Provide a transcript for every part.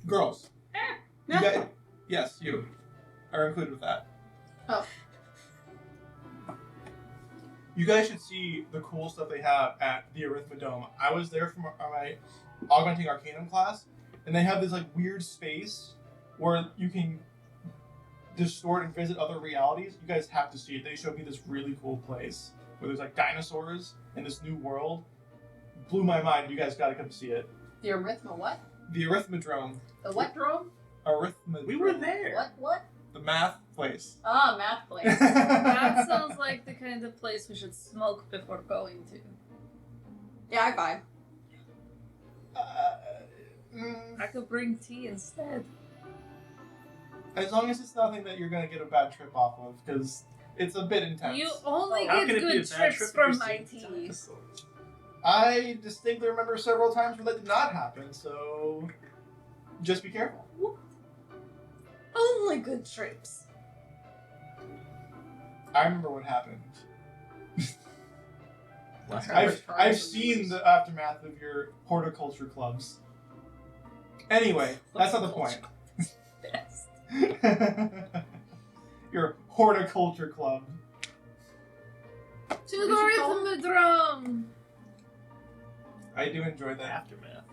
Girls. No. You guys, yes, you are included with that. Oh. You guys should see the cool stuff they have at the Arithmodome. I was there for my Augmenting Arcanum class, and they have this like weird space where you can distort and visit other realities. You guys have to see it. They showed me this really cool place where there's like dinosaurs in this new world. Blew my mind. You guys got to come see it. The Arithma what? The Arithmodrome. The what drone? Arithmodrome. We were there. What? The math place. Ah, math place. That sounds like the kind of place we should smoke before going to. Yeah, I vibe. I could bring tea instead. As long as it's nothing that you're going to get a bad trip off of, because it's a bit intense. You only How get can it be a good bad trips trip if from you're my seeing tea. dinosaurs? I distinctly remember several times where that did not happen, so just be careful. Only good trips. I remember what happened. Last time I've seen the aftermath of your horticulture clubs. Anyway, that's not the point. Best. Your horticulture club. To the Rhythmodrome! I do enjoy that. aftermath.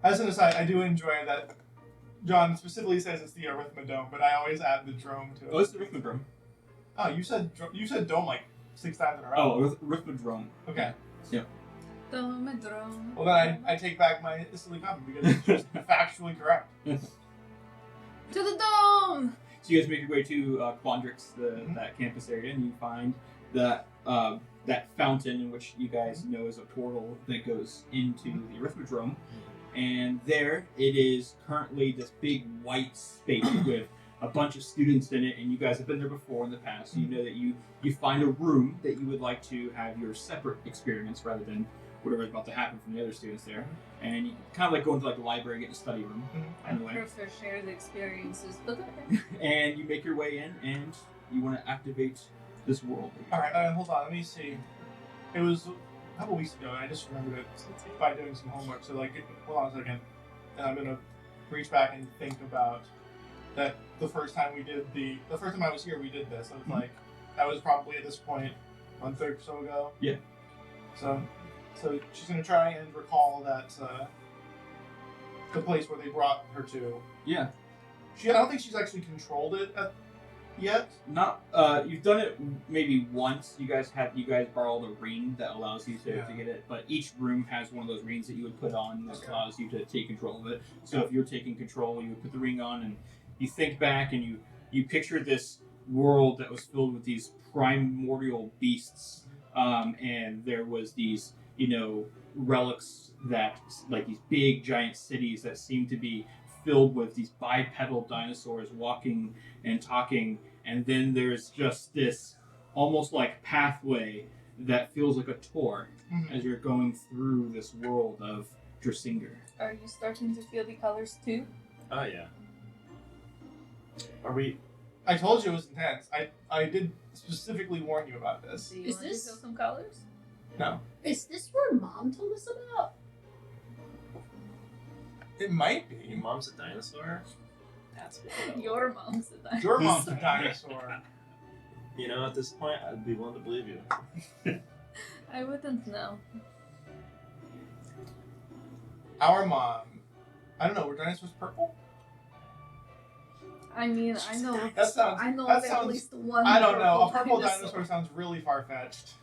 As an aside, I do enjoy that John specifically says it's the Arithmodome, but I always add the drome to it. Oh, it's the Rhythmodrome. Oh, you said dome like 6 times in a row. Oh, Rhythmodrome. Okay. Rhythmodrome. Well, then I take back my silly comment because it's just factually correct. To the dome! So you guys make your way to Quandrix, that campus area, and you find that that fountain, in which you guys know is a portal that goes into the Arithmodrome. And there it is currently this big white space with a bunch of students in it, and you guys have been there before in the past, so you know that you find a room that you would like to have your separate experiments rather than whatever's about to happen from the other students there. And you kind of like go into like the library and get a study room. I in a way. prefer shared experiences, but okay. And you make your way in, and you want to activate this world. Alright, hold on, let me see. It was a couple weeks ago, and I just remembered it by doing some homework, so like, hold on a second. And I'm gonna reach back and think about that the first time I was here, we did this. So it's like, that was probably at this point, a month or so ago. Yeah. So she's gonna try and recall that, the place where they brought her to. Yeah. I don't think she's actually controlled it yet. Not you've done it maybe once. You guys borrowed a ring that allows you to get it, but each room has one of those rings that you would put on that allows you to take control of it. So if you're taking control, you would put the ring on, and you think back and you picture this world that was filled with these primordial beasts, and there was these relics that like these big giant cities that seem to be filled with these bipedal dinosaurs walking and talking, and then there's just this almost like pathway that feels like a tour as you're going through this world of Drasinger. Are you starting to feel the colors too? Oh yeah. Are we? I told you it was intense. I did specifically warn you about this. Do you Is want this- to feel some colors? No. Is this where Mom told us about? It might Your be. mom's a dinosaur? That's wild. Your mom's a dinosaur. Your mom's a dinosaur. You know, at this point, I'd be willing to believe you. I wouldn't know. Our mom. I don't know, were dinosaurs purple? I mean, I know. I know that of at sounds- least one. I don't know. A purple purple dinosaur sounds really far-fetched.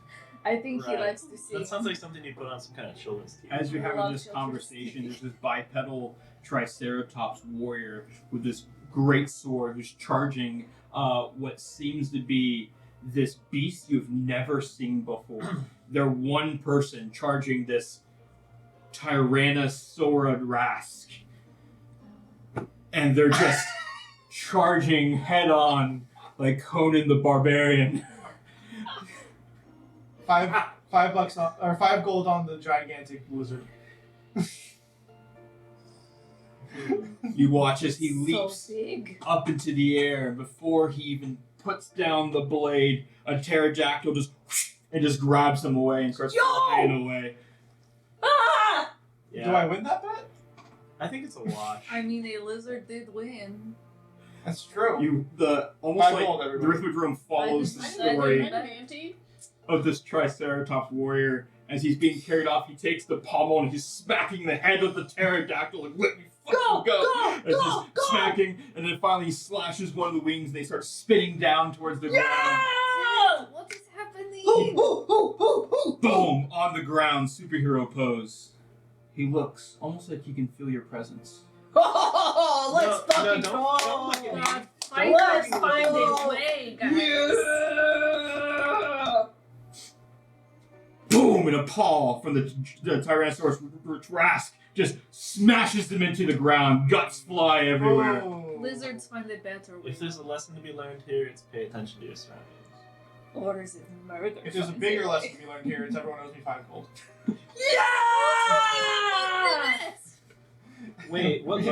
I think he Right. likes to see. That sounds like something you put on some kind of children's TV. As you're I having love this children's conversation, TV. there's this bipedal Triceratops warrior with this great sword who's charging what seems to be this beast you've never seen before. They're one person charging this Tyrannosaurus Rask. And they're just charging head on like Conan the Barbarian. $5 on, or 5 gold on the gigantic lizard. You watch as he So leaps big. up into the air, and before he even puts down the blade, a pterodactyl just grabs him away and starts flying away. Ah! Yeah. Do I win that bet? I think it's a wash. I mean, a lizard did win. That's true. Almost I like rolled, the everybody. Rhythmodrome follows the I story didn't- Auntie. of this Triceratops warrior. As he's being carried off, he takes the pommel and he's smacking the head of the pterodactyl and let me fucking go. And just smacking, and then finally he slashes one of the wings and they start spinning down towards the ground. Dude, what is happening? Boom! On the ground, superhero pose. He looks almost like he can feel your presence. Oh, let's fucking don't go! look at me. God, Let's fighters find go. a way, guys. Yeah. Boom! And a paw from the Tyrannosaurus Rask just smashes them into the ground. Guts fly everywhere. Oh. Lizards find a better way. If there's a lesson to be learned here, it's pay attention to your surroundings. Or is it murder? If there's a bigger lesson to be learned here, it's everyone owes me 5 gold. Yeah! Wait, what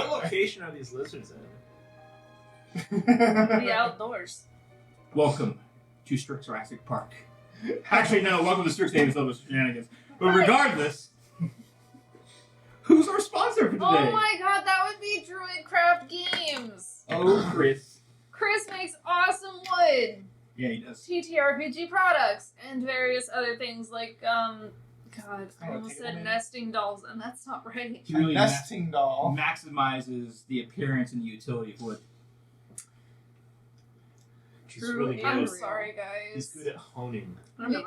location are these lizards in? The outdoors. Welcome to Strixhaven Park. Actually, no, welcome to Strixhaven Syllabus of Shenanigans. But regardless, who's our sponsor for today? Oh my god, that would be Druidcraft Games. Oh, Chris. Chris makes awesome wood, Yeah, he does. TTRPG products, and various other things like, God, I almost said Table nesting dolls, and that's not right. He really Nesting doll. maximizes the appearance and the utility of wood. He's really good. I'm Unreal. sorry, guys. He's good at honing.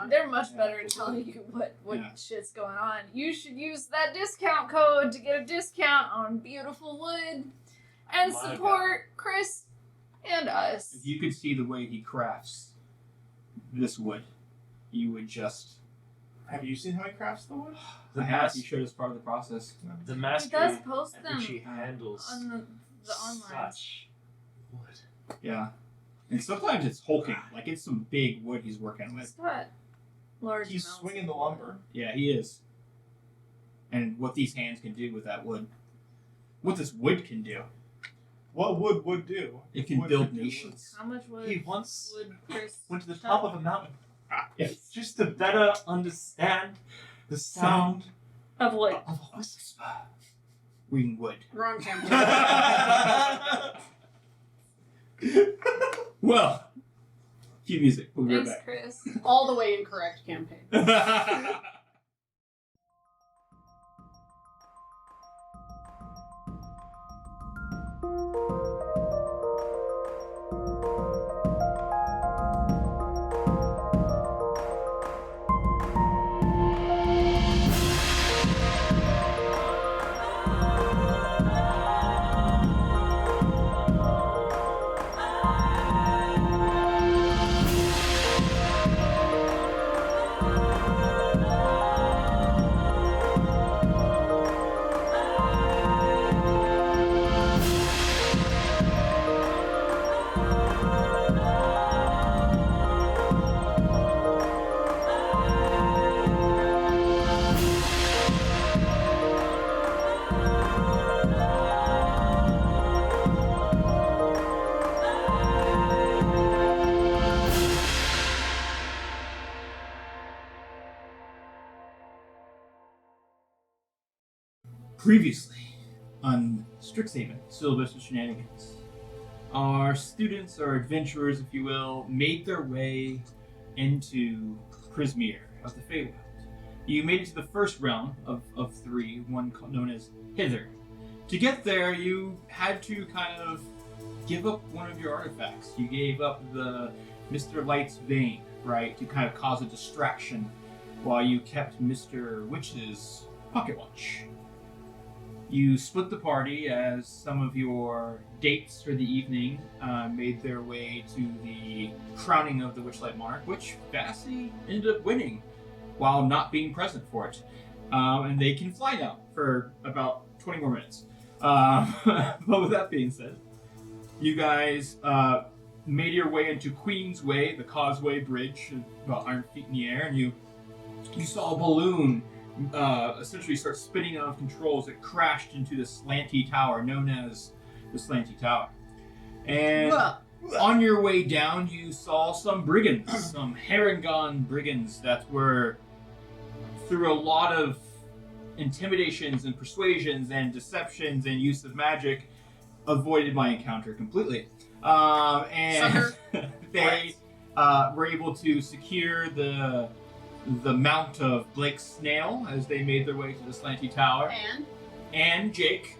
They're much better at telling you what Yeah. shit's going on. You should use that discount code to get a discount on beautiful wood and My support Chris and us. If you could see the way he crafts this wood, you would just... Have you seen how he crafts the wood? I have. He showed us part of the process. The He mastery does post at them which he handles on the online. such wood. Yeah. And sometimes it's hulking. Like, it's some big wood he's working He's with. got large He's amounts swinging of the lumber. Yeah, he is. And what these hands can do with that wood. What this wood can do. What would do? It can Wood build could do nations. How much wood He once would Chris went to the shut top of a mountain just to better understand the sound of wood? of a whisper. Green wood. Wrong campaign. Well, cue music. We'll be right Thanks, Chris. All the way incorrect campaign. back. Previously on Strixhaven, Syllabus of Shenanigans, our students, our adventurers, if you will, made their way into Prismeer of the Feywild. You made it to the first realm of 3, one known as Hither. To get there, you had to kind of give up one of your artifacts. You gave up the Mr. Light's Vein, right, to kind of cause a distraction while you kept Mr. Witch's pocket watch. You split the party as some of your dates for the evening made their way to the crowning of the Witchlight Monarch, which Vassy ended up winning while not being present for it. And they can fly now for about 20 more minutes. But with that being said, you guys made your way into Queen's Way, the Causeway Bridge, about 100 feet in the air, and you saw a balloon essentially start spinning out of control as it crashed into the slanty tower known as the Slanty Tower. And on your way down, you saw some brigands, some Harengon brigands that were, through a lot of intimidations and persuasions and deceptions and use of magic avoided my encounter completely. And they were able to secure the mount of Blake's snail as they made their way to the slanty tower. And Jake.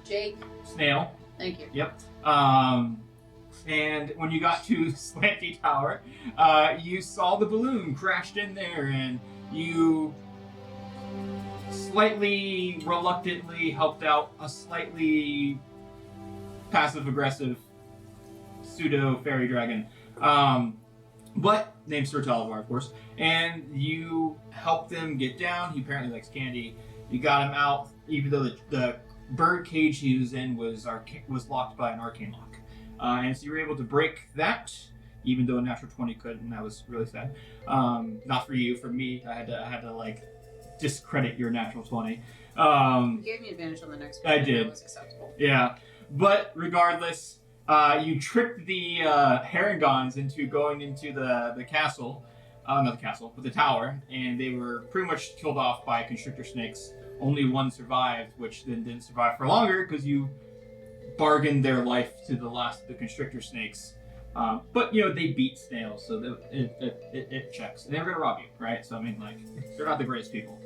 Jake. Snail. Thank you. Yep. And when you got to Slanty Tower, you saw the balloon crashed in there, and you slightly reluctantly helped out a slightly passive-aggressive pseudo-fairy dragon. But named Sir Talavar, of course. And you helped him get down. He apparently likes candy. You got him out, even though the bird cage he was in was locked by an arcane lock. And so you were able to break that, even though a natural 20 couldn't, and that was really sad. Not for you, for me, I had to like discredit your natural 20. You gave me advantage on the next one. I did. That was acceptable. Yeah, but regardless, you tricked the Herringons into going into the castle, not the castle, but the tower, and they were pretty much killed off by constrictor snakes. Only one survived, which then didn't survive for longer because you bargained their life to the last of the constrictor snakes. But they beat snails, so it checks. And they're gonna rob you, right? So I mean, like, they're not the greatest people.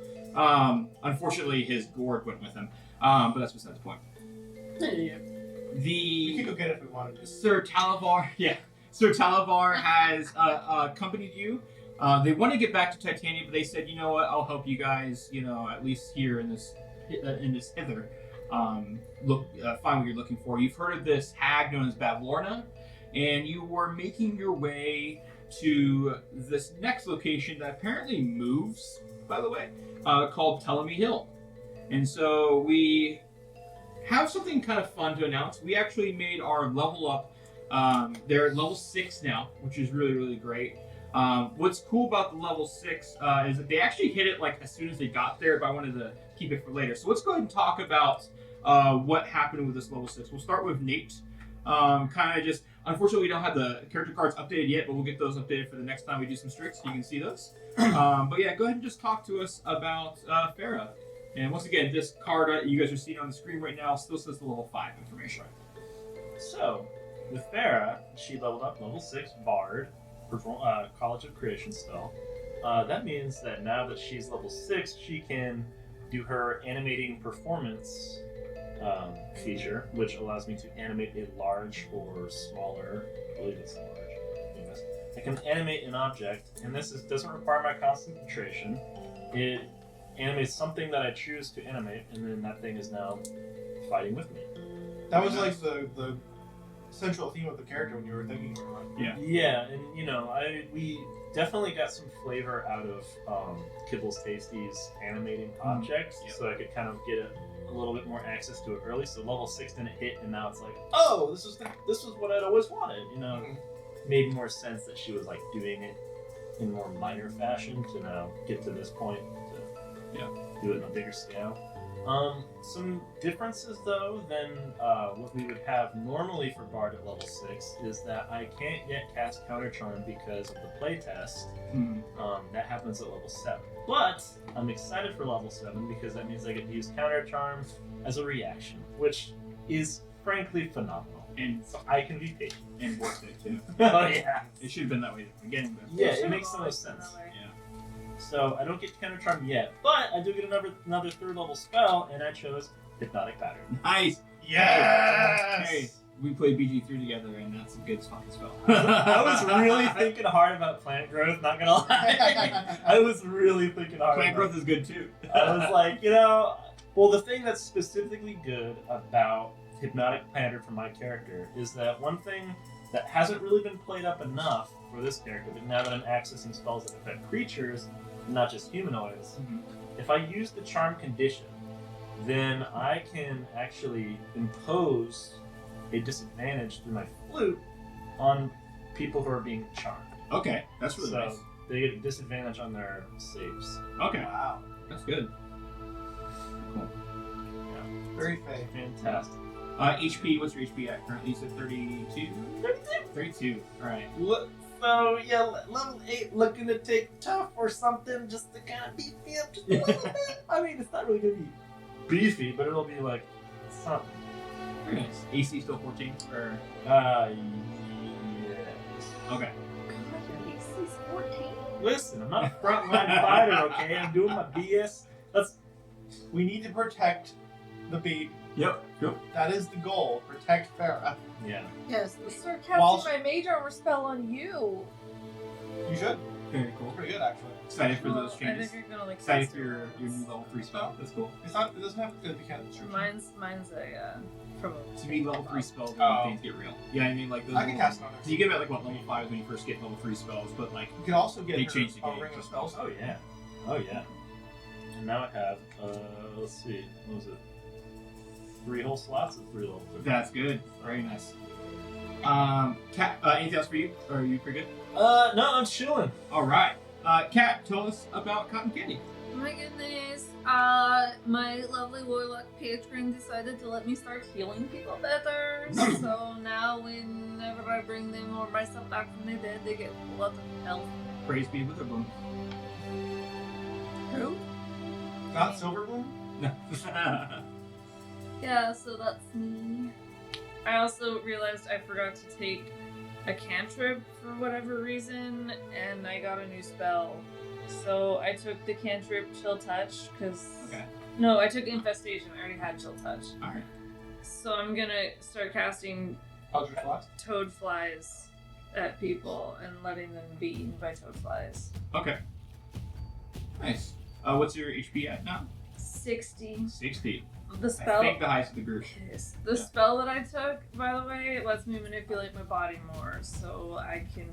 Unfortunately, his gourd went with him, but that's beside the point. Yeah. We could go get it if we wanted to. Sir Talavar has accompanied you. They want to get back to Titania, but they said, you know what, I'll help you guys, at least here in this Hither. Find what you're looking for. You've heard of this hag known as Bavlorna, and you were making your way to this next location that apparently moves, by the way, called Ptolemy Hill. And so we have something kind of fun to announce. We actually made our level up. They're at level 6 now, which is really, really great. What's cool about the level 6 is that they actually hit it like as soon as they got there, but I wanted to keep it for later. So let's go ahead and talk about what happened with this level 6. We'll start with Nate. Kind of just, unfortunately we don't have the character cards updated yet, but we'll get those updated for the next time we do some Strix, so you can see those. But yeah, go ahead and just talk to us about Faerun. And once again, this card you guys are seeing on the screen right now still says the level 5 information. So, with Faerun, she leveled up level 6 Bard, College of Creation spell. That means that now that she's level 6, she can do her animating performance feature, which allows me to animate a large or smaller, I believe it's large, yes. I can animate an object, and this doesn't require my concentration. It animates something that I choose to animate, and then that thing is now fighting with me. That was like the central theme of the character when you were thinking about it. Yeah. Yeah, and we definitely got some flavor out of Kibble's Tasties animating objects, so I could kind of get a little bit more access to it early. So level 6 didn't hit, and now it's like, oh, this was what I'd always wanted. Made more sense that she was like doing it in more minor fashion to now get to this point to do it on a bigger scale. Some differences though than what we would have normally for Bard at level 6 is that I can't yet cast Counter Charm because of the playtest. That happens at level 7. But I'm excited for level 7 because that means I get to use Counter Charm as a reaction, which is frankly phenomenal. And so I can be patient. And worth it too. Oh yeah. It should have been that way at the beginning, but Yeah, it makes so much sense. So I don't get Counter Charm yet, but I do get another 3rd level spell, and I chose Hypnotic Pattern. Nice. Yes! Hey, we played BG3 together, and that's a good fucking spell. I was really thinking hard about plant growth, not gonna lie. I was really thinking hard. Plant growth is good too. I was like, well, the thing that's specifically good about Hypnotic Pattern for my character is that one thing that hasn't really been played up enough for this character, but now that I'm accessing spells that affect creatures, not just humanoids, if I use the charm condition, then I can actually impose a disadvantage through my flute on people who are being charmed. Okay, that's really nice. So they get a disadvantage on their saves. Okay, Wow. that's good. Cool. Very fake. Fantastic. HP, what's your HP at currently? You said 32? 32. Alright. So yeah, level 8 looking to take tough or something just to kind of beef me up just a little bit. I mean, it's not really gonna be beefy, but it'll be like something. Very nice. AC still 14? Or Yes. okay. God, your AC's 14. Listen, I'm not a frontline fighter, okay? I'm doing my BS. We need to protect the baby. Yep. That is the goal. Protect Faerun. Yeah. Yes. Start casting While- my mage armor spell on you. You should. Very cool. Pretty good, actually. Excited for those I changes. think you're gonna like. Excited cast for your new level 3 spell. That's cool. It's not. It doesn't have to be canon description. Mine's a promote. To me, level 3 spells Oh. when things get real. Yeah, I mean, like those. I can cast another. So you get at like what level 5 when you first get level 3 spells, but like You can also get They her changed the a game. ring of spells. Oh yeah. Oh yeah. And now I have let's see, what was it? 3 whole slots of 3 levels. that's good. Very nice. Kat, anything else for you? Or are you pretty good? No, I'm chilling. All right. Kat, tell us about cotton candy. My goodness. My lovely warlock patron decided to let me start healing people better. So now whenever I bring them or myself back from the dead, they get a lot of health. Praise be with Witherboom. Who? Not Silverbloom? No. Yeah, so that's me. I also realized I forgot to take a cantrip for whatever reason, and I got a new spell. So I took the cantrip Chill Touch, because... Okay. No, I took Infestation. I already had Chill Touch. Alright. So I'm gonna start casting Eldritch Blast? toad flies at people and letting them be eaten by toad flies. Okay. Nice. What's your HP at now? 60. 60. The I spell... think the highest of the group. Yes. The spell that I took, by the way, lets me manipulate my body more, so I can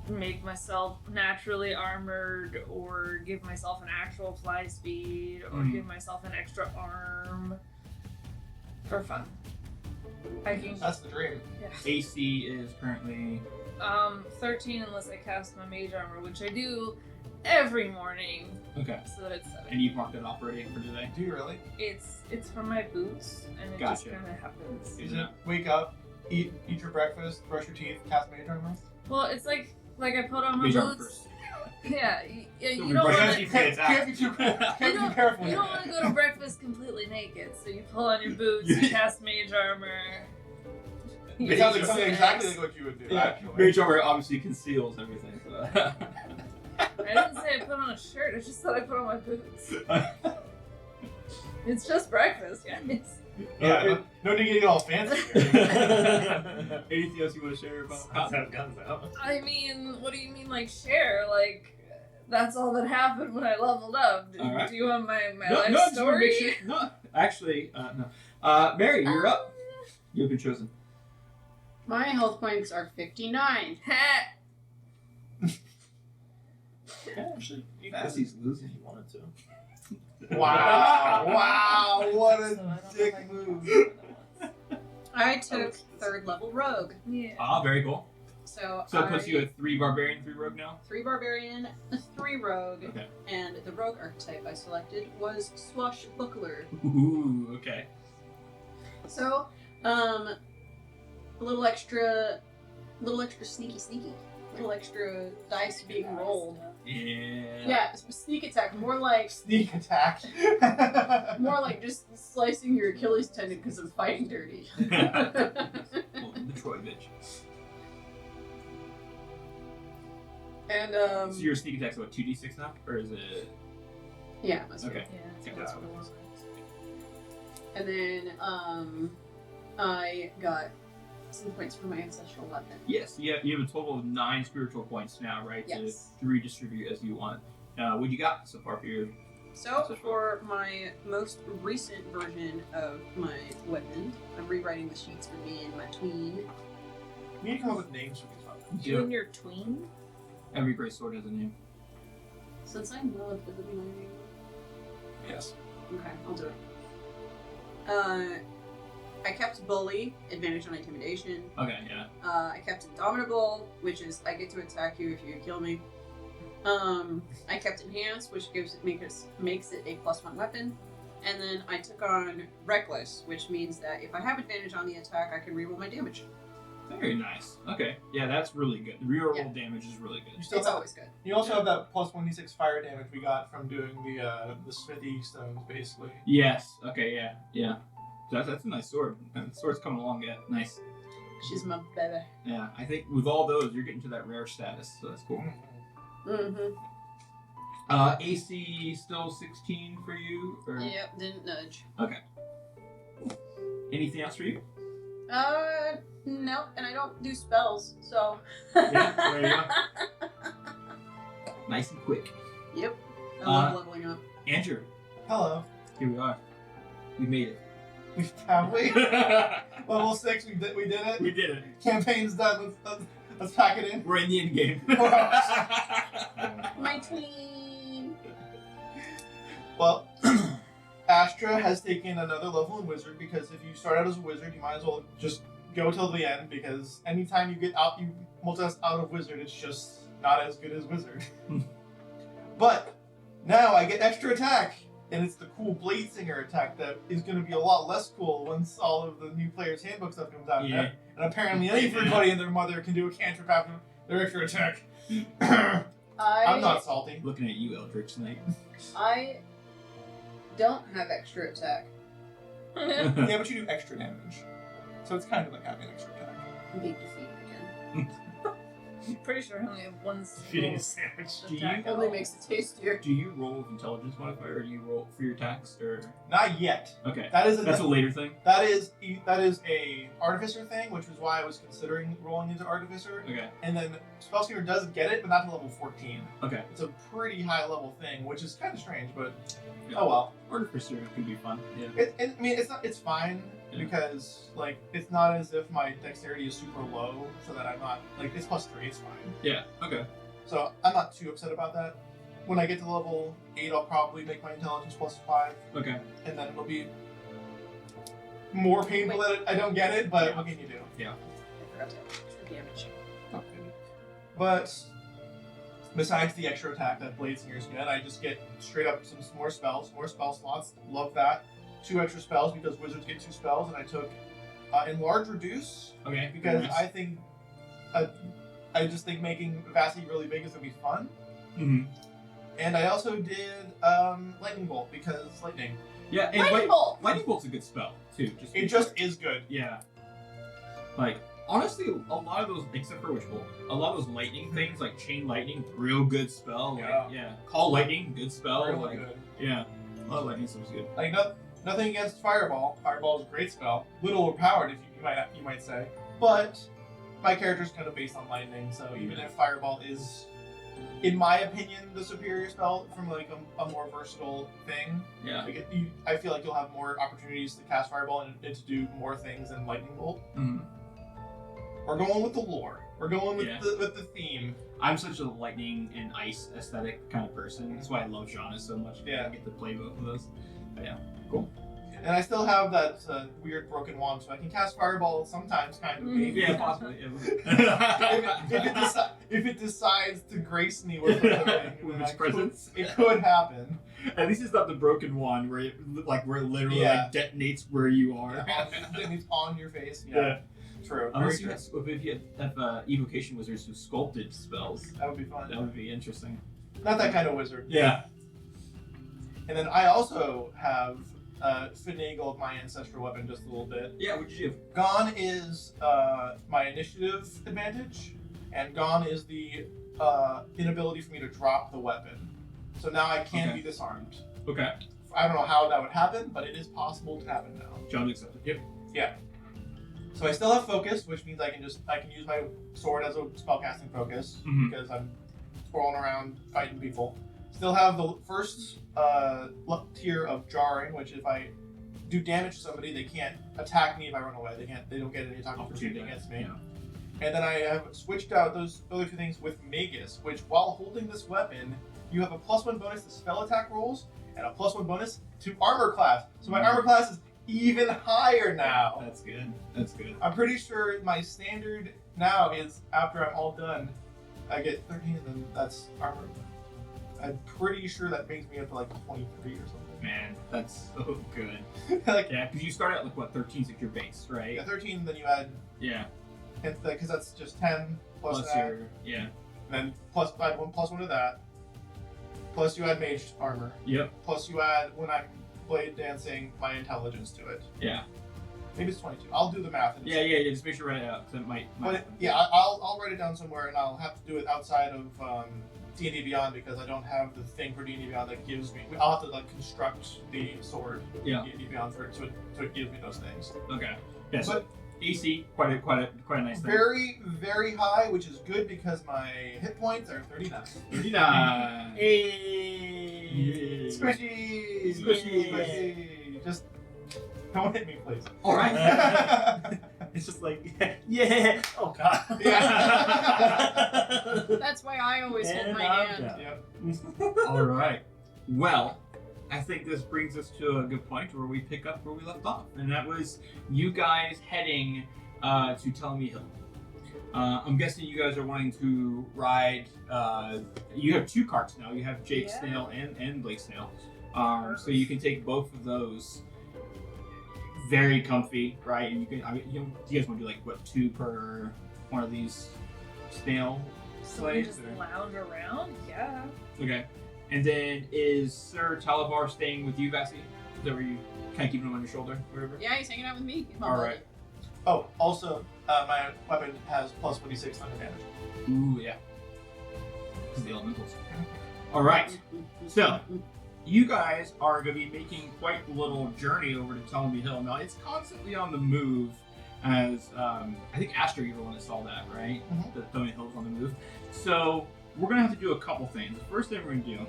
make myself naturally armored, or give myself an actual fly speed, or give myself an extra arm for fun. I can That's the dream. AC is currently 13 unless I cast my mage armor, which I do every morning, okay. so that it's 7. And you've marked it off already for today. Do you really? It's from my boots, and it just Gotcha. kind of happens. Is it wake up, eat your breakfast, brush your teeth, cast mage armor? Well, it's like I put on my Mage armor boots. first. Yeah, So you we don't brush want our to. teeth. Can't be too careful. You don't want to go to breakfast completely naked, so you pull on your boots, you cast mage armor. It sounds like something exactly like what you would do, actually. Mage armor obviously conceals everything. So. I didn't say I put on a shirt. I just said I put on my boots. It's just breakfast, guys. Yeah, no need to get all fancy here. Anything else you want to share about Let's cotton? have guns out. I mean, what do you mean, like share? Like, that's all that happened when I leveled up. Do, All right. do you want my No, life I just want to story? make sure. No, actually, no. Mary, you're up. You've been chosen. My health points are 59. Ha! Yeah, actually, you As guys he's losing. if you wanted to. Wow, what So I a don't know dick if I can move. remember what that I took 3rd level rogue. was. Yeah. Ah, very cool. So So it puts you at 3 barbarian, 3 rogue now. 3 barbarian, 3 rogue, Okay. and the rogue archetype I selected was swashbuckler. Ooh, okay. So, a little extra sneaky. Little extra dice being rolled. Yeah. Yeah, sneak attack. More like Sneak attack. just slicing your Achilles tendon because I'm fighting dirty. Welcome to Troy, bitch. And So your sneak attack's what, 2d6 now, or is it? yeah, that's Okay. right. Yeah, Check that's that what out. it was. And then I got some points for my ancestral weapon. Yes. You have a total of 9 spiritual points now, right? Yes. To redistribute as you want. What you got so far for your? So for my most recent version of my weapon, I'm rewriting the sheets for me and my tween. We need to come up with names for these weapons. You and your tween? Every great sword has a name. Since I'm not, does it be my name? Yes. Okay, I'll do it. I kept Bully, advantage on intimidation. Okay, yeah. I kept Indomitable, which is I get to attack you if you kill me. I kept Enhance, which makes it a +1 weapon. And then I took on Reckless, which means that if I have advantage on the attack, I can reroll my damage. Very nice. Okay. Yeah, that's really good. The real roll damage is really You good. still It's have, always good. you also have that plus 1d6 fire damage we got from doing the smithy stones, basically. Yes. Okay. Yeah. Yeah. That's a nice sword. And the sword's coming along yet. Nice. She's my baby. Yeah. I think with all those, you're getting to that rare status, so that's cool. Mm-hmm. AC still 16 for you, or Yep, didn't nudge. okay. Anything else for you? No, and I don't do spells, so. Yeah, there you go. Nice and quick. Yep. I love leveling up. Andrew, Hello. here we are. We made it. Have we? Level 6, we did it. We did it. Campaign's done. Let's pack it in. We're in the end game. My tween. Well, Astra has taken another level in Wizard because if you start out as a Wizard, you might as well just go till the end because anytime you get out, you multitask out of Wizard, it's just not as good as Wizard. But now I get extra attack, and it's the cool Blade Singer attack that is going to be a lot less cool once all of the new player's handbook stuff comes out. Yeah. And apparently everybody and their mother can do a cantrip after their extra attack. I'm not salty. Looking at you, Eldritch Knight. I don't have extra attack. Yeah, but you do extra damage. So it's kind of like having an extra attack. Big defeat again. I'm pretty sure I only have one Feeding a single sandwich. Do you- attack at Only all. makes it tastier. Do you roll with intelligence modifier, or do you roll for your attacks, or Not yet. okay? That is That's a later thing. that is a artificer thing, which is why I was considering rolling into artificer. Okay. And then Spellslinger does get it, but not to level 14. Okay. It's a pretty high level thing, which is kind of strange, but Yeah. oh well. Artificer can be fun. Yeah. I mean, it's fine Yeah. because like it's not as if my dexterity is super low, so that I'm not like it's +3. It's fine. Yeah. Okay. So I'm not too upset about that. When I get to level 8, I'll probably make my intelligence +5, Okay. and then it'll be more painful that I don't get it. But Yeah. what can you do? I forgot to have extra damage. But besides the extra attack that Blade Singer's get, I just get straight up some more spells, more spell slots. Love that. 2 extra spells because wizards get 2 spells, and I took Enlarge Reduce Okay. because Nice. I think I just think making Vasti really big is gonna be fun. Mhm. And I also did Lightning Bolt because lightning. Yeah. And Lightning bolt! Lightning bolt's a good spell too. It just is good. Yeah. Like, honestly, a lot of those, except for Witch Bolt, a lot of those lightning things, like Chain Lightning, real good spell. Like, Yeah. Call Lightning, good spell. Really like, good. yeah. A lot of lightning stuff is good. Like nothing against Fireball. Fireball is a great spell. Little overpowered, if you might say. But my character's kind of based on lightning, so even if Fireball is, in my opinion, the superior spell from like a more versatile thing, Yeah. like I feel like you'll have more opportunities to cast Fireball and to do more things than Lightning Bolt. Mhm. We're going with the lore. We're going with Yeah. with the theme. I'm such a lightning and ice aesthetic kind of person. That's why I love Jauna so much. Yeah. I get to play both of those. But yeah. And I still have that weird broken wand, so I can cast Fireball sometimes, kind of, maybe. Yeah, possibly. if it decides to grace me with something, With then its presence. it could happen. At least it's not the broken one where it literally Yeah. detonates where you are. It's on your face. Yeah, Yeah. true. Unless Very you true. have, if you have evocation wizards who sculpted spells, That would be fun. that would be interesting. Not that kind of wizard. Yeah. And then I also have finagled my ancestral weapon just a little bit. Yeah, what'd you do? Gone is my initiative advantage, and gone is the inability for me to drop the weapon. So now I can Okay. be disarmed. Okay. I don't know how that would happen, but it is possible to happen now. John accepted. Yep. So I still have focus, which means I can use my sword as a spellcasting focus Mhm. because I'm twirling around fighting people. Still have the first tier of jarring, which if I do damage to somebody, they can't attack me if I run away. They don't get any attack opportunity against me. Yeah. And then I have switched out those other 2 things with Magus, which while holding this weapon, you have a +1 bonus to spell attack rolls and a +1 bonus to armor class. So my armor class is even higher now. That's good. That's good. I'm pretty sure my standard now is after I'm all done, I get 13 and then that's armor. I'm pretty sure that brings me up to like 23 or something. Man, that's so good. Like Yeah, because you start out like 13's like your base, right? yeah, 13, then you add Yeah. because that's just 10 plus Plus that. your yeah. And then add 1 to that. Plus you add mage armor. Yep. Plus you add, when I'm blade dancing, my intelligence to it. Yeah. Maybe it's 22. I'll do the math. And Yeah. Just make sure you write it out because it might. But yeah, I'll write it down somewhere, and I'll have to do it outside of D&D Beyond because I don't have the thing for D&D Beyond that gives me. I'll have to like construct the sword in D&D Beyond for it, so it gives me those things. Okay. Yeah. So But AC, quite a nice thing. very, very high, which is good because my hit points are 39. 39. Hey. Squishy! Squishy! Just don't hit me, please. All right. It's just like, yeah. Oh god. Yeah. That's why I always hold And my I'm hand. down. Yep. All right. Well, I think this brings us to a good point where we pick up where we left off, and that was you guys heading to Telemy Hill. I'm guessing you guys are wanting to ride. You have 2 carts now. You have Jake Yeah. Snail and Blake Snail, so you can take both of those. Very comfy, right? And you can. Do you guys want to do like what 2 per one of these snail So we sleighs? just or- lounge around? Yeah. Okay. And then is Sir Talavar staying with you, Vassie? Is that where you kind of keeping him on your shoulder? Whatever? Yeah, he's hanging out with me. He's my All buddy. right. Oh, also, my weapon has plus 26 thunder damage. Ooh, yeah. Because the elementals. All right. So, you guys are going to be making quite a little journey over to Telemy Hill. Now, it's constantly on the move as, I think Astra, you're the one that saw that, right? Mhm. The Telemy Hill's on the move. So, we're going to have to do a couple things. The first thing we're going to do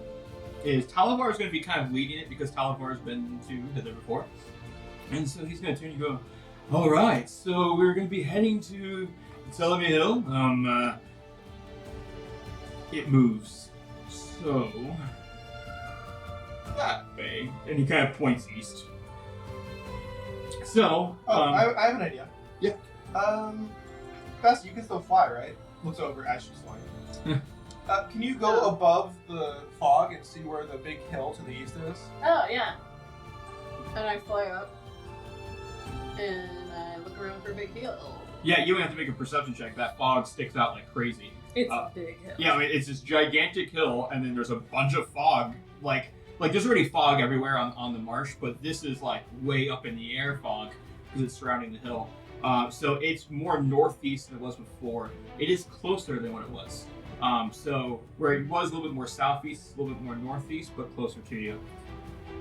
is Talavar is going to be kind of leading it because Talavar has been to Hither before. And so he's going to turn and go, all right, so we're going to be heading to Telemy Hill. It moves. So, that way. And he kind of points east. So, I have an idea. Yeah. Bess, you can still fly, right? Looks over as she's flying. Can you go above the fog and see where the big hill to the east is? Oh, yeah. And I fly up. And I look around for Big Hill. yeah, you have to make a perception check. That fog sticks out like crazy. It's a big hill. Yeah, I mean, it's this gigantic hill, and then there's a bunch of fog. Like there's already fog everywhere on the marsh, but this is like way up in the air fog because it's surrounding the hill. So it's more northeast than it was before. It is closer than what it was. So where it was a little bit more southeast, a little bit more northeast, but closer to you.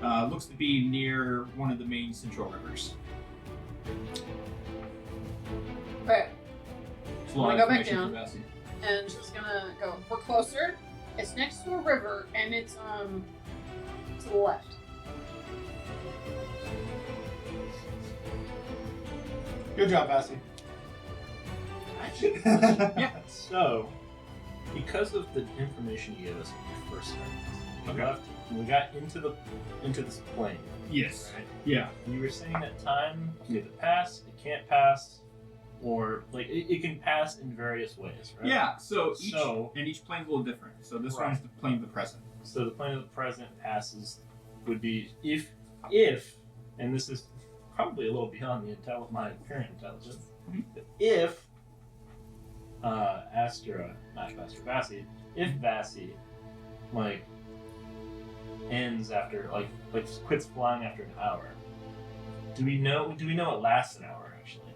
Looks to be near one of the main central rivers. Okay. It's a lot I'm of gonna go back information down. for Bessie. And she's gonna go. We're closer. It's next to a river, and it's to the left. Good job, Bessie. Yeah. So, because of the information you gave us when we first started, we Okay. left. We got into this plane. Yes. Right? Yeah. You were saying that time can either pass, it can't pass, or like it can pass in various ways, right? Yeah. So each plane's a little different. So this Right. one's the plane of the present. So the plane of the present passes would be if, and this is probably a little beyond my current intelligence, Mhm. if Vassie, if Vassie, like, ends after like quits flying after an hour, do we know it lasts an hour actually?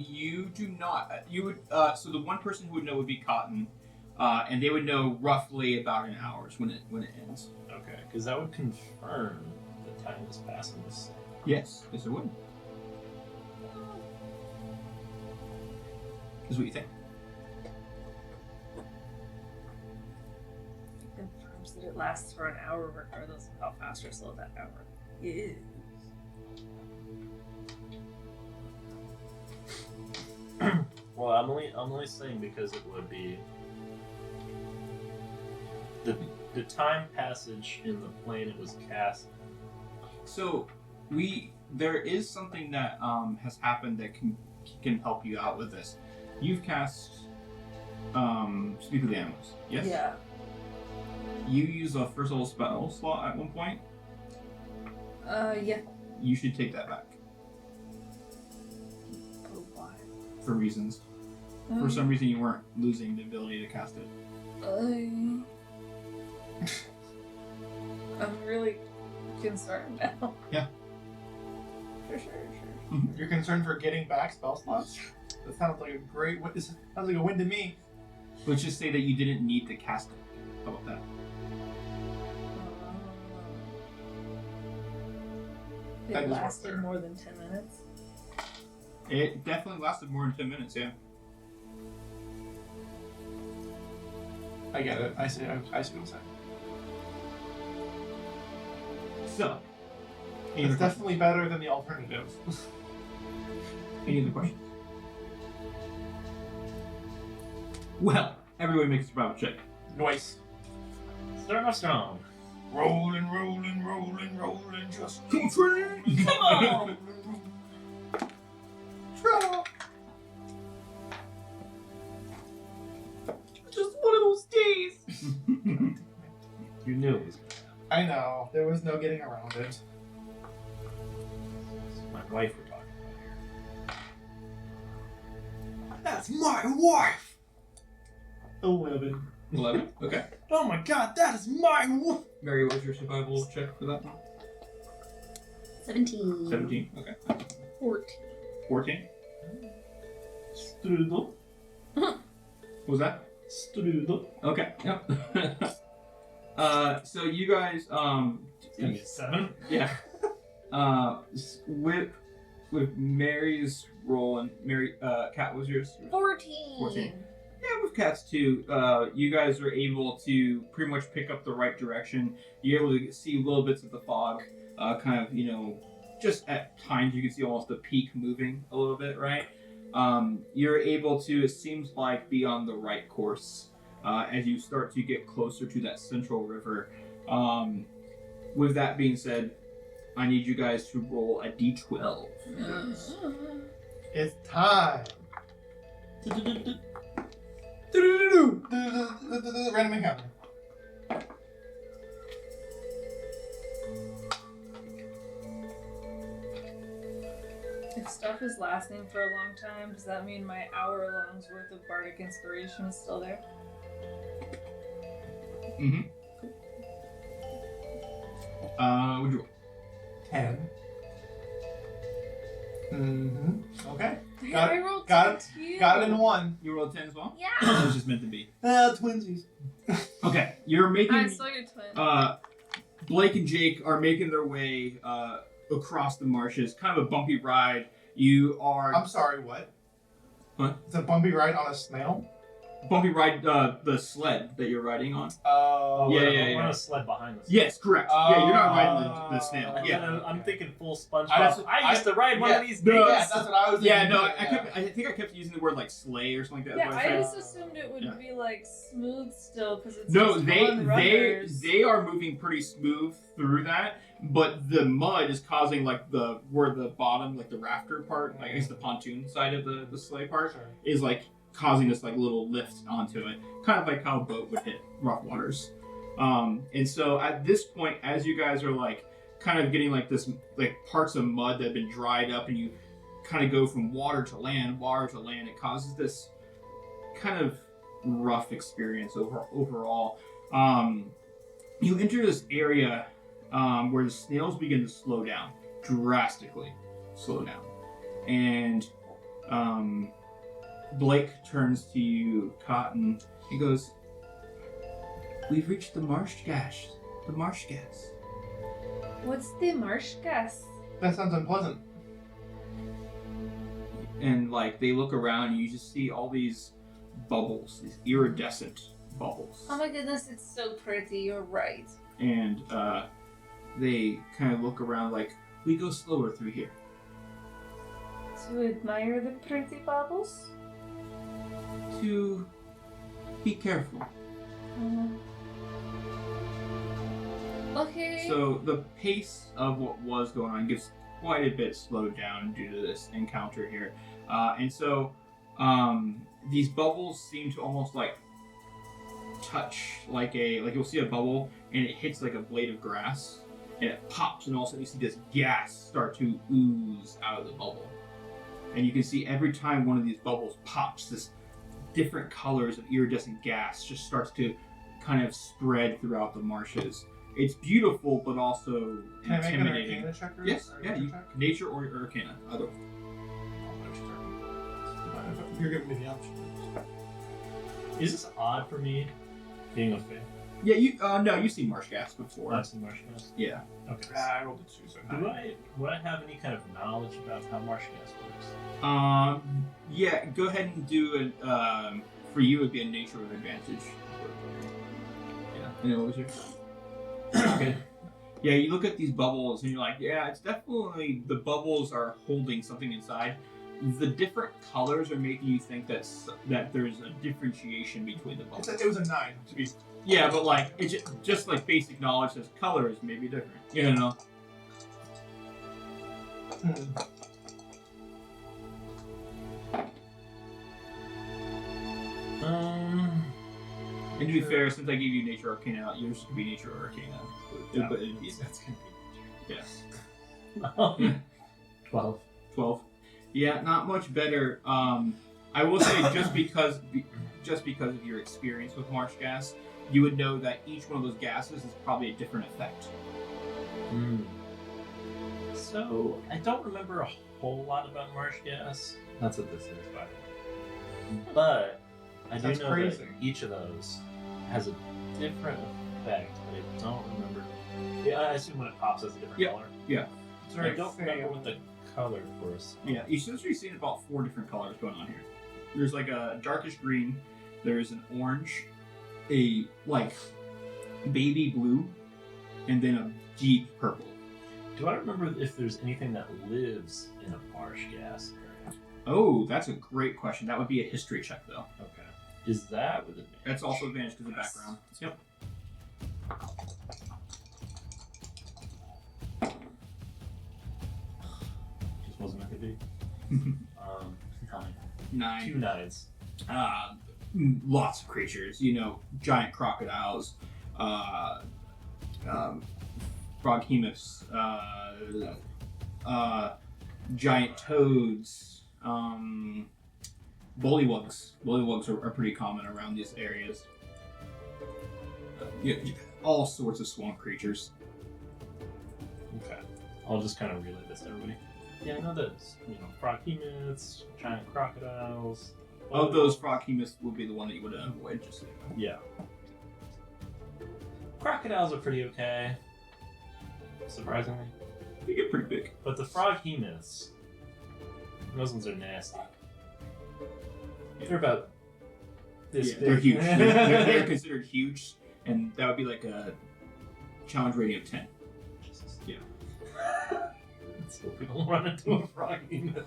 You do not. You would. So the one person who would know would be Cotton, and they would know roughly about an hour when it ends. Okay, because that would confirm the time is passing the same. Yes. Yes, it would. Is what you think? It confirms that it lasts for an hour regardless of how fast or slow that hour is. Well, I'm only saying because it would be the time passage in the plane it was cast. So there is something that has happened that can help you out with this. You've cast Speak with the Animals. Yes. Yeah. You use a first level spell slot at one point. Yeah. You should take that back Oh, why? for reasons. for some reason you weren't losing the ability to cast it. I'm really concerned now. Yeah. For sure. You're concerned for getting back spell slots? That sounds like a great. Sounds like a win to me. Let's just say that you didn't need to cast it. How about that? That It is lasted fair. more than 10 minutes. It definitely lasted more than 10 minutes, yeah. I get it. I see what I'm saying. So, It's definitely better than the alternative. any other questions? Well, everybody makes a survival check. Noise. Starting off strong. Rolling, just keep rolling. Come on! Just one of those days. You knew it was I know. There was no getting around it. my wife we're talking about here. That's my wife. 11. 11? Okay. Oh my god, that is my wife. Mary, what was your survival check for that one? 17. 17. Okay. 14. 14. Strudel. What was that? Strudel. Okay. Yep. So you guys, It's gonna be a 7. yeah. With Mary's roll and Mary, Kat, what was yours? 14. 14. Yeah, with Kat's too, you guys are able to pretty much pick up the right direction. You're able to see little bits of the fog, kind of, just at times you can see almost the peak moving a little bit, right? You're able to, it seems like, be on the right course as you start to get closer to that central river. With that being said, I need you guys to roll a d12. It's time. Random encounter. If stuff is lasting for a long time, does that mean my hour-long's worth of bardic inspiration is still there? Mm-hmm. Would you roll? 10. Mm-hmm. Okay. Yeah, I rolled got 10 it. too. Got it in one. You rolled 10 as well? Yeah. That was just meant to be. Twinsies. Okay, you're making... I saw your twin. Blake and Jake are making their way across the marshes. Kind of a bumpy ride. You are... I'm sorry, what? What? It's a bumpy ride on a snail? Bumpy ride, the sled that you're riding on. Oh. Yeah, we're, yeah, we're yeah. on a sled behind us. Yes, correct. Yeah, you're not riding the snail. And Yeah. then I'm thinking full SpongeBob. I- I used to ride one yeah. of these No, things. Yeah, that's what I was Yeah, thinking. no, I think I kept using the word like sleigh or something like that. Yeah, That's what I said. just assumed it would Yeah. be like smooth still because it's No, just they on runners. they are moving pretty smooth through that, but the mud is causing like where the bottom, like the rafter part, like I guess the pontoon side of the sleigh part, Sure. is like causing this like little lift onto it, kind of like how a boat would hit rough waters. And so at this point, as you guys are like kind of getting like this like parts of mud that have been dried up, and you kind of go from water to land, it causes this kind of rough experience overall. You enter this area where the snails begin to slow down, drastically slow down, and Blake turns to you, Cotton. He goes, "We've reached the Marsh Gas. The Marsh Gas." What's the marsh gas? That sounds unpleasant. And like they look around, and you just see all these bubbles, these iridescent bubbles. Oh my goodness, it's so pretty. You're right. And they kind of look around like, "We go slower through here." To admire the pretty bubbles? To be careful. Okay. So the pace of what was going on gets quite a bit slowed down due to this encounter here. And so these bubbles seem to almost like touch like you'll see a bubble and it hits like a blade of grass and it pops, and all of a sudden you see this gas start to ooze out of the bubble. And you can see every time one of these bubbles pops, this different colors of iridescent gas just starts to kind of spread throughout the marshes. It's beautiful, but also Can I make an intimidating. Arcana check? Yes, or yeah, nature you, check? nature or arcana, either. You're giving me the option. Is this odd for me, being a fan? Yeah, you no, you've seen Marsh Gas before. I've seen Marsh Gas. Yeah. Okay. I rolled a 2, so Would I have any kind of knowledge about how Marsh Gas works? Yeah, go ahead and do it. For you, it would be a nature of advantage. Yeah. And then what was yours? Okay. Yeah, you look at these bubbles and you're like, yeah, it's definitely the bubbles are holding something inside. The different colors are making you think that there's a differentiation between the bubbles. it was a 9 to be. Yeah, but like it's just like basic knowledge says colors may be different. You know. And to be fair, since I gave you Nature Arcana, yours could be Nature or Arcana. Yeah. But it'd be That's gonna be yes. 12. 12. Yeah, not much better. I will say just because of your experience with Marsh Gas, you would know that each one of those gases is probably a different effect. So, I don't remember a whole lot about Marsh Gas. That's what this is, by the way. But I do That's know crazy. that each of those has a different effect, but I don't remember. Yeah, I assume when it pops, has a different Yeah. color. Yeah. It's I very don't remember what the color for us. Yeah, you've essentially seen about 4 different colors going on here. There's like a darkish green, there's an orange, a like baby blue, and then a deep purple. Do I remember if there's anything that lives in a marsh gas area? Oh, that's a great question. That would be a history check though. Okay. Is that with advantage? That's also advantage because of the Yes. background. Yep. Just wasn't meant to be. 9. 2 9. 9s. Lots of creatures. You know, giant crocodiles, froghemoths, giant toads, bullywugs. Bullywugs are pretty common around these areas. All sorts of swamp creatures. Okay. I'll just kind of relay this to everybody. Yeah, I know that, froghemoths, giant crocodiles. Of those, froghemoths would be the one that you would avoid. Just so you know. Yeah. Crocodiles are pretty okay. Surprisingly. They get pretty big. But the froghemoths, those ones are nasty. They're about this Yeah, big. they're huge. They're considered huge, and that would be like a challenge rating of 10. Yeah. So people run into a froghemoth.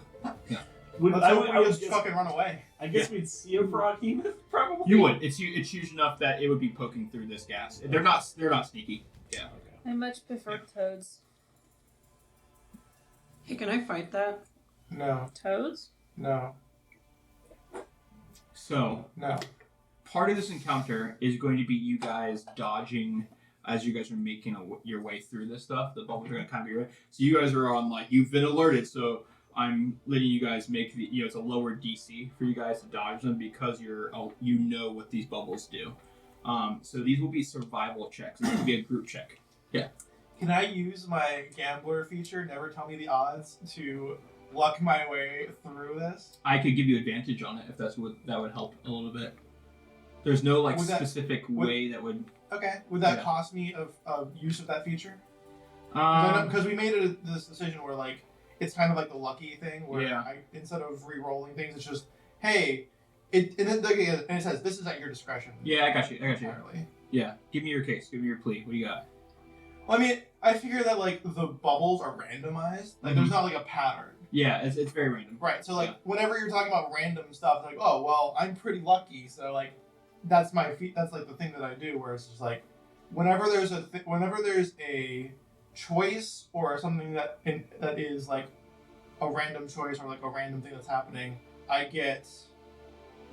Yeah. I would guess, just fucking run away. I guess we'd see a froghemoth probably. You would. It's huge enough that it would be poking through this gas. They're not sneaky. Yeah. Okay. I much prefer toads. Hey, can I fight that? No, Toads? no, So no. part of this encounter is going to be you guys dodging as you guys are making your way through this stuff. The bubbles are going to kind of be right. So you guys are on you've been alerted. So I'm letting you guys make it's a lower DC for you guys to dodge them because you know what these bubbles do. So these will be survival checks. This will be a group check. Yeah. Can I use my gambler feature, never tell me the odds, to luck my way through this? I could give you advantage on it if that would help a little bit. There's no specific way that would. Okay. Would that Yeah. cost me of use of that feature? Um, Because we made this decision where it's kind of like the lucky thing where Yeah. instead of re-rolling things, it's just hey, and it says this is at your discretion. yeah, I got you. Entirely. Yeah, give me your case. Give me your plea. What do you got? Well, I mean, I figure that the bubbles are randomized. There's not a pattern. Yeah, it's very random. Right. So Yeah. whenever you're talking about random stuff, oh well, I'm pretty lucky. So that's my that's the thing that I do where it's just whenever there's a choice or something that is a random choice or a random thing that's happening, I get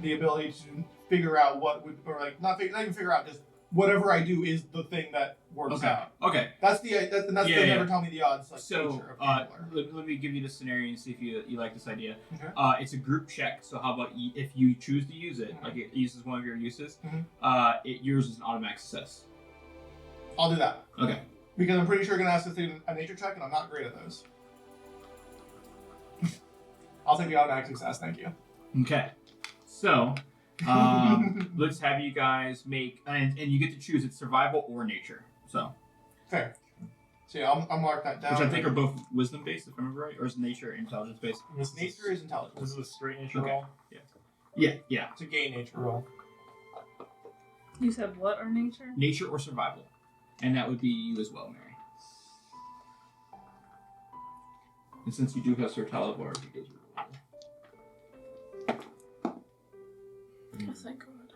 the ability to figure out what would not even figure out, just whatever I do is the thing that works out. Okay. That's the they never tell me the odds. Like, So feature of Gambler. let me give you the scenario and see if you like this idea. Okay. It's a group check. So how about if you choose to use it, like it uses one of your uses, yours is an automatic success. I'll do that. Okay. Because I'm pretty sure you're gonna ask us to do a nature check, and I'm not great at those. I'll take the automatic success. Thank you. Okay. So. Let's have you guys make, and you get to choose it's survival or nature. So Fair. So yeah, I'll mark that down. which I think are both wisdom based, if I remember right, or is nature intelligence based? Nature is intelligence. This is a straight nature Okay. roll. Yeah. It's a gay nature roll. You said what or nature? Nature or survival, and that would be you as well, Mary. And since you do have Sir Talibor, he gives you a roll. Oh, thank God.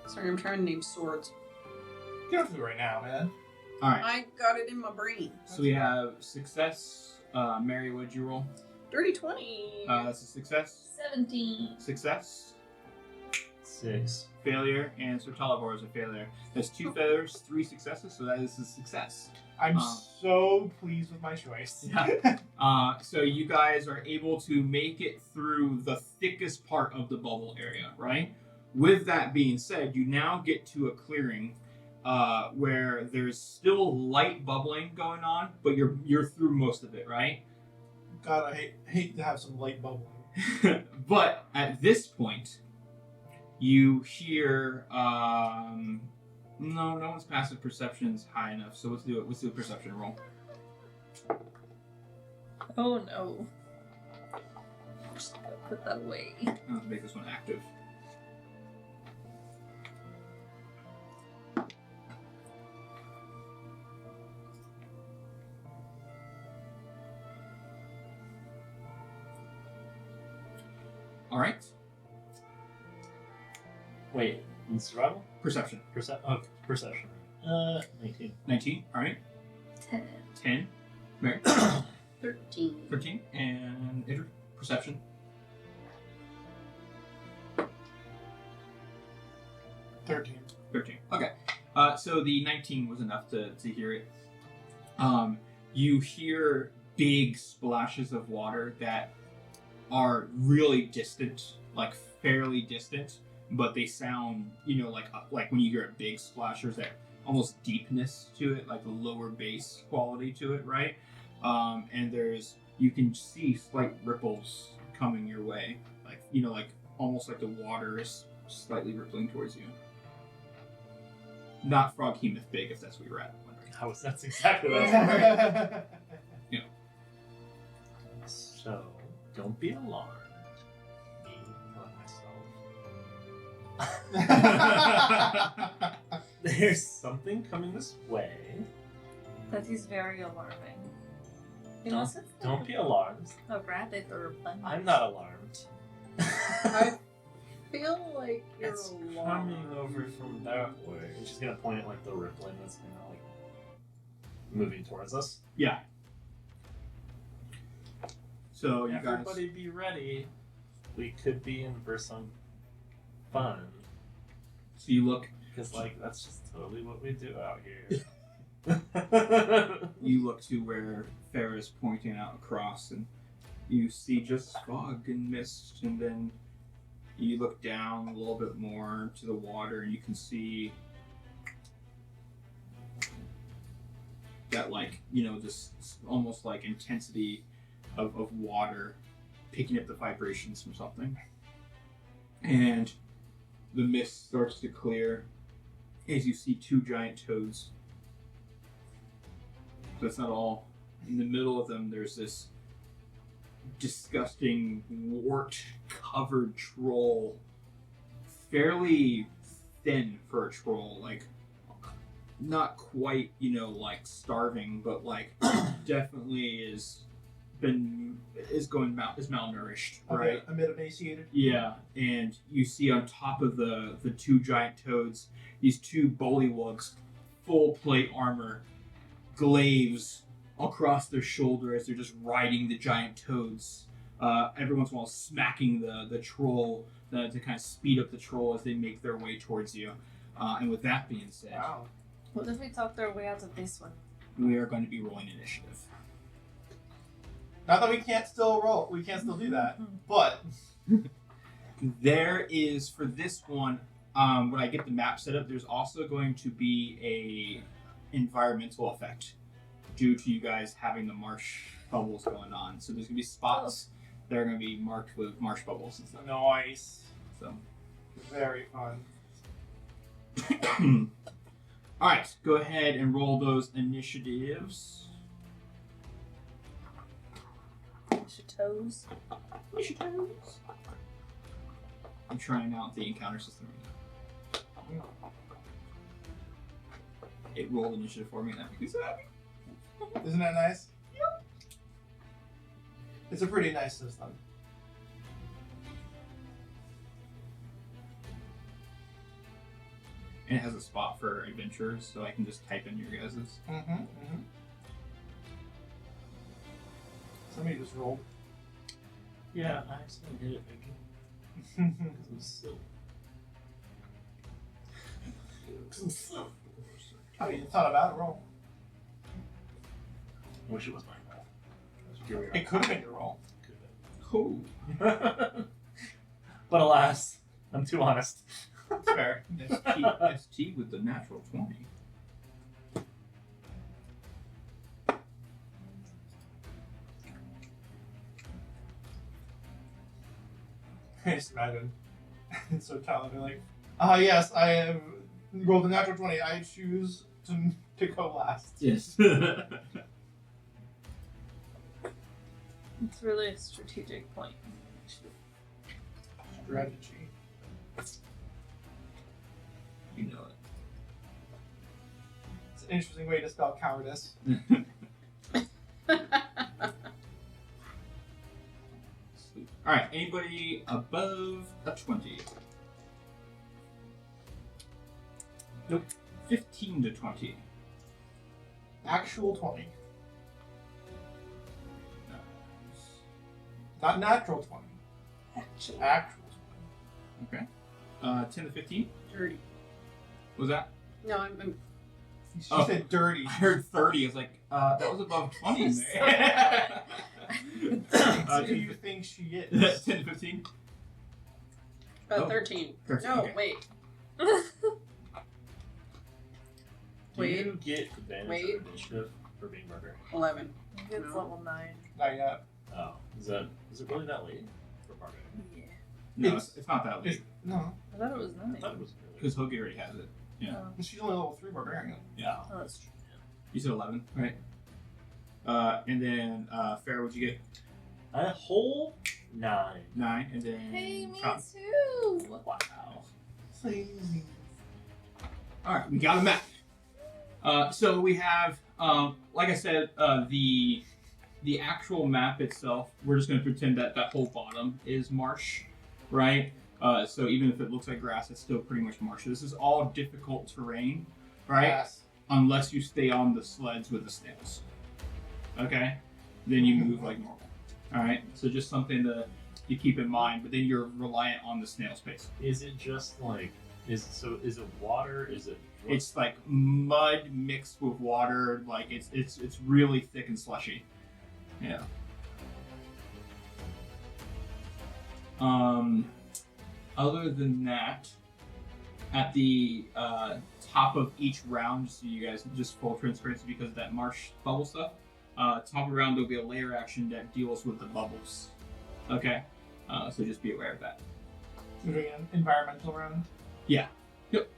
Sorry, I'm trying to name swords. You don't have to do it right now, man. All right. I got it in my brain. So we have success. Mary, what'd you roll? Dirty 20. That's a success. 17. Success. 6. Failure, and Sir Talibor is a failure. That's 2 failures, 3 successes, so that is a success. I'm so pleased with my choice. Yeah. So you guys are able to make it through the thickest part of the bubble area, right? With that being said, you now get to a clearing where there's still light bubbling going on, but you're through most of it, right? God, I hate to have some light bubbling. But at this point, you hear no one's passive perception's high enough, so let's do a perception roll. Oh no. Just gotta put that away. I'll have to make this one active. All right. Wait, in survival? Perception. Perception. 19. 19. All right. 10. 10. Mary. 13. 13. And Idris. Perception. 13. 13. Okay. So the 19 was enough to hear it. You hear big splashes of water that are really distant, like fairly distant, but they sound, like when you hear a big splash, there's that almost deepness to it, like a lower bass quality to it, right? And you can see slight ripples coming your way, like almost like the water is slightly rippling towards you. Not Froghemoth big, if that's what you're wondering. That's exactly what I was wondering. Yeah. So, don't be alarmed. Me, not myself. There's something coming this way. That is very alarming. You know, Don't be alarmed. a rabbit or a bunny. I'm not alarmed. I feel like you're It's alarmed. coming over from that way. And she's gonna point at like the rippling that's kind of like moving towards us. Yeah. So you guys. Everybody be ready. We could be in for some fun. So you look. Because like that's just totally what we do out here. You look to where Faerun is pointing out across, and you see just fog and mist, and then you look down a little bit more to the water, and you can see that, this almost like intensity of water picking up the vibrations from something. And the mist starts to clear as you see 2 giant toads. That's not all. In the middle of them, there's this disgusting, wart-covered troll. Fairly thin for a troll. Not quite, starving, but, definitely is malnourished, right? A bit emaciated. Yeah, and you see on top of the 2 giant toads, these 2 bullywugs, full plate armor, glaives across their shoulder as they're just riding the giant toads. every once in a while smacking the troll to kind of speed up the troll as they make their way towards you. And with that being said, Wow. What if we talked our way out of this one? we are going to be rolling initiative. Not that we can't still roll. We can't still do that. But There is, for this one, when I get the map set up, there's also going to be a environmental effect due to you guys having the marsh bubbles going on. So there's going to be spots that are going to be marked with marsh bubbles and stuff. nice. So, Very fun. all right, go ahead and roll those initiatives. Toes. I'm trying out the encounter system right now. It rolled initiative for me, and that makes me so happy. Isn't that nice? Yep. It's a pretty nice system. And it has a spot for adventurers, so I can just type in your guys's. Somebody just rolled. Yeah, I accidentally hit it again. It was so. I mean, it's not a bad roll. I wish it was my roll. Here we are. It could have been your roll. Cool. But alas, I'm too honest. Fair. ST with the natural 20. I just imagine. It's so talented. Like, yes, I have rolled a natural 20. I choose to go last. Yes. It's really a strategic point. Strategy. You know it. It's an interesting way to spell cowardice. Alright, anybody above a 20? Nope. 15 to 20. Actual 20. Not natural 20. Actual 20. Okay. 10 to 15? Dirty. What was that? No, I'm She Oh. said dirty. I heard 30. I was like, that was above 20 in there. Who do you think she is? 10 to 15? about 13. 13, No, okay. wait. Do you get advantage of initiative for being murder? 11. It's No. level 9. Not yet. Oh, is it really that late for murder? Yeah. No, it's not that late. No. I thought it was I 9. thought it was really. Because Hoagie already has it. Yeah. Oh, She's only level 3 barbarian. Yeah. oh, that's true. You said 11, right? And then, Fair, what'd you get? A whole 9. 9. And then. Hey, me Cotton. too! Wow. Alright, we got a map. So we have, like I said, the actual map itself, we're just going to pretend that that whole bottom is marsh, right? So even if it looks like grass, it's still pretty much marsh. This is all difficult terrain, right? Yes. Unless you stay on the sleds with the snails. Okay? Then you move like normal. Alright? So just something to keep in mind, but then you're reliant on the snail space. Is it just like is it water? Is it It's like mud mixed with water, like it's really thick and slushy. Yeah. Other than that, at the top of each round, so you guys just full transparency because of that marsh bubble stuff. Top of the round there'll be a layer action that deals with the bubbles. Okay, so just be aware of that. We're doing an environmental round. Yeah. Yep.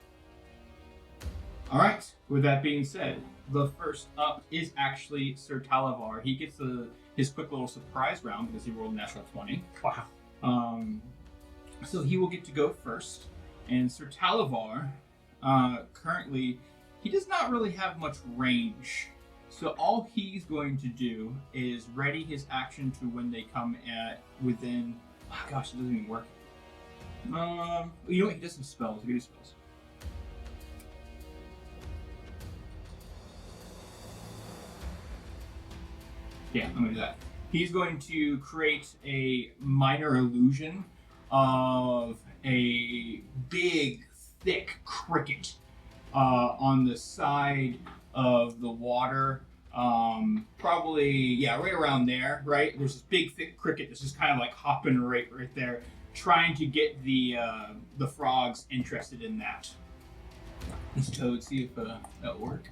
All right. With that being said, the first up is actually Sir Talavar. He gets his quick little surprise round because he rolled a natural 20. wow? So he will get to go first. And Sir Talavar, currently, he does not really have much range. So all he's going to do is ready his action to when they come at within. Oh gosh, it doesn't even work. You know what? He does some spells. He does spells. Yeah, I'm gonna do that. He's going to create a minor illusion of a big, thick cricket on the side of the water. Probably, right around there, right? There's this big, thick cricket that's just kind of like hopping right there, trying to get the frogs interested in that. This toad, see if that'll work.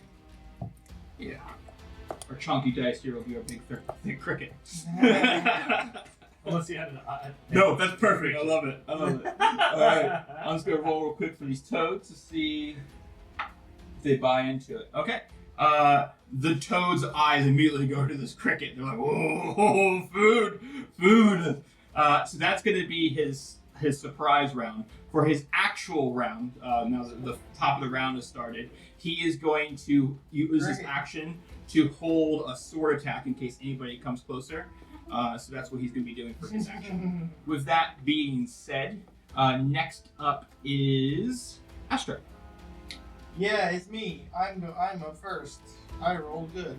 Yeah. Our chunky dice here will be our big, thick cricket. Unless you had an eye. No, that's perfect. I love it. Alright, I'm just going to roll real quick for these toads to see if they buy into it. Okay. The toad's eyes immediately go to this cricket. They're like, whoa, food. So that's going to be his surprise round. For his actual round, now that the top of the round has started, he is going to use his action to hold a sword attack in case anybody comes closer. So that's what he's going to be doing for his action. With that being said, next up is Astra. Yeah, it's me. I'm up first. I rolled good.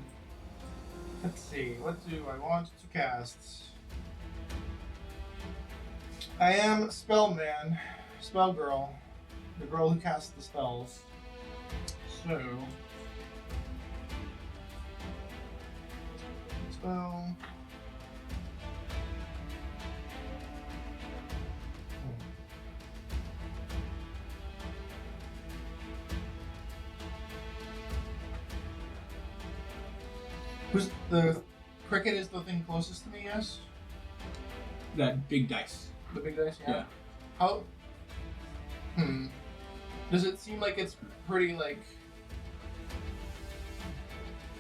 Let's see. What do I want to cast? I am Spellman, Spell Girl, the girl who casts the spells. So, spell. Who's the cricket is the thing closest to me, yes? That big dice. The big dice, Yeah. How? Does it seem like it's pretty like?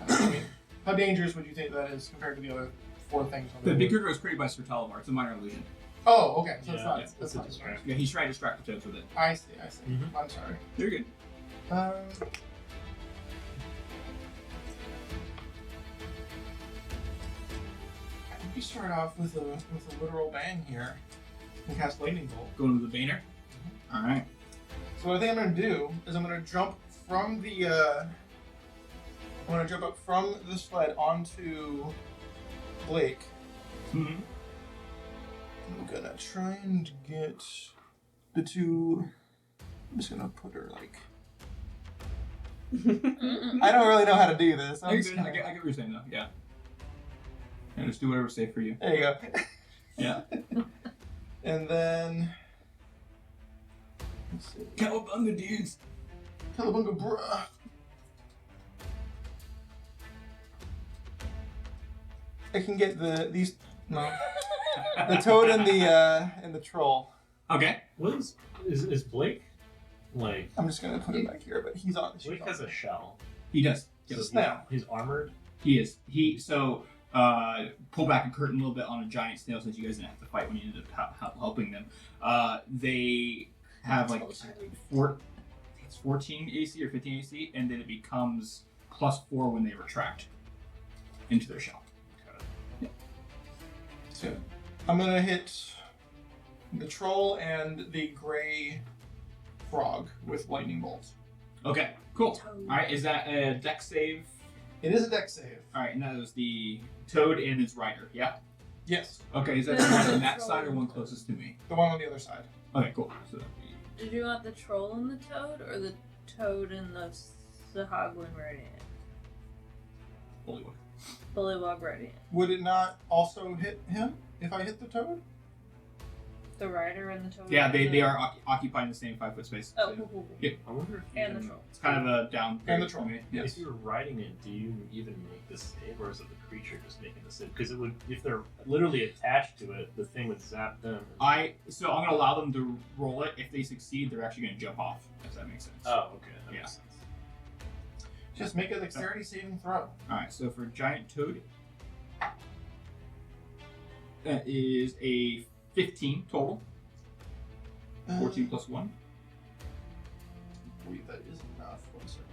I mean, how dangerous would you think that is compared to the other 4 things? On The big board? cricket was created by Sir Talavar. It's a minor illusion. Oh, okay. So Yeah, it's not. yeah, That's it's a not distraction. Yeah, he's trying to distract the toads with it. I see. Mhm. I'm sorry. You're good. I think we start off with a literal bang here and cast lightning bolt. Going to the Banner. All right. So what I think I'm gonna do is I'm gonna jump from the I'm gonna jump up from the sled onto Blake. Mm-hmm. I'm gonna try and get the 2. I'm just gonna put her like. I don't really know how to do this. I get what you're saying though. Yeah. Yeah, just do whatever's safe for you. There you go. Yeah. And then. Let's see. Cowabunga dudes. Cowabunga, bruh. I can get the toad and the troll. Okay. What is Blake like? I'm just gonna put him back here, but he's on. Blake has a shell. He does. He's a Yes. snail. He's armored. He is. Pull back a curtain a little bit on a giant snail since you guys didn't have to fight when you ended up helping them. They have like it's 14 AC or 15 AC, and then it becomes +4 when they retract into their shell. So I'm gonna hit the troll and the gray frog with lightning bolts. Okay, cool. Alright, is that a dex save? It is a dex save. Alright, and that was the toad and its rider, yeah? Yes, Okay, is that the one on that side or one closest to me? the one on the other side. Okay, cool. So that'd be Did you want the troll and the toad, or the toad and the Sahagwin Radiant? Bullywug. Bullywog Radiant. Would it not also hit him if I hit the toad? The rider and the toad? Yeah, and they the... are occupying the same 5-foot space. Oh, So cool, cool, cool. Yep. I wonder if And the even- troll. It's kind of a down. And the troll. for me. Yes. If you're riding it, do you even make the save, or is it the creature just making the save? Because it would, if they're literally attached to it, the thing would zap them. So I'm gonna allow them to roll it. If they succeed, they're actually gonna jump off. If that makes sense. Oh, okay, that Yeah. makes sense. Just make a dexterity saving throw. All right. So for giant toad, that is a 15 total. 14 plus 1. I believe that is enough. 1 second.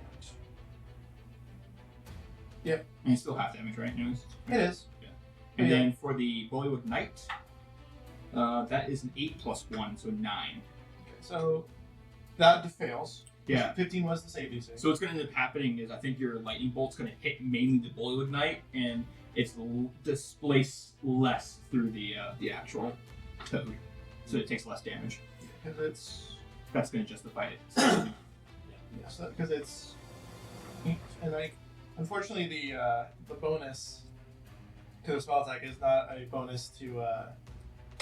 And it's still half damage, right? Anyways? It is. And Yeah. then for the Bullywug Knight, that is an 8 plus 1, so 9. Okay, so that fails. Yeah. 15 was the save DC. So what's going to end up happening is I think your lightning bolt's going to hit mainly the Bullywug Knight, and it's displaced less through the actual toad, so it takes less damage. Because That's going to justify it. yes, because it's and like unfortunately the bonus to the spell attack is not a bonus to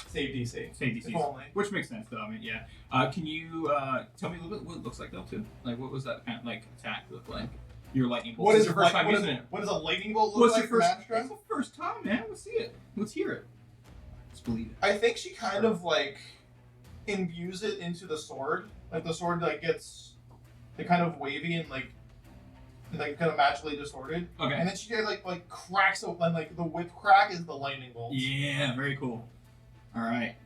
save DC. Save DC. If only. Which makes sense, though. I mean, yeah. Can you tell me a little bit what it looks like, though, too? Like, what was that kind of like attack look like? Your lightning bolt. What is your first time what using is- it? What does a lightning bolt look What's like? your first? Mastodon? It's the first time, man. Let's see it. Let's hear it. Let's believe it. I think she kind of like imbues it into the sword. Like the sword like gets like kind of wavy and like kind of magically distorted. Okay. And then she like cracks open like the whip crack is the lightning bolt. Yeah, very cool. All right.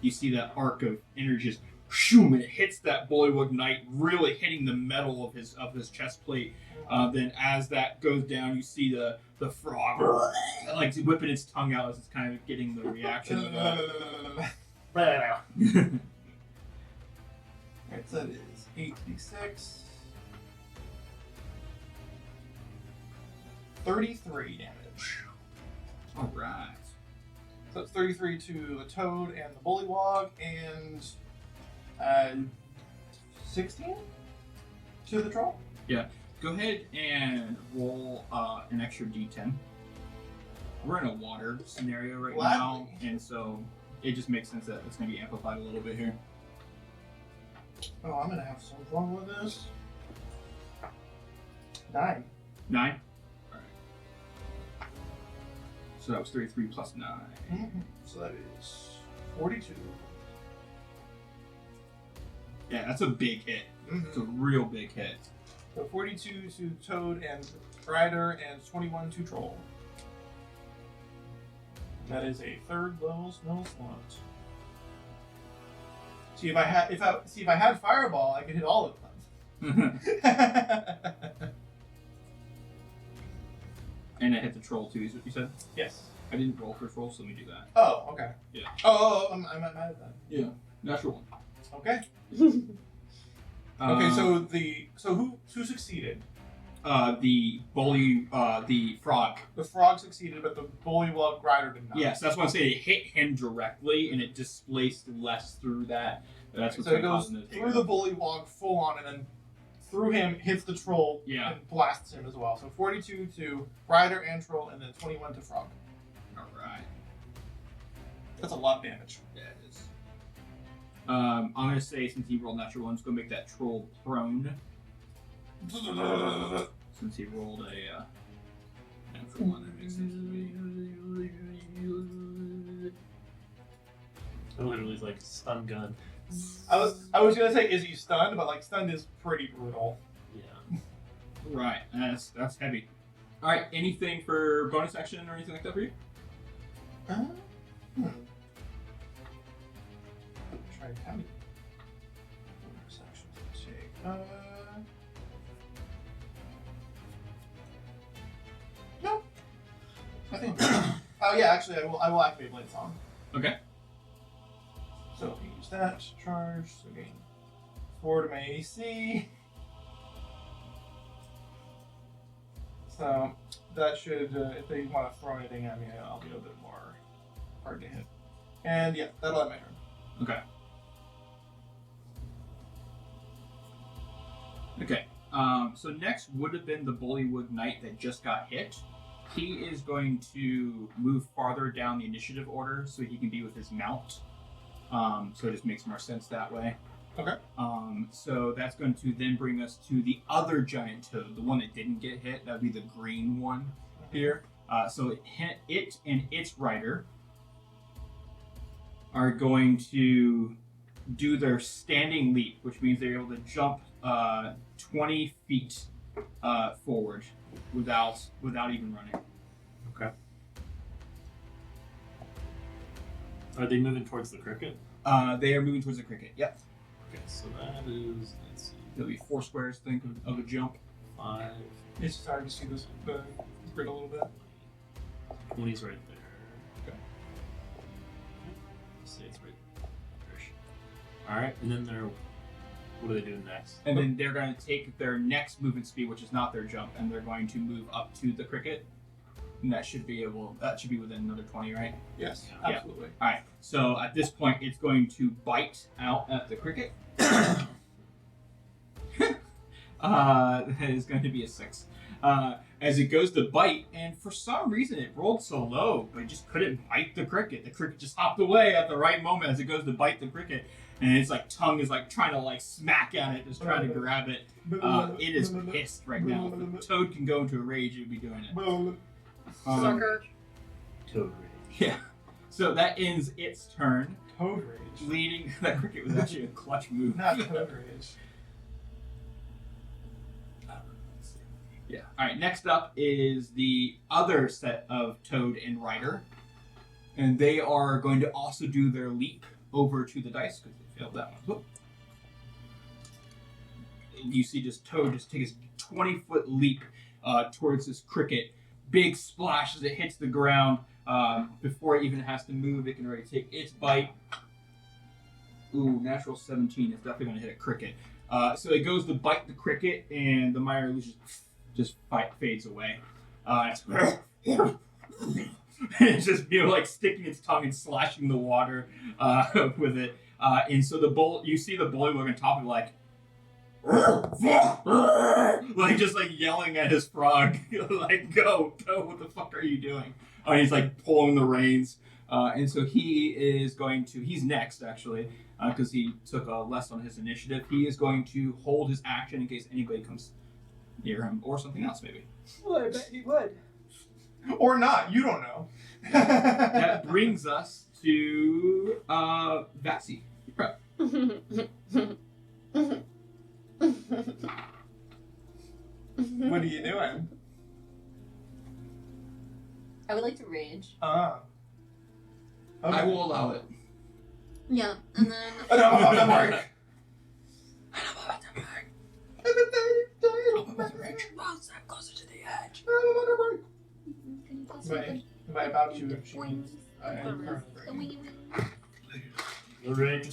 You see that arc of energy just shoom, and it hits that Bullywug Knight, really hitting the metal of his chest plate. Then as that goes down, you see the frog like whipping its tongue out as it's kind of getting the reaction of that. Alright, so that is 8d6. 33 damage. All right. So it's 33 to the toad and the bullywog, and 16 to the troll. Go ahead and roll an extra d10. We're in a water scenario right now, Gladly. and so it just makes sense that it's going to be amplified a little bit here. Oh, I'm gonna have some fun with this. 9. 9? Alright. So that was 33 plus 9. So that is 42. Yeah, that's a big hit. It's a real big hit. So 42 to Toad and Rider, and 21 to Troll. That is a third level spell slot. See if I had Fireball, I could hit all of them. And it hit the troll too, is what you said? Yes. I didn't roll for troll, so let me do that. Oh, okay. Yeah. I'm mad at that. Yeah. Natural one. Okay. Okay. So who succeeded? The bully, the frog. The frog succeeded, but the bullywug rider did not. Yes, that's what I'm saying. It hit him directly, and it displaced less through that. That's what's So it going to goes cause him to take through the bullywug full on, and then through him hits the troll. Yeah. And blasts him as well. So 42 to rider and troll, and then 21 to frog. All right. That's a lot of damage. Yeah, it is. I'm going to say, since he rolled natural ones, go make that troll prone. Since he rolled a natural one, that makes sense to me. Literally like a stun gun. I was gonna say, is he stunned? But like stunned is pretty brutal. Yeah. Right, that's heavy. All right, anything for bonus action or anything like that for you? Try to tell you. Bonus actions to take. No. I think. Oh yeah, actually, I will activate Blade Song. Okay. So if you use that charge, so gain 4 to my AC. So that should, if they want to throw anything at me, I'll be a bit more hard to hit. And yeah, that'll have my turn. Okay. Okay. So next would have been the Bullywug Knight that just got hit. He is going to move farther down the initiative order so he can be with his mount. So it just makes more sense that way. Okay. So that's going to then bring us to the other giant toad, the one that didn't get hit. That would be the green one here. So it and its rider are going to do their standing leap, which means they're able to jump 20 feet forward without even running. Okay. Are they moving towards the cricket? They are moving towards the cricket. Yep. Okay, so that is, let's see, There'll be 4 squares, think, of a jump. 5, It's just hard to see this the grid a little bit. 20's right there. Okay. Let's say it's right there. Alright, and then what are they doing next? And then they're going to take their next movement speed, which is not their jump, and they're going to move up to the cricket. And that should be within another 20, right? Yes, Yeah. absolutely. All right. So at this point, it's going to bite out at the cricket. That is going to be a 6. As it goes to bite, and for some reason it rolled so low, but it just couldn't bite the cricket. The cricket just hopped away at the right moment as it goes to bite the cricket, and its like tongue is like trying to like smack at it, just trying to grab it. It is pissed right now. If a toad can go into a rage, it would be doing it. Sucker. Toad rage. Yeah. So that ends its turn. Toad rage. Leading that cricket was actually a clutch move. Not toad rage. Yeah. All right. Next up is the other set of Toad and Ryder, and they are going to also do their leap over to the dice because they failed that one. Whoop. And you see this Toad just take his 20-foot leap towards this cricket. Big splash as it hits the ground. Before it even has to move, it can already take its bite. Ooh, natural 17 is definitely going to hit a cricket. So it goes to bite the cricket, and the minor illusion just fades away. It's just like sticking its tongue and slashing the water with it. And so you see the bully on top of it, like just like yelling at his frog, like go, what the fuck are you doing? He's like pulling the reins. And so he's next actually, because he took less on his initiative. He is going to hold his action in case anybody comes near him or something else maybe. Well, I bet he would. Or not, you don't know. That brings us to Vassy. You're up. What are you doing? I would like to rage. Okay. I will allow it. Yeah, and then... I know about the break. Step closer to the edge. Am I about to? I am currently. The rage.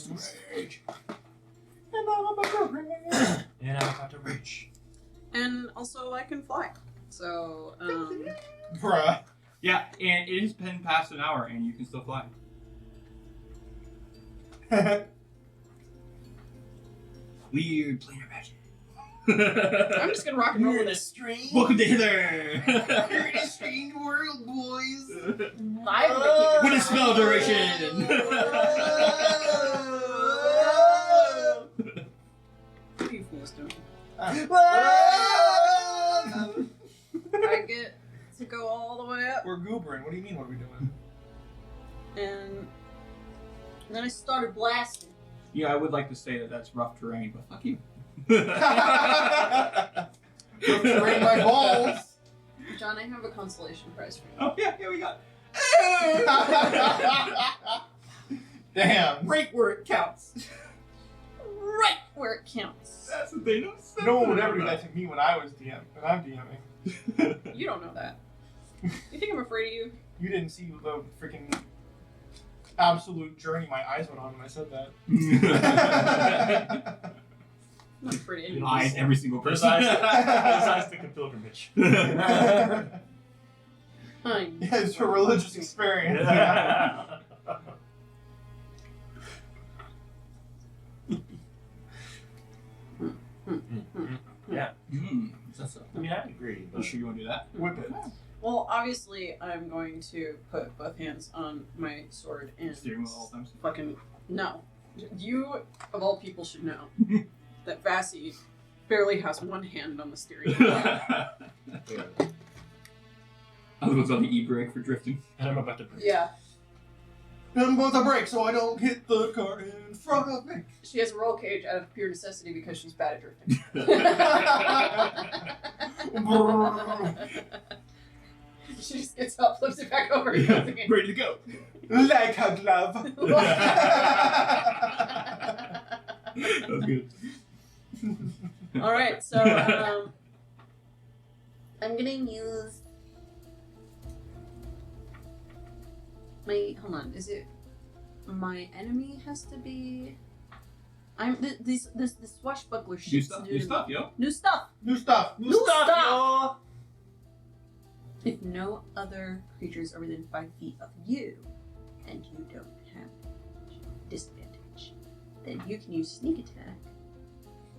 And I'm about to ring. And I'm about to reach. And also, I can fly. So, Bruh. Yeah, and it has been past an hour, and you can still fly. Weird planar magic. I'm just gonna rock and roll with it. strange. Welcome to Hither. You're in a strange world, boys. I'm gonna keep What is spell duration? What are you fools doing? Ah. I get to go all the way up, We're goobering. What do you mean? What are we doing? and then I started blasting. Yeah, I would like to say that that's rough terrain, but fuck you. Rough terrain my balls. John, I have a consolation prize for you. Oh yeah, we got. Damn. Right where it counts. Right where it counts. That's what they know. No one would ever do that to me when I was DM. When I'm DMing. You don't know that. You think I'm afraid of you? You didn't see the freaking absolute journey my eyes went on when I said that. I'm not afraid of you. Eyes every single His person. eyes took a pilgrimage. Fine. Yeah, it's a religious experience. Yeah. Is that so? I mean, I agree, You but sure you want to do that? Whip it. Well, obviously, I'm going to put both hands on my sword and Steering wheel all the times. fucking no. You, of all people, should know that Vassy barely has one hand on the steering wheel. Other one's on the e-brake for drifting. and I'm about to break. Yeah, I'm about to brake so I don't hit the car in front of me. she has a roll cage out of pure necessity because she's bad at drifting. She just gets up, flips it back over, and goes again. Ready to go. Like a glove. That's good. All right, so I'm gonna use my. Hold on, is it my enemy has to be? I'm this swashbuckler shit. New stuff, yo. New stuff. New stuff. New stuff. If no other creatures are within 5 feet of you, and you don't have disadvantage, then you can use sneak attack.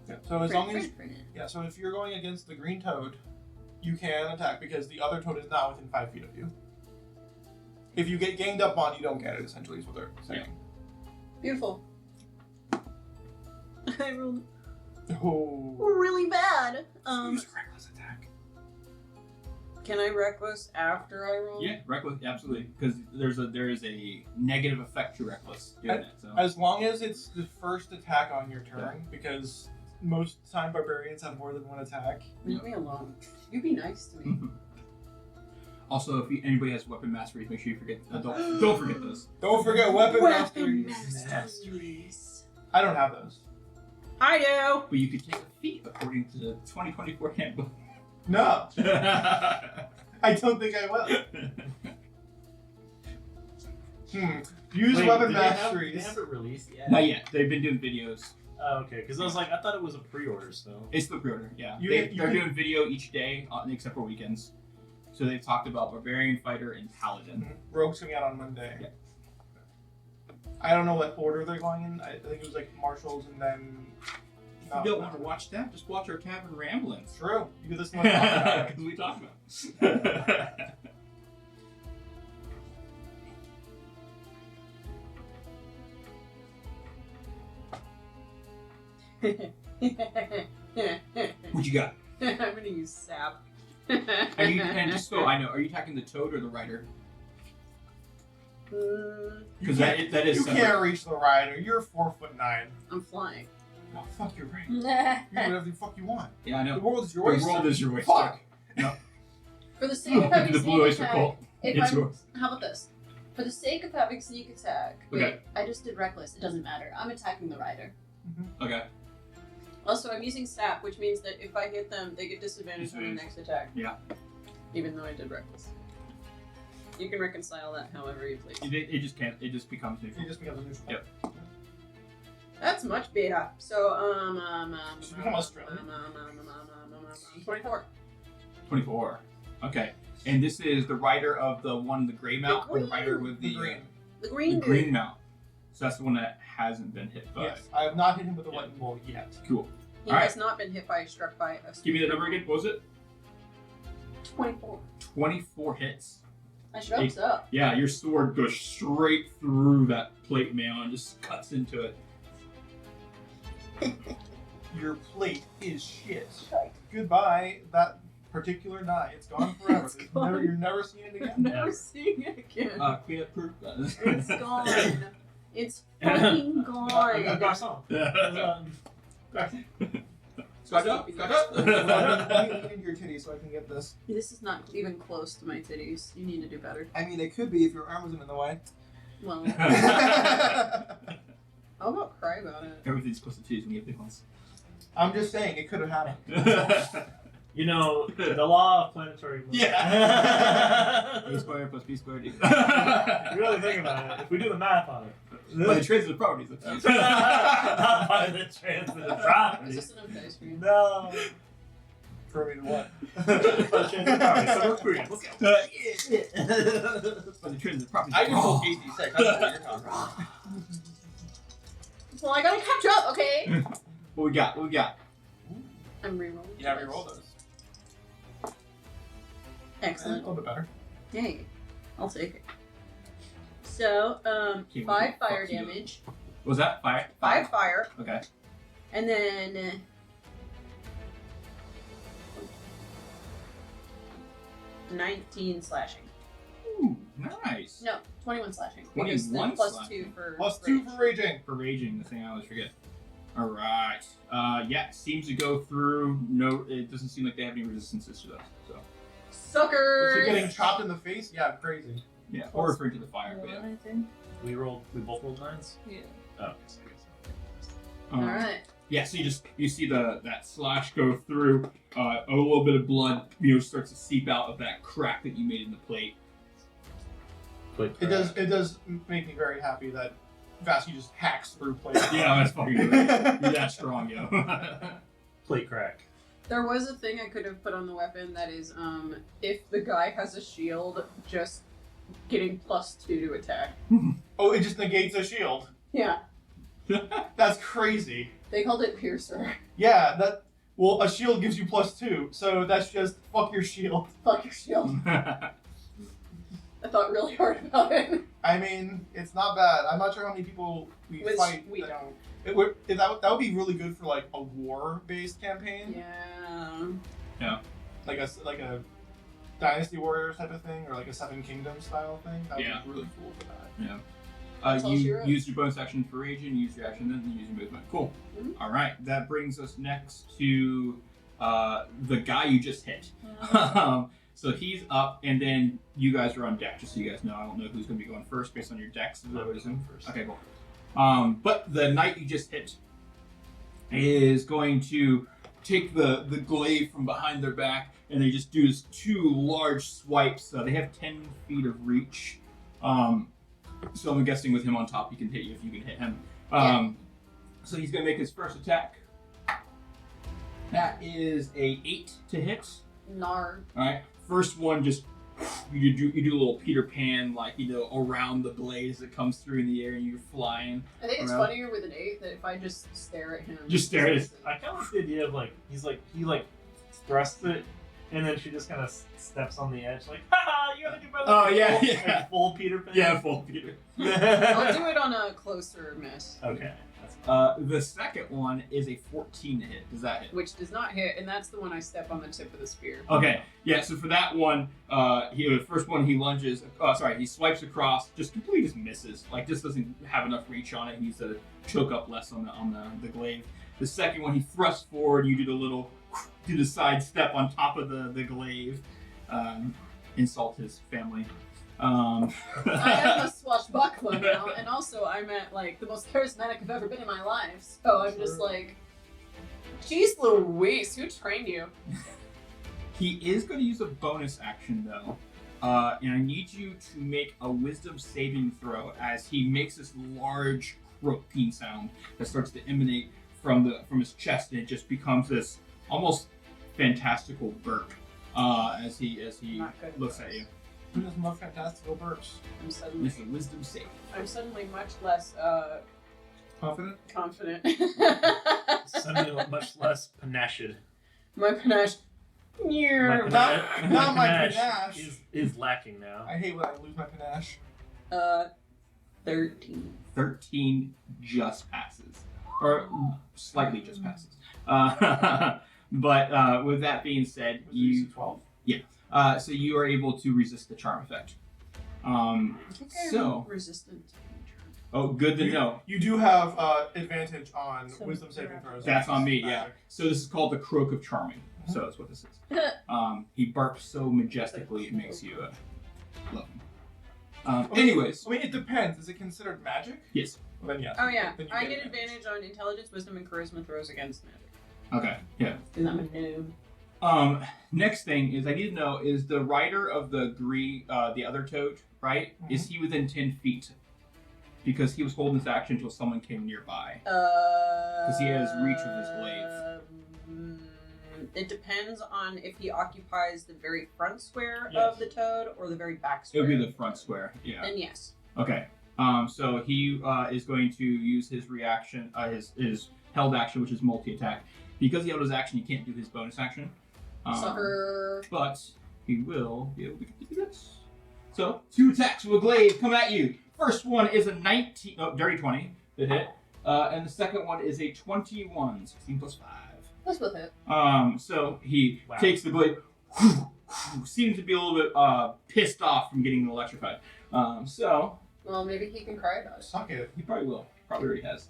Yeah. So as long as for it. so if you're going against the green toad, you can attack because the other toad is not within 5 feet of you. If you get ganged up on, you don't get it. Essentially, is what they're saying. Beautiful. I rolled Oh. really bad. Use a reckless attack. Can I reckless after I roll? Yeah, reckless, absolutely, because there is a negative effect to reckless doing it. So As long as it's the first attack on your turn, because most time barbarians have more than one attack. Leave me alone. You be nice to me. also, if anybody has weapon masteries, make sure you forget. Don't forget those. Don't forget weapon masteries. masteries. I don't have those. I do. But you could take a feat according to the 2024 handbook. No, I don't think I will. Use Wait, weapon do they have- masteries. They haven't released yet. Not yet. They've been doing videos. Oh, okay. Because I was like, I thought it was a pre-order still. It's the pre-order, yeah. You They're can- doing video each day, except for weekends. So they've talked about Barbarian, Fighter, and Paladin. Rogue's coming out on Monday. Yeah. I don't know what order they're going in. I think it was like marshals and then. If you don't want to watch that, just watch our Tavern Ramblings. True. You can listen to us talk about Because it. we talk about What you got? I'm gonna use sap. Are you, and just so I know, are you attacking the toad or the rider? Because that is You separate. can't reach the rider. You're 4'9". I'm flying. Oh, fuck, you're right. You do whatever the fuck you want. Yeah, I know. The world is your The oyster. world is your oyster. Fuck. For the sake of having The sneak Blue Oyster attack, Cult. if It's I'm, yours. how about this? For the sake of having sneak attack, wait, Okay. I just did reckless. It doesn't matter. I'm attacking the rider. Okay. Also, I'm using sap, which means that if I hit them, they get disadvantage on their next attack. Yeah. Even though I did reckless. You can reconcile that however you please. It just can't. It just becomes neutral. It just becomes a neutral. Yep. That's much better. So, Should we become Australian? 24. 24. Okay. And this is the rider of the one, the gray mount, or the green. rider with The green. The the green green mount. So that's the one that hasn't been hit by. Yes. I have not hit him with a Yeah. lightning bolt yet. Cool. He Alright. has not been hit by, struck by a Give me the number again. What was it? 24. 24 hits. I should hope so. Yeah, your sword goes straight through that plate mail and just cuts into it. Your plate is shit. Goodbye, that particular die. It's gone forever. It's There's gone. You're never seeing it again. Never seeing it again. Clean up proof. It's gone. It's fucking gone. Garçon. Scotch up. Scotch up. Let me lean into your titty so I can get this. This is not even close to my titties. You need to do better. I mean, it could be if your arm wasn't in the way. Well, I'm how about cry about it? Everything's close to twos when you have big ones. just saying, it could have happened. You know, the law of planetary movement. Yeah. A squared plus B squared equals. You really think about it. If we do the math on it. By the transitive properties. Not by the transitive Is properties. this enough dice for you? No. For me to what? By the transitive properties. So we're queer. Let's go. By the transitive properties. I can roll 86. I don't know what you're talking about. Well, I gotta catch up, okay? What we got? What we got? I'm rerolling. Yeah, reroll those. A Excellent. little bit better. Hey, I'll take it. So, Okay, 5 what fire the fuck you damage, What was that? Fire? 5 fire, Okay. and then 19 slashing. Ooh, nice. No, 21 slashing. Because 21 then plus slashing. 2 for Plus rage. 2 for raging. For raging, the thing I always forget. Alright. Yeah, seems to go through. No, it doesn't seem like they have any resistances to those. So, If Suckers! you're getting chopped in the face, yeah, crazy. yeah. Or referring to the fire. But One, yeah. I think. We both rolled 9s? Yeah. Oh, so Alright. Yeah, so you see that slash go through. A little bit of blood, starts to seep out of that crack that you made in the plate. It does make me very happy that Vasky just hacks through plates. Yeah, that's fucking great. You're that strong, yo. Plate crack. There was a thing I could have put on the weapon that is, if the guy has a shield, just getting +2 to attack. Oh, it just negates a shield. Yeah. That's crazy. They called it Piercer. Yeah, well, a shield gives you +2, so that's just fuck your shield. Fuck your shield. I thought really hard about it. I mean, it's not bad. I'm not sure how many people we fight. We don't. That would be really good for like a war-based campaign. Yeah. Like a Dynasty Warriors type of thing, or like a Seven Kingdoms style thing. That would be really cool for that. Yeah. That's all she You wrote. use your bonus action for raging, use your action, then use your movement. Cool. Mhm. All right. That brings us next to the guy you just hit. So he's up, and then you guys are on deck. Just so you guys know, I don't know who's going to be going first based on your decks. I'm going first. Okay, cool. But the knight you just hit is going to take the glaive from behind their back, and they just do this 2 large swipes. They have 10 feet of reach. So I'm guessing with him on top, he can hit you if you can hit him. So he's going to make his first attack. That is a 8 to hit. Nar. All right. First one, just you do a little Peter Pan, like around the blade as it comes through in the air, and you're flying. I think it's around. funnier with an 8 that if I just stare at him. Just stare at it. I kind of like the idea of he thrusts it, and then she just kind of steps on the edge, like, haha, you gotta do better. Oh, yeah, full, yeah. like, full Peter Pan. Yeah, full Peter. I'll do it on a closer miss. Okay. The second one is a 14 to hit. Does that hit? Which does not hit, and that's the one I step on the tip of the spear. Okay, yeah, so for that one, the first one he lunges, he swipes across, just completely just misses. Like, just doesn't have enough reach on it. He needs to choke up less on the glaive. The second one, he thrusts forward, you do the side step on top of the glaive, insult his family. I am a swashbuckler now, and also I'm at like the most charismatic I've ever been in my life. So I'm just like, jeez Louise, who trained you? He is going to use a bonus action though, and I need you to make a Wisdom saving throw as he makes this large croaking sound that starts to emanate from his chest, and it just becomes this almost fantastical burp as he Not good looks for at us. you. Who doesn't love fantastical burps? It's a Wisdom save. I'm suddenly much less Confident? confident. Suddenly much less panached. My panache. My Not my panache panache. is lacking now. I hate when I lose my panache. 13. 13 just passes, or slightly just passes. But with that being said, you 12. so you are able to resist the charm effect. So resistant. oh, good to know. You do have advantage on So wisdom saving throws. That's on me, yeah. Magic. So this is called the Croak of Charming. So that's what this is. He barks so majestically it makes you love him. Anyways, I mean, it depends. Is it considered magic? yes. Well, then yes. Oh yeah, Then you I get advantage on intelligence, wisdom, and charisma throws against magic. Okay, yeah. Because I'm a noob. Next thing is I need to know, is the rider of the the other toad, right? Mhm. Is he within 10 feet? Because he was holding his action until someone came nearby. Because he has reach with his glaive. It depends on if he occupies the very front square Yes. of the toad or the very back It square. would be the front square, yeah. Then yes. Okay. So he is going to use his reaction, his held action, which is multi-attack. Because he held his action, he can't do his bonus action. Sucker. But he will be able to do this. So, 2 attacks with a glaive come at you. First one is a dirty 20 to hit. And the second one is a 21, 16 plus 5. That's with it. So he Wow. takes the glaive, seems to be a little bit pissed off from getting electrified. So Well, maybe he can cry about it. Suck it. he probably will. Probably already has.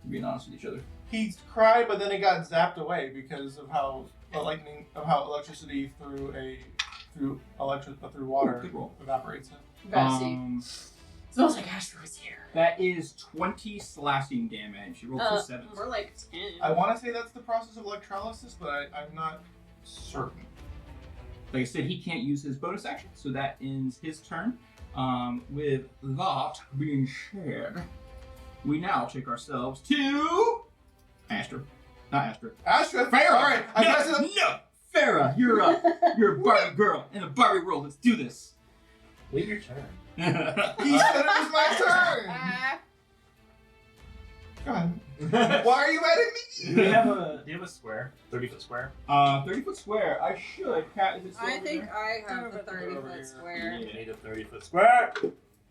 We're being honest with each other. He cried, but then it got zapped away because of how electricity through water Good roll. evaporates it. Vassy. Smells like asteroids here. That is 20 slashing damage. You rolled 2 sevens. More like 10. I want to say that's the process of electrolysis, but I'm not certain. Like I said, he can't use his bonus action, so that ends his turn. With that being shared, we now take ourselves to Aster. Not Astra. Astra. Faerun! All right. I guess No! No! Farah, you're up. You're a Barbie girl in a Barbie world. Let's do this. Wait your turn. he said it was my turn. God. Why are you mad at me? Do you have a square? 30-foot square? 30-foot square. I should. Cat, is it still I over think there? I have the Over here. 30-foot square. Yeah. Need a 30-foot square.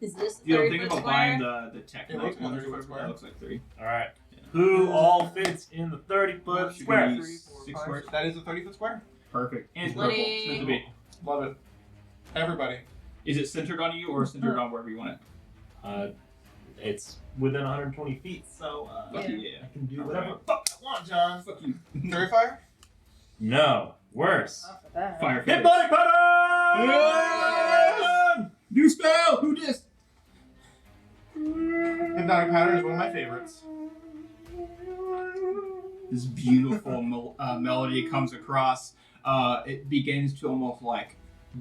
Is this the You don't 30-foot think about square? buying the tech It knight looks like one? 30-foot square. That looks like 3. All right. Yeah. Who all fits in the 30-foot Should square? be 3, 4, 6 5. squares. That is a 30-foot square. Perfect. And it's purple. It's meant to be. Love it. Everybody. Is it centered on you or centered on wherever you want it? It's within 120 feet, so Fuck Yeah. yeah. I can do All whatever right. the fuck I want, John. Fuck you. Fairy fire. No, worse. Off of that. Fire. Hit body pattern! Yes! New spell! Who just? Hypnotic pattern is one of my favorites. This beautiful melody comes across. It begins to almost like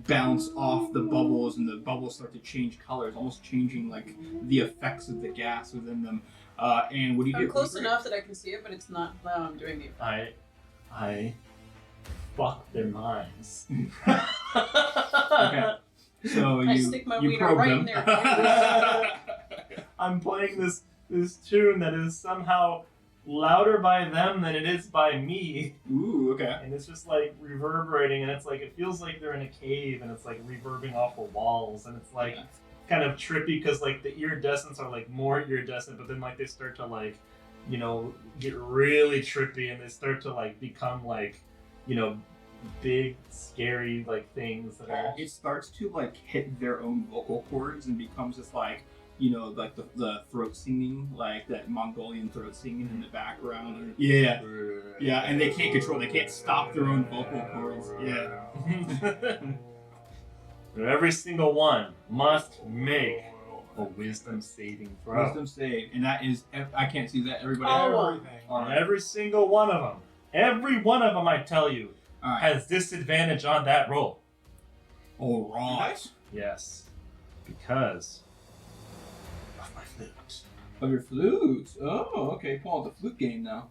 bounce off the bubbles, and the bubbles start to change colors, almost changing like the effects of the gas within them. And what do you I'm get? close enough that I can see it, but it's not. No, I'm doing the. I fuck their minds. Okay. So I you stick my you wiener probe right them. in their brains. I'm playing this tune that is somehow louder by them than it is by me, Ooh, okay. and it's just like reverberating, and it's like it feels like they're in a cave, and it's like reverbing off the walls, and it's like kind of trippy because like the iridescents are like more iridescent, but then like they start to like, you know, get really trippy, and they start to like become like, you know, big scary like things that are. It starts to like hit their own vocal cords and becomes this like, you know, like the throat singing, like that Mongolian throat singing in the background. Yeah. Yeah, and they can't control, they can't stop their own vocal cords. Yeah. Every single one must make a wisdom saving throw. Wisdom save. And that is, I can't see that, everybody. Oh. On every single one of them. Every one of them, I tell you, Alright. has disadvantage on that roll. Alright. Yes. Because of my flute. Of your flute. Oh, okay. Pull out the flute game now.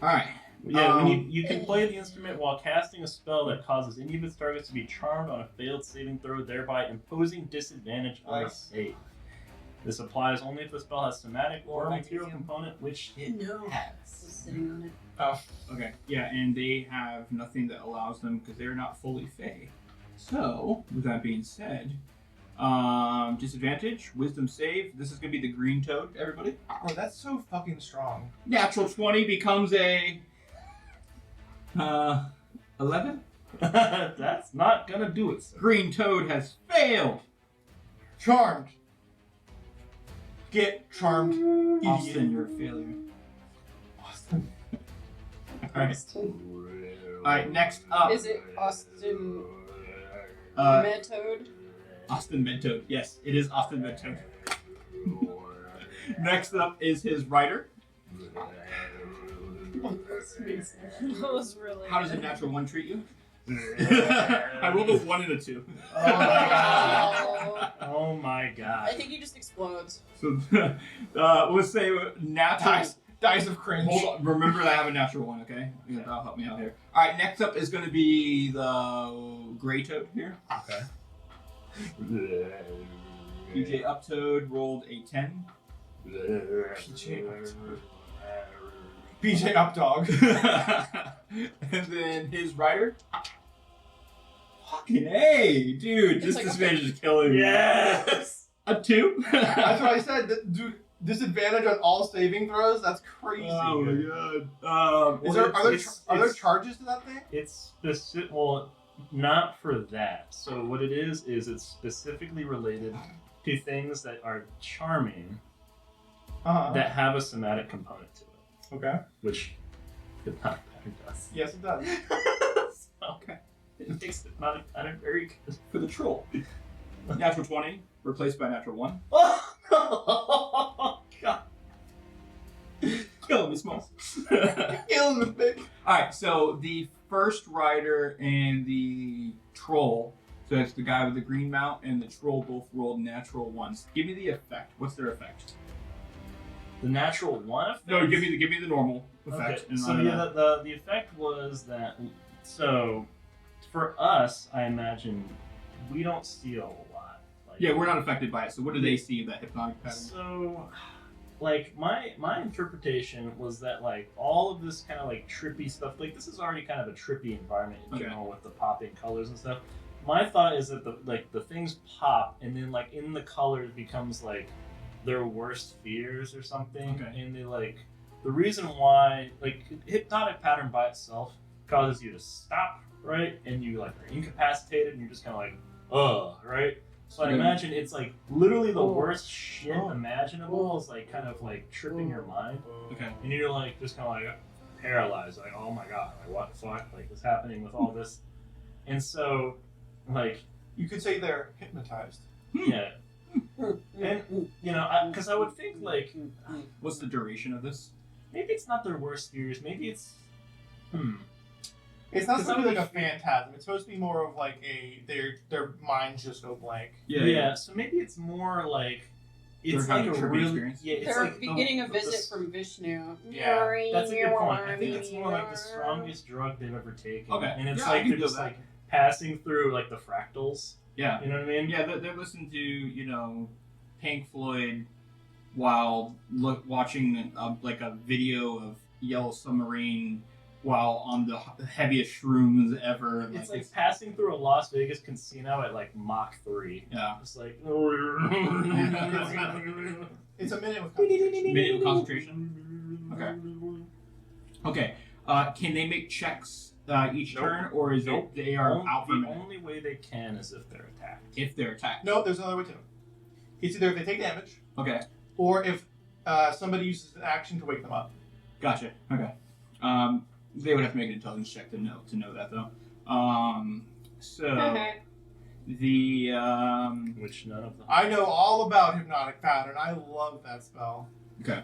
Alright. Yeah, when you can play the instrument while casting a spell that causes any of its targets to be charmed on a failed saving throw, thereby imposing disadvantage on the Nice. save. This applies only if the spell has somatic or material magnesium. component, which it No. Just has. sitting on it. Oh. Okay, yeah, and they have nothing that allows them because they're not fully Fey. So, with that being said, disadvantage, wisdom save. This is gonna be the green toad, everybody. Bro, that's so fucking strong. Natural 20 becomes a 11. That's not gonna do it, sir. Green toad has failed. Charmed. Get charmed. Austin, you're a failure. Austin. Alright, next up. Is it Austin Uh, Method? Austin Medtoad. Yes, it is Austin Medtoad. Next up is his rider. That was really. How does a natural 1 treat you? I rolled a 1 and a 2. Oh my god. Oh my god. I think he just explodes. So, let's say natural. Dice of cringe. Hold on. Remember that I have a natural 1, okay? Yeah, that'll help me out here. Alright, next up is going to be the gray toad here. Okay. PJ Uptoad rolled a 10. BJ Updog. And then his rider. Fucking A, dude. It's This like disadvantage is killing me. Yes! A 2? That's what I said. Dude, disadvantage on all saving throws? That's crazy. Oh my god. Are there charges to that thing? It's specific. Well, not for that. So what it is it's specifically related to things that are charming that have a somatic component to it, Okay. which Hypnotic Pattern does. Yes, it does. So, okay. It makes Hypnotic Pattern very good. For the troll. Natural 20, replaced by natural 1. Oh god. Kill me, small. Killing the big. Alright, so the first rider and the troll, so that's the guy with the green mount and the troll, both rolled natural 1s. Give me the effect. What's their effect? The natural one effect? No, give me the normal. effect. Okay, and so on yeah, the effect was that. So, for us, I imagine we don't steal a lot. Like, yeah, we're not affected by it. So what do they see in that hypnotic pattern? So, like my interpretation was that like all of this kind of like trippy stuff, like this is already kind of a trippy environment in Okay. general with the popping colors and stuff. My thought is that the things pop and then like in the colors becomes like their worst fears or something, Okay. and they like the reason why like hypnotic pattern by itself causes you to stop, right, and you like are incapacitated and you're just kind of like right. So I Okay. imagine it's like literally the Oh. worst shit Oh. imaginable is like kind of like tripping your mind, Okay. and you're like just kind of like paralyzed, like oh my god, like what the fuck, like what's happening with all this, and so like You could say they're hypnotized. yeah, and you know because I would think like What's the duration of this? maybe it's not their worst fears, maybe it's It's not 'Cause supposed to be I'm like a phantasm. It's supposed to be more of like their minds just go blank. yeah, so maybe it's more like it's They're like having a a trippy really experience? yeah, it's They're like getting a the- visit from Vishnu. Yeah, That's a good point. I think it's more like the strongest drug they've ever taken. Okay. And it's Yeah, I like can they're do just that. like passing through like the fractals. Yeah. You know what I mean? Yeah, they're listening to, Pink Floyd while watching like a video of Yellow Submarine while on the heaviest shrooms ever. It's like passing through a Las Vegas casino at like Mach 3. Yeah. Just like It's a minute with concentration. Minute of concentration. Okay. Can they make checks each Nope. turn, or is Nope. it they are out for a The minute only way they can is if they're attacked. if they're attacked? No, there's another way too. It's either if they take damage, Okay. or if somebody uses an action to wake them up. Gotcha. Okay. They would have to make an intelligence check to know that though. So the Which none of them. I know all about hypnotic pattern. I love that spell. so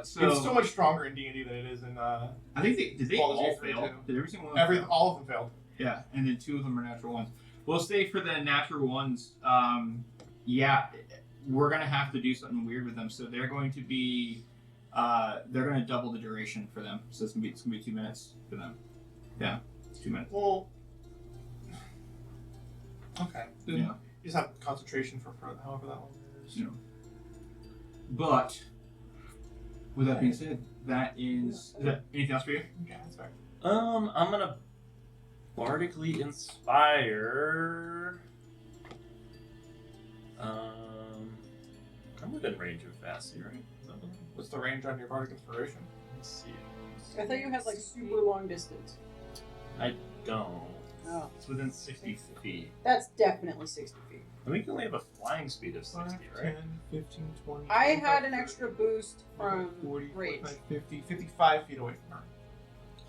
It's so much stronger in D&D than it is in I think did they Baldur's all Gate 3 fail? too. Did every single one fail? all of them failed. Yeah, and then 2 of them are natural ones. We'll say for the natural ones, yeah, we're gonna have to do something weird with them. So they're going to be, they're gonna double the duration for them. So it's gonna be 2 minutes for them. Yeah, it's 2 minutes. Well, okay. Then Yeah. you just have concentration for however that one is. Yeah. But with that being said, that is that anything else for you? Yeah, that's fair. I'm gonna bardically inspire. I'm within range of Vassy, right? Is that what- What's the range on your bardic inspiration? Let's see. I thought you had like super long distance. I don't. Oh, It's within 60 feet. that's definitely 60 feet. And we can only have a flying speed of 60, 5, right? 10, 15, 20. I 25, had an 30, extra boost from 40, rage. 45, 50, 55 feet away from her.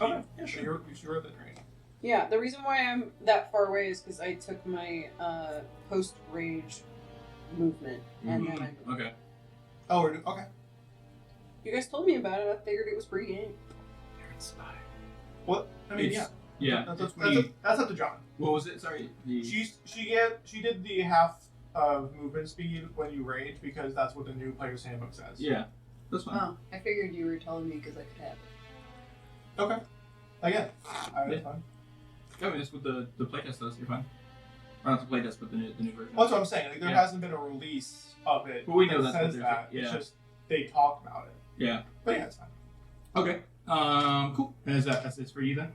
Okay, yeah, So sure. you're at the range. Yeah, the reason why I'm that far away is because I took my post rage movement and then I. Okay. Oh, okay. You guys told me about it. I figured it was pre-game. You're inspired. What? I mean, It's- yeah. Yeah. That's up to John. What was it? Sorry. She did the half of movement speed when you rage because that's what the new player's handbook says. Yeah. That's fine. Oh, I figured you were telling me because I could have it. Okay. Again, that's Yeah. fine. I mean, that's what the playtest does. You're fine. Or not the playtest, but the new version. Well, that's what I'm saying. Like, there Yeah. hasn't been a release of it. Well, we know that that's what says there's- that. yeah. It's just they talk about it. Yeah. But yeah, it's fine. Okay. Cool. And that's it for you then?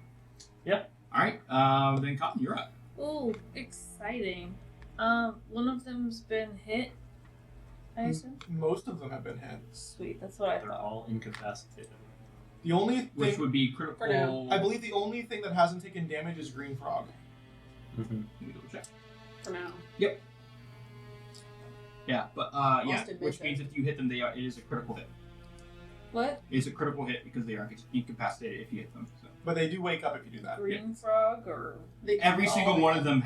Yep. All right. Then Cotton, you're up. Oh, exciting. One of them's been hit, I assume? Most of them have been hit. Sweet, that's what I They're thought. all incapacitated. The only Which thing would be critical. For now. I believe the only thing that hasn't taken damage is Green Frog. Let me double check. For now. Yeah, but yeah, admit which that. means if you hit them, it is a critical hit. What? It is a critical hit because they are incapacitated if you hit them. So. But they do wake up if you do that. Green frog or. They Every all single wake one up. of them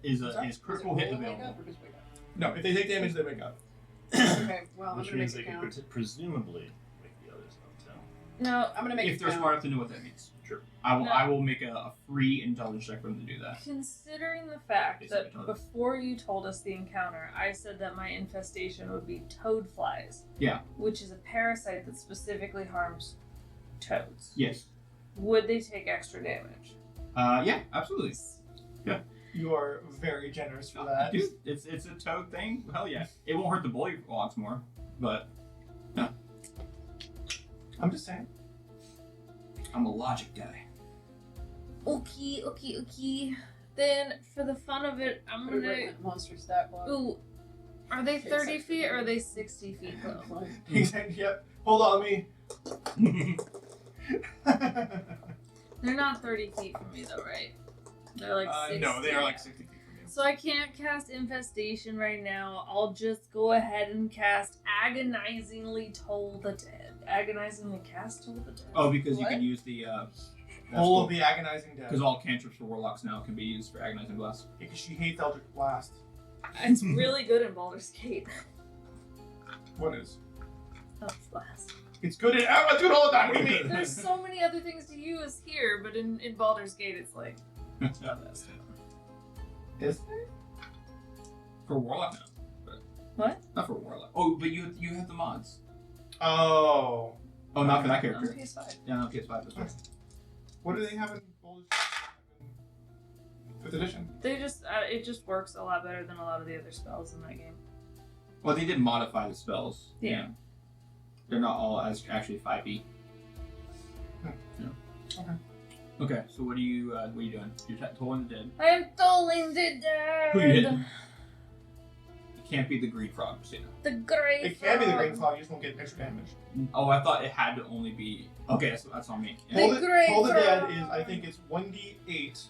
is Is critical it hit all wake available. up or just wake up? No, if they take damage, they wake up. Okay, well, I'm Which gonna means make they it can count. presumably make the others up too. No, I'm gonna make If it they're count. smart enough to know what that means. Sure. I will make a free intelligence check for them to do that. considering the fact It's that a- before you told us the encounter, I said that my infestation would be toad flies. Yeah. Which is a parasite that specifically harms toads. Yes. Would they take extra damage? Yeah, absolutely. You are very generous for that. Dude, it's a toad thing. Hell yeah. It won't hurt the bully logs more, but no. I'm just saying. I'm a logic guy. Okay. Then, for the fun of it, I'm Put it right in gonna. that monster stat block. Ooh, are they Okay, 30 so- feet or are they 60 feet though? Exactly. Yep. Hold on, me. They're not 30 feet from me though, right? They're like 60. No, they are like 60 feet from you. So I can't cast Infestation right now. I'll just go ahead and cast Agonizingly Toll the Dead. Agonizingly cast Toll the Dead. Oh, because you What? can use the Whole of the agonizing death. because all cantrips for warlocks now can be used for agonizing blast. Because she hates Eldritch Blast. It's really good in Baldur's Gate. What is? Eldritch Blast. It's good in. I do it all the time. What do you mean? There's so many other things to use here, but in Baldur's Gate it's like the best. Is there? For warlock now. But What? not for warlock. Oh, but you have the mods. Oh. Oh, not for that On character. PS5. Yeah, no, PS5 as well. What do they have in Baldur's 5th edition? They just it just works a lot better than a lot of the other spells in that game. Well, they did modify the spells. Yeah. They're not all as actually 5e. Yeah. Okay. Okay, so what are you doing? You're tolling the dead. I am tolling the dead. Who you hitting? It can't be the green frog, so you know. The great. It can be the Green Frog, you just won't get extra damage. Oh, I thought it had to only be. Okay, that's on me. The Yeah. Grey Hold the Dead Frog. is, I think it's 1d8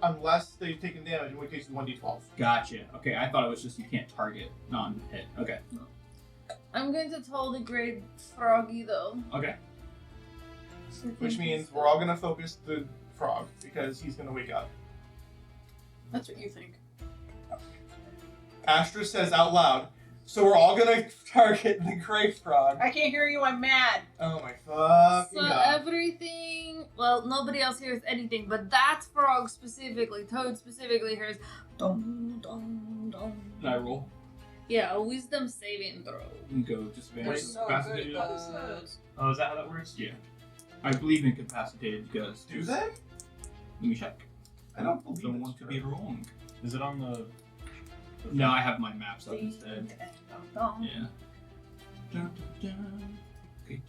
unless they've taken damage, in which case it's 1d12. Gotcha. Okay, I thought it was just you can't target non-hit. Okay. I'm going to toll the great froggy though. Okay. Which means we're all gonna focus the frog because he's gonna wake up. That's what you think. Astra says out loud, so we're all gonna target the Grey Frog. I can't hear you. I'm mad. Oh my fucking So god. everything, well, nobody else hears anything, but that frog specifically, Toad specifically hears dum dum dum. Can I roll? Yeah, a wisdom saving throw. And go disadvantage. They're so Incapacitated. good at those. Oh, is that how that works? Yeah. I believe incapacitated because. Do they? Let me check. I don't believe Don't it's want to true. be wrong. Is it on the? No, I have my maps up instead. Dum, dum. Yeah. Dun, dun, dun. Okay.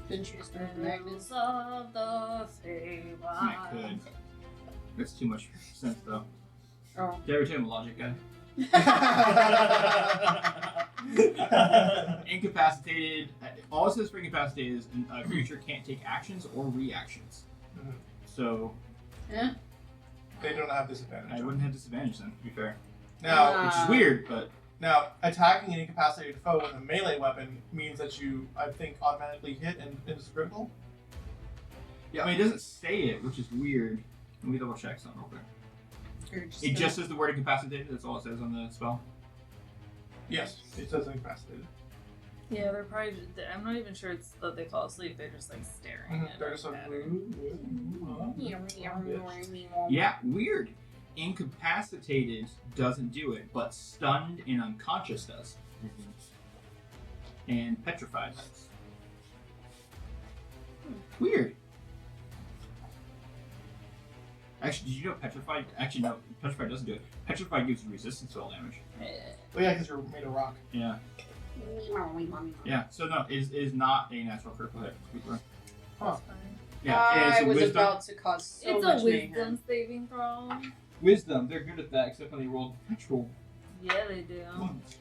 Didn't you just move the magnets? Bells of the Feywild. I could. That's too much sense though. Oh. Did I ever tell you I'm a logic guy? Incapacitated. All it says for incapacitated is a creature can't take actions or reactions. Mhm. So Yeah. They don't have disadvantage. I wouldn't have disadvantage then, to be fair. Now, Which is weird, but now attacking an incapacitated foe with a melee weapon means that you, I think, automatically hit and it's critical. yeah, I mean it doesn't say it, which is weird. Let me double check something real quick. You're just It gonna- just says the word incapacitated. That's all it says on the spell. Yes, it says incapacitated. Yeah, they're probably. I'm not even sure it's that they fall asleep. They're just like staring. At They're just like, Yeah, weird. Incapacitated doesn't do it, but stunned and unconscious does. And petrified does. Weird. Actually, did you know petrified? Actually, no, petrified doesn't do it. Petrified gives you resistance to all damage. Well, yeah, because you're made of rock. Yeah. Yeah. So no, it is not a natural critical hit. To be clear. Yeah, I it's was wisdom. about to cause so It's much a wisdom mayhem. saving throw. Wisdom. They're good at that, except when they roll natural Yeah, they do. ones.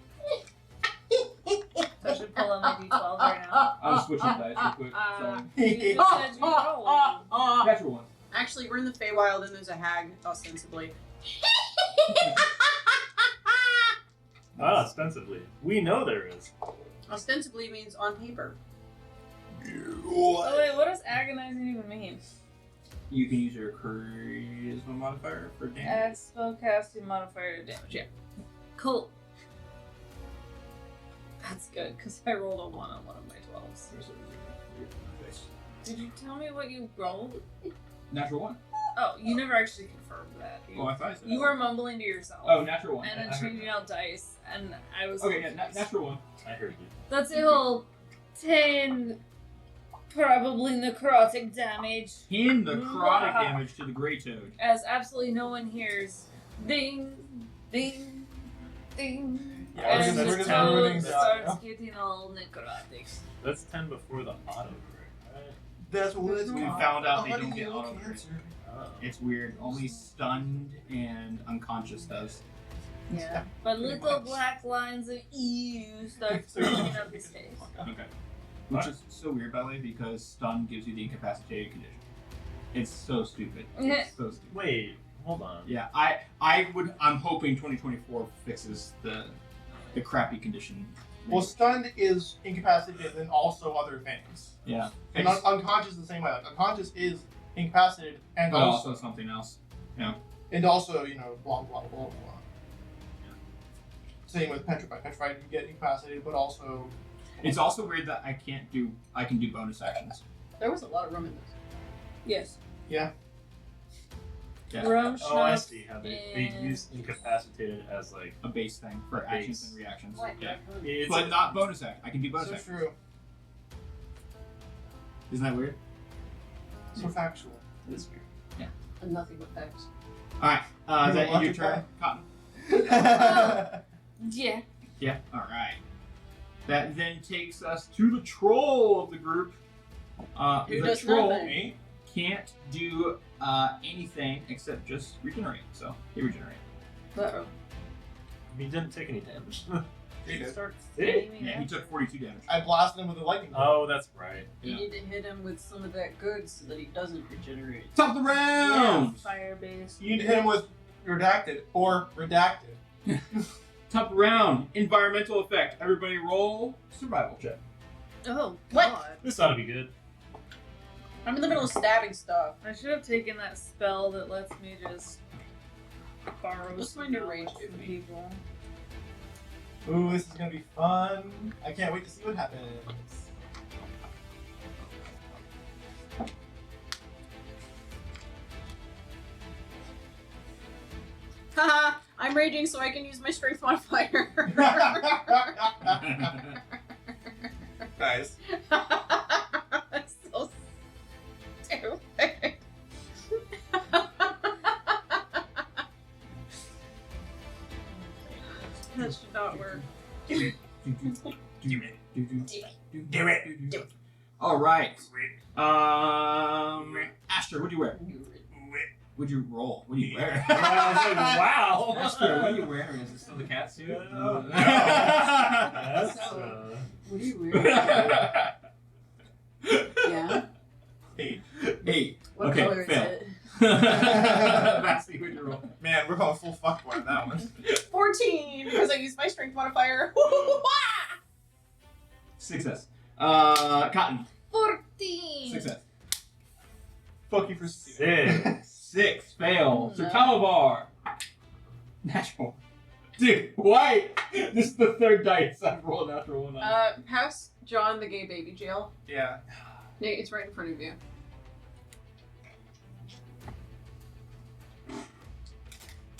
So I should pull out my d12 right now. I'm switching dice real quick. So, You just said you rolled. natural one. Actually, we're in the Feywild and there's a hag, ostensibly. Not ostensibly. We know there is. Ostensibly means on paper. Oh wait, what does agonizing even mean? You can use your charisma modifier for damage. Add spellcasting modifier to damage. Yeah. Cool. That's good, because I rolled a 1 on one of my 12s. Did you tell me what you rolled? Natural one. Oh, you never actually confirmed that. Oh, I thought I said You that. were mumbling to yourself. Oh, natural one. And then changing out dice, and I was Okay, yeah, confused. natural one. I heard you. That's a whole 10 probably necrotic damage. 10 necrotic Wow. damage to the Grey Toad. As absolutely no one hears. Ding, ding, ding. Yeah, And we're the just toad ruining starts that. getting all necrotic. That's 10 before the auto crit, right? That's what it is. We found out they don't get auto crit. Oh. It's weird. Only stunned and unconscious does. Yeah. But Pretty little much. black lines of ew start forming up his face. Okay. Which is so weird, by the way, because stun gives you the incapacitated condition. It's so stupid. It's so stupid. Wait, hold on. Yeah, I'm hoping 2024 fixes the crappy condition. Well, stunned is incapacitated and also other things. Yeah. And unconscious is the same way. Like, unconscious is incapacitated and But also, also something else. and also, you know, blah blah blah blah. Same with petrified. Petrified, you get incapacitated, but also. It's also weird that I can do bonus actions. There was a lot of room in this. Yes. Yeah. Yeah. Oh, I see how they use incapacitated as like A base thing for A actions base. and reactions. What? Yeah. it's But not bonus action. I can do bonus So action. true. Isn't that weird? So factual. It's weird. And nothing but facts. Alright. Is that Logic your turn, guy? Cotton? Yeah. Yeah. Alright. That then takes us to the troll of the group. Who The does troll nothing? can't do anything except just regenerate. So he regenerates. Uh-oh. he didn't take any damage. He did. Did Yeah, he took 42 damage. I blasted him with a lightning bolt. Oh, that's right. You Yeah. need to hit him with some of that good so that he doesn't regenerate. Top of the round! Fire base. You need to hit him with redacted or redacted. Top round. Environmental effect. Everybody roll survival check. Oh, What? God. This ought to be good. I'm in the middle of stabbing stuff. I should have taken that spell that lets me just borrow What's some my new knowledge range from give me? people. Ooh, this is gonna be fun. I can't wait to see what happens. Haha! I'm raging so I can use my strength modifier. Nice. That's so stupid. That should not work. Do it. All right. Aster, what'd you wear? What'd you roll? What do you wear? I was like, wow. Aster, what are you wearing? Is it still the cat suit? No. Yes, What are you wearing? Yeah? 8. 8. What Okay, color fail. is it? Maxie, what'd you roll? Man, we're going full fuckboy on that one. 14! Because I used my strength modifier. Success. Cotton. 14! Success. Fuck you for 6. 6. Fail. So No. Calabar. Natural. Dude, why? This is the third dice I've rolled natural one on. Pass John the gay baby jail. Yeah. Yeah, it's right in front of you.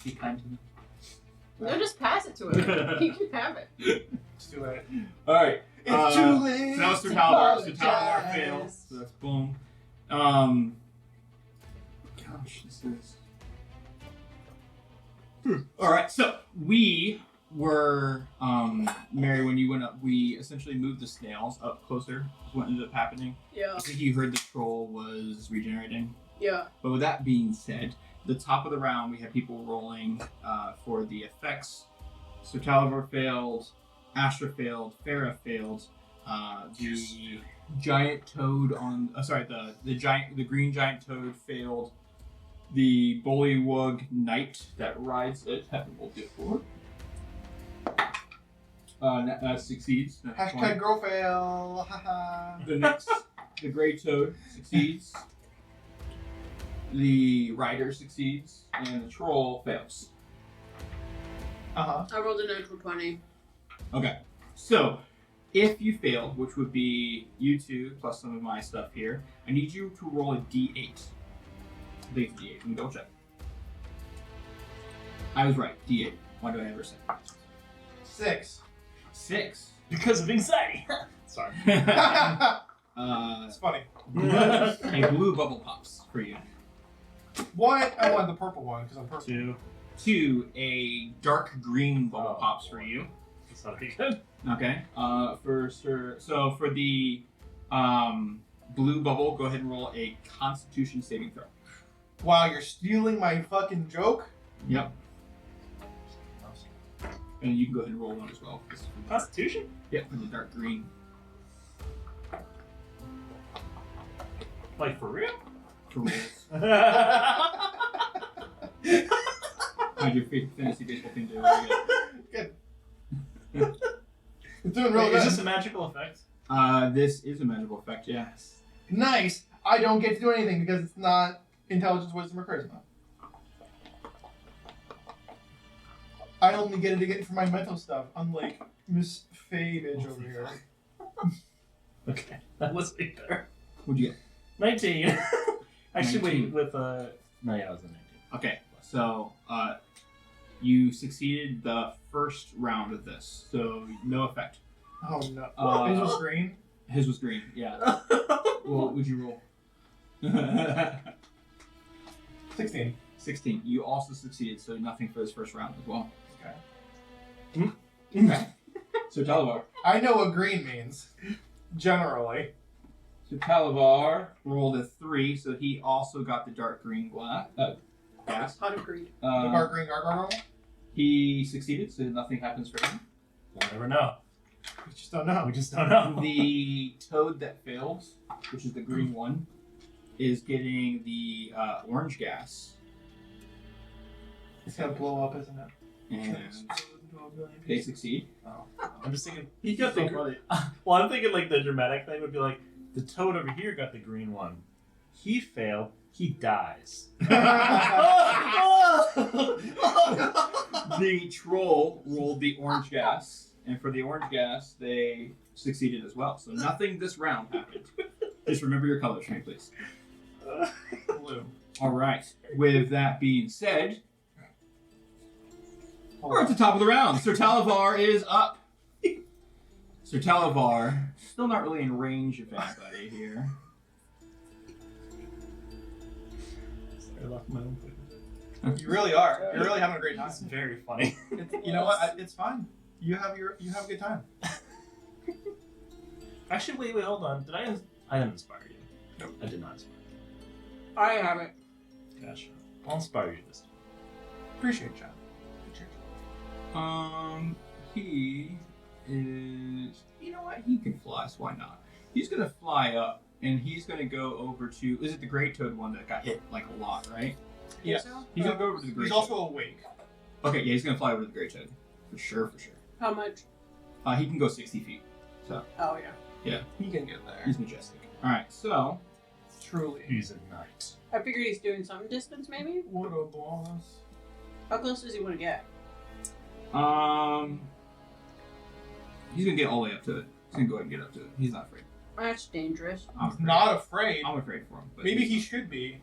Be kind to me. No, just pass it to him. He can have it. It's too late. Alright. It's too late. So that was to Sir Calabar. So Calabar apologize. fails. So that's boom. Gosh, this is. Alright, so we were, Mary, when you went up, we essentially moved the snails up closer, is what ended up happening. Yeah. I think you heard the troll was regenerating. Yeah. But with that being said, the top of the round, we had people rolling for the effects. So Calabar failed, Astra failed, Farah failed, the giant toad on, the green giant toad failed. The Bullywug Knight that rides it, we'll do it for. That succeeds. That's Hashtag 20. girl fail. Haha. The next, the Grey Toad succeeds. The Rider succeeds, and the Troll fails. Uh-huh. I rolled a natural 20. Okay, so if you failed, which would be you two plus some of my stuff here, I need you to roll a d8. I think it's D8. Let me double check. I was right. D8. Why do I ever say 6. 6? Because of anxiety. Sorry. It's funny. A blue bubble pops for you. What? I want the purple one because I'm purple. 2. 2, a dark green bubble Oh. pops for you. That's not very good. Okay. So for the blue bubble, go ahead and roll a Constitution saving throw. Wow, you're stealing my fucking joke? Yep. And you can go ahead and roll one as well. Constitution? Yep, for the dark green. Like, for real? For rolls. How'd your fantasy baseball team do? Good. It's doing real Wait, good. is this a magical effect? This is a magical effect, yes. Nice. I don't get to do anything because it's not intelligence, wisdom, or charisma. I only get to get it for my mental stuff, unlike Miss Feywild over here. Okay, that was way better. What'd you get? 19. Actually, 19. wait, with no, yeah, I was a 19. Okay, so you succeeded the first round of this, so no effect. Oh no. Uh, His was green? His was green, yeah. What would you roll? 16. 16. You also succeeded, so nothing for this first round as well. Okay. Okay. So Talavar. I know what green means. Generally. So Talavar rolled a 3, so he also got the dark green gas. Pot of greed. The dark green gargoyle? He succeeded, so nothing happens for him. We'll never know. We just don't know. We just don't know. The toad that failed, which is the green one, is getting the orange gas. It's gonna blow up, isn't it? And they succeed. I'm just thinking. He got the well, I'm thinking like the dramatic thing would be like the toad over here got the green one. He failed. He dies. The troll rolled the orange gas, and for the orange gas, they succeeded as well. So nothing this round happened. Just remember your colors for me, please. Blue. All right. With that being said, we're at the top of the round. Sir Talavar is up. Sir Talavar, still not really in range of anybody here. I left my own thing. You really are. You're really having a great time. It's very funny. You know what? It's fine. You have a good time. Actually, wait, hold on. I didn't inspire you. Nope. I did not inspire I haven't. you. Gotcha. I'll inspire you this time. Appreciate you. He is. You know what? He can fly, so why not? He's gonna fly up, and he's gonna go over to. Is it the Great Toad one that got hit like a lot, right? Yes. He's gonna go over to the Great He's Toad. also awake. Okay, yeah, he's gonna fly over to the Great Toad. For sure. How much? He can go 60 feet. So, Oh, yeah. He can get there. he's majestic. Alright, so. Truly. He's a knight. I figured he's doing some distance, maybe? What a boss. How close does he want to get? He's gonna get all the way up to it. He's gonna go ahead and get up to it. He's not afraid. That's dangerous. I'm afraid. Not afraid. I'm afraid for him. But Maybe he should be.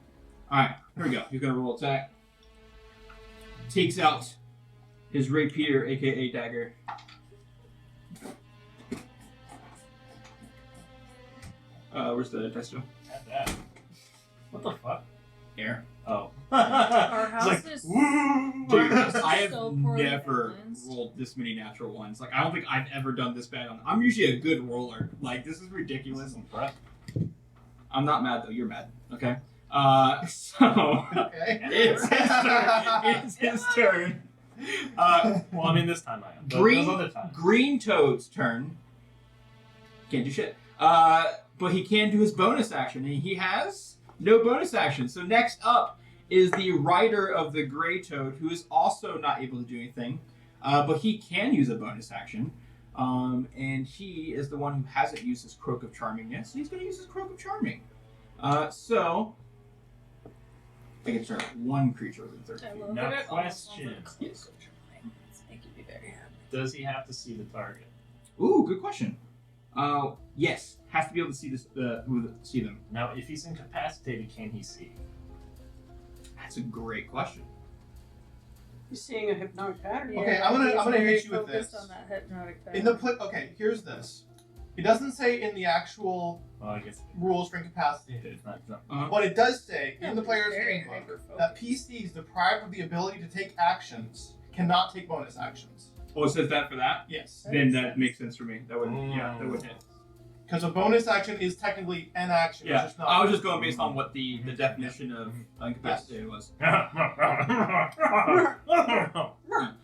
Alright, here we go. He's gonna roll attack. Takes out his rapier, aka dagger. Where's the dice Joe? At that. What the fuck? Air. Oh. Our It's house like, is woo! Dude, This is I have so poorly never balanced. rolled this many natural ones. Like, I don't think I've ever done this bad on. I'm usually a good roller. Like, this is ridiculous. I'm not mad though. You're mad. Okay. So Okay. it's his turn. It's his turn. Well, I mean, this time I am. But Green- those other times. Green Toad's turn. Can't do shit. But he can do his bonus action, and he has no bonus action. So next up is the rider of the Grey Toad, who is also not able to do anything, but he can use a bonus action. And he is the one who hasn't used his Croak of Charming yet, so he's going to use his Croak of Charming. So I can start one creature within 30 I feet. love Now, it. question. Yes. It's making me very happy. Does he have to see the target? Ooh, good question. Yes, has to be able to see this. See them. Now, if he's incapacitated, can he see? That's a great question. You're seeing a hypnotic pattern. Okay, I'm gonna he's very hit you with focused this. on that hypnotic In the okay, here's this. It doesn't say in the actual Well, I guess rules for incapacitated, it's not. but it does say Yeah, in the but player's very handbook hyper-focused. that PCs deprived of the ability to take actions cannot take bonus actions. Oh, it says that for that? Yes, Then makes that sense. makes sense for me. That would, yeah, that would hit. because a bonus action is technically an action. Yeah, It's just not. I was just going based on what the definition of incapacitated was.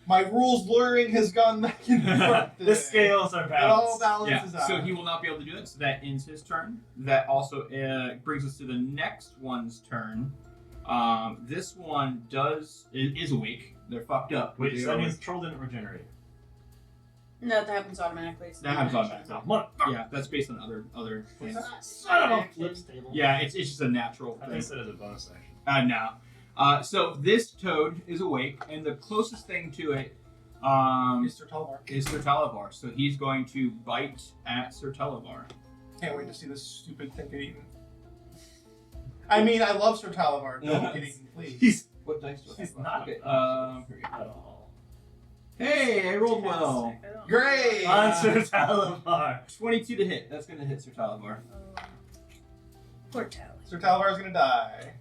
My rules lawyering has gone back and forth. The today. scales are It all balanced. balances Yeah, out. so he will not be able to do it. So that ends his turn. That also brings us to the next one's turn. This one is awake. They're fucked up. Wait, They so that are- means troll didn't regenerate. No, that happens automatically. It's That not happens an automatically. action. Motherfucker. Yeah, that's based on other things. Son of a flips table. Yeah, it's just a natural I thing. think that is a bonus action. No. So this toad is awake, and the closest thing to it Mr. Talvar. is Sir Talavar. So he's going to bite at Sir Talavar. Can't wait to see this stupid thing get eaten. I mean, I love Sir Talavar. Don't get eaten, please. He's What dice do I He's have? not Okay, good. here we go. at all. Hey, I rolled well. Fantastic. I don't- Great! Monster Talavar. 22 to hit. That's going to hit Sir Talavar. Poor Tally. Sir Talavar's gonna die.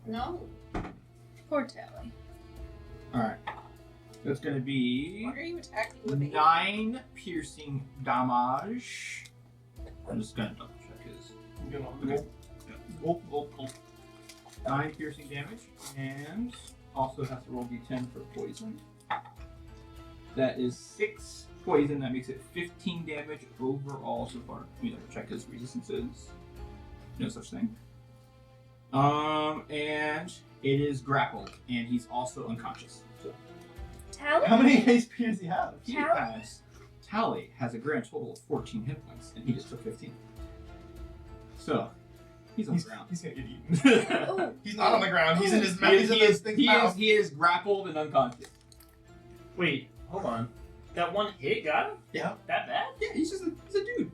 No. Poor Tally. Alright. That's going to be Why are you attacking with the 9 piercing damage. I'm just going to double check his. You know, Okay. gulp, gulp, gulp. 9 piercing damage, and also has to roll d10 for poison. That is 6 poison. That makes it 15 damage overall so far. Let me double check his resistances. No such thing. And it is grappled, and he's also unconscious. So Tally? How many HP does he have? Tally has a grand total of 14 hit points, and he just took 15. So he's on the ground. He's gonna get eaten. Oh, He's not on the ground. He's in his mouth. He He's in is, this thing's he, is, mouth. he is grappled and unconscious. Wait, hold on. That one hit got him? Yeah. That bad? Yeah, he's a dude.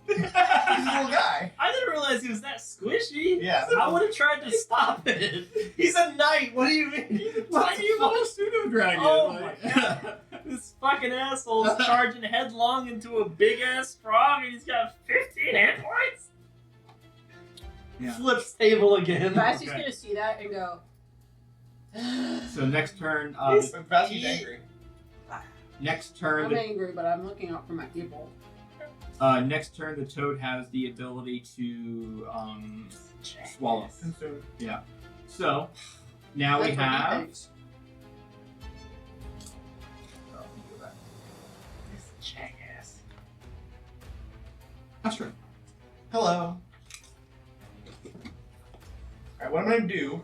He's a little guy. I didn't realize he was that squishy. Yeah. I would have tried to stop it. He's a knight. What do you mean? He's a tiny little pseudo dragon. Oh my god. This fucking asshole's charging headlong into a big ass frog and he's got 15 hit points? Yeah. Flips table again. Basty's Okay. gonna see that and go. So next turn, But Basty's angry. next turn, I'm angry, but I'm looking out for my people. next turn, the toad has the ability to swallow. Consumed. So now we That's what he have. thinks. This jackass. Astro. Hello. Alright, what I'm gonna do,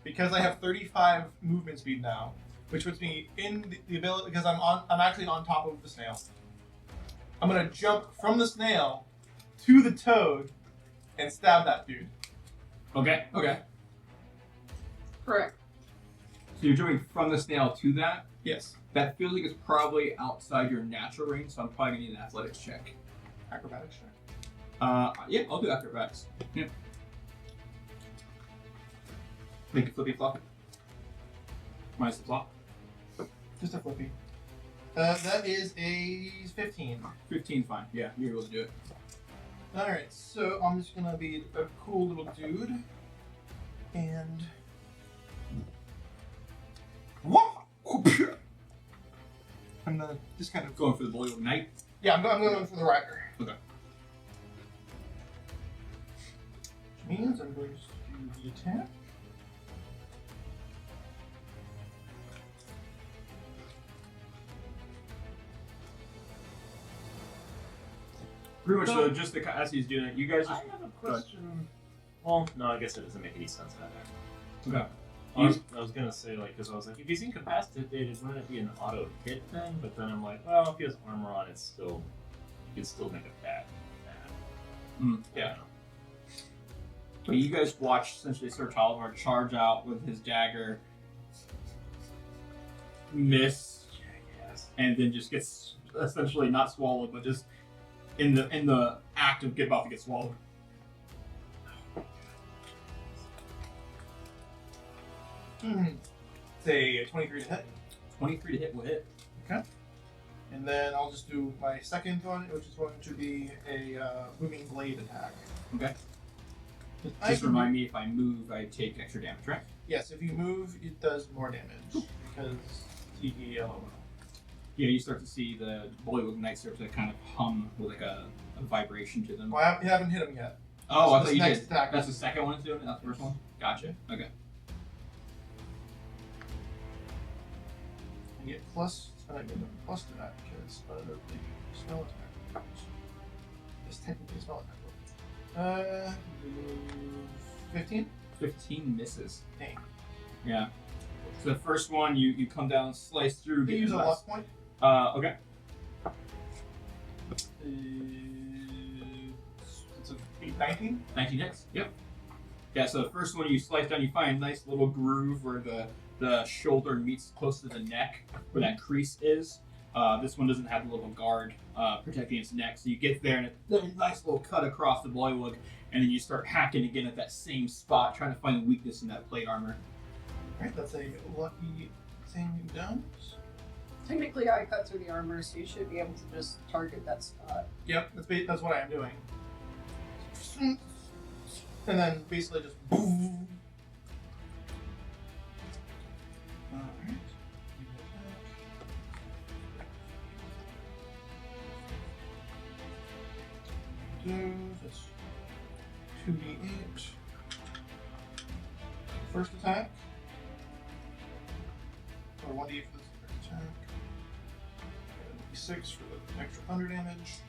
because I have 35 movement speed now, which puts me in the ability, because I'm actually on top of the snail. I'm gonna jump from the snail to the toad and stab that dude. Okay. Correct. So you're jumping from the snail to that. Yes. That feels like it's probably outside your natural range, so I'm probably gonna need an athletics check. Acrobatics check. Yeah, I'll do acrobatics. Yeah. Make a flippy flop. Minus the flop. Just a flippy. That is a 15. 15's fine. Yeah, you're able to do it. Alright, so I'm just gonna be a cool little dude. And. I'm gonna just kind of go. Going for the loyal knight. Yeah, I'm going for the rider. Okay. Which means I'm going to do the attack. Pretty much just as he's doing it, you guys I just. have a question. Well, no, I guess it doesn't make any sense either. Okay. I was gonna say, like, because I was like, if he's incapacitated, wouldn't it be an auto hit then? But then I'm like, well, if he has armor on, it's still, you can still make a bad. Yeah. But you guys watch essentially Sir Talavar charge out with his dagger, miss, and then just gets essentially not swallowed, but just in the act of about to get swallowed. It's a 23 to hit. 23 to hit will hit. And then I'll just do my second one, which is going to be a booming blade attack. Okay. I Just can- remind me if I move, I take extra damage, right? Yes, if you move, it does more damage because TEL. Yeah, you start to see the Boilerwood Knights start to kind of hum with like a vibration to them. Well, I haven't hit him yet. Oh, I This thought you next did. attack That's the is- second one it's doing? That's the first one? Gotcha. Okay. I get plus. I get a plus to that because of the spell attack. It's technically a spell attack. 15. 15 misses. Dang. Yeah. So the first one, you come down, slice through, Can you get use a less. loss point? Okay. It's a 19. 19 hits. Yep. Yeah, so the first one you slice down, you find a nice little groove where the shoulder meets close to the neck, where that crease is. This one doesn't have a little guard protecting its neck, so you get there and it's a nice little cut across the bodywood, and then you start hacking again at that same spot, trying to find a weakness in that plate armor. Alright, that's a lucky thing done. Technically, I cut through the armor, so you should be able to just target that spot. Yep, that's what I am doing. And then basically just boom. Alright. Do this 2d8. First attack. Or 1d8 for the second attack. And d6 for the extra thunder damage.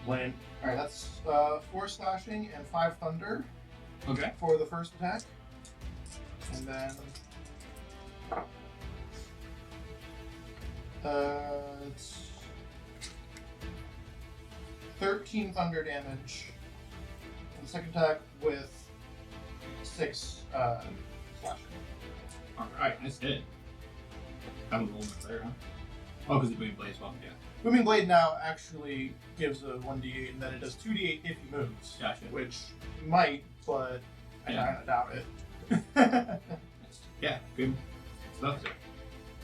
When Alright, that's 4 slashing and 5 thunder Okay. for the first attack. And then it's 13 thunder damage for the second attack with 6 slashing. Alright, nice hit. That was a little bit better, huh? Oh, because it's doing blaze well, yeah. Booming Blade now actually gives a 1d8 and then it does 2d8 if he moves. Gotcha. Which might, but I Yeah. kind of doubt it. Yeah, good stuff there.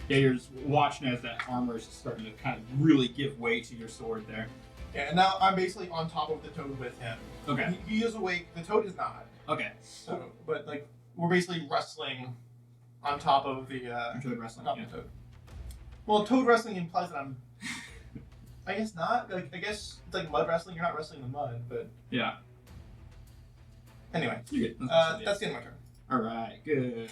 Yeah, you're just watching as that armor is starting to kind of really give way to your sword there. Yeah, and now I'm basically on top of the toad with him. Okay. He is awake. The toad is not. Okay. So, but like we're basically wrestling on top of the Toad wrestling. on top Yeah. of the toad. Well, toad wrestling implies that I'm. I guess not. Like I guess it's like mud wrestling. You're not wrestling in the mud, but Yeah. anyway, You're good. that's the end of my turn. Alright, good.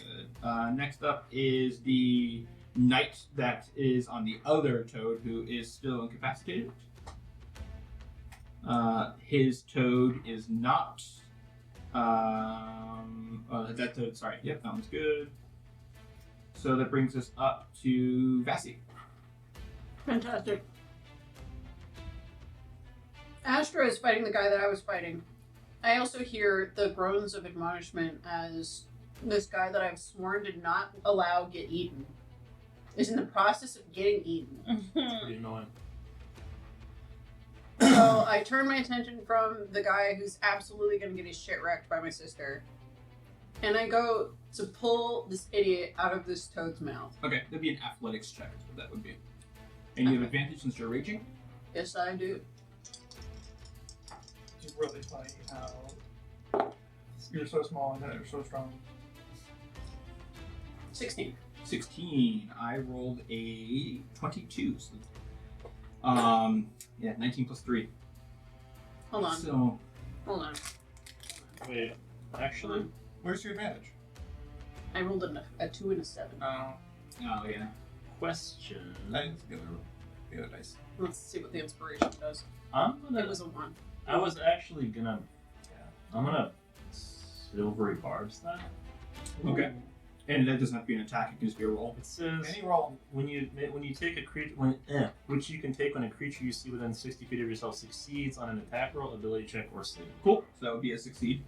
Next up is the knight that is on the other toad who is still incapacitated. His toad is not. That toad, sorry. Yep, that one's good. So that brings us up to Vassie. Fantastic. Astra is fighting the guy that I was fighting. I also hear the groans of admonishment as this guy that I've sworn did not allow get eaten is in the process of getting eaten. pretty annoying. So I turn my attention from the guy who's absolutely going to get his shit wrecked by my sister, and I go to pull this idiot out of this toad's mouth. Okay, that'd be an athletics check, is what that would be. And you have Okay. advantage since you're raging? Yes, I do. It's really funny how you're so small and yet you're so strong. 16. 16. I rolled a 22. So, yeah, 19 plus 3. Hold on. So, Hold on. Wait, actually, Where's your advantage? I rolled a 2 and a 7. oh yeah. question. I didn't get the other dice. Let's see what the inspiration does. I'm It gonna. was a 1. I was actually gonna. I'm gonna silvery barbs that. Okay. And that doesn't have to be an attack, it can just be a roll. It says Any roll. when you take a creature which you can take when a creature you see within 60 feet of yourself succeeds on an attack roll, ability check, or save. Cool. So that would be a succeed.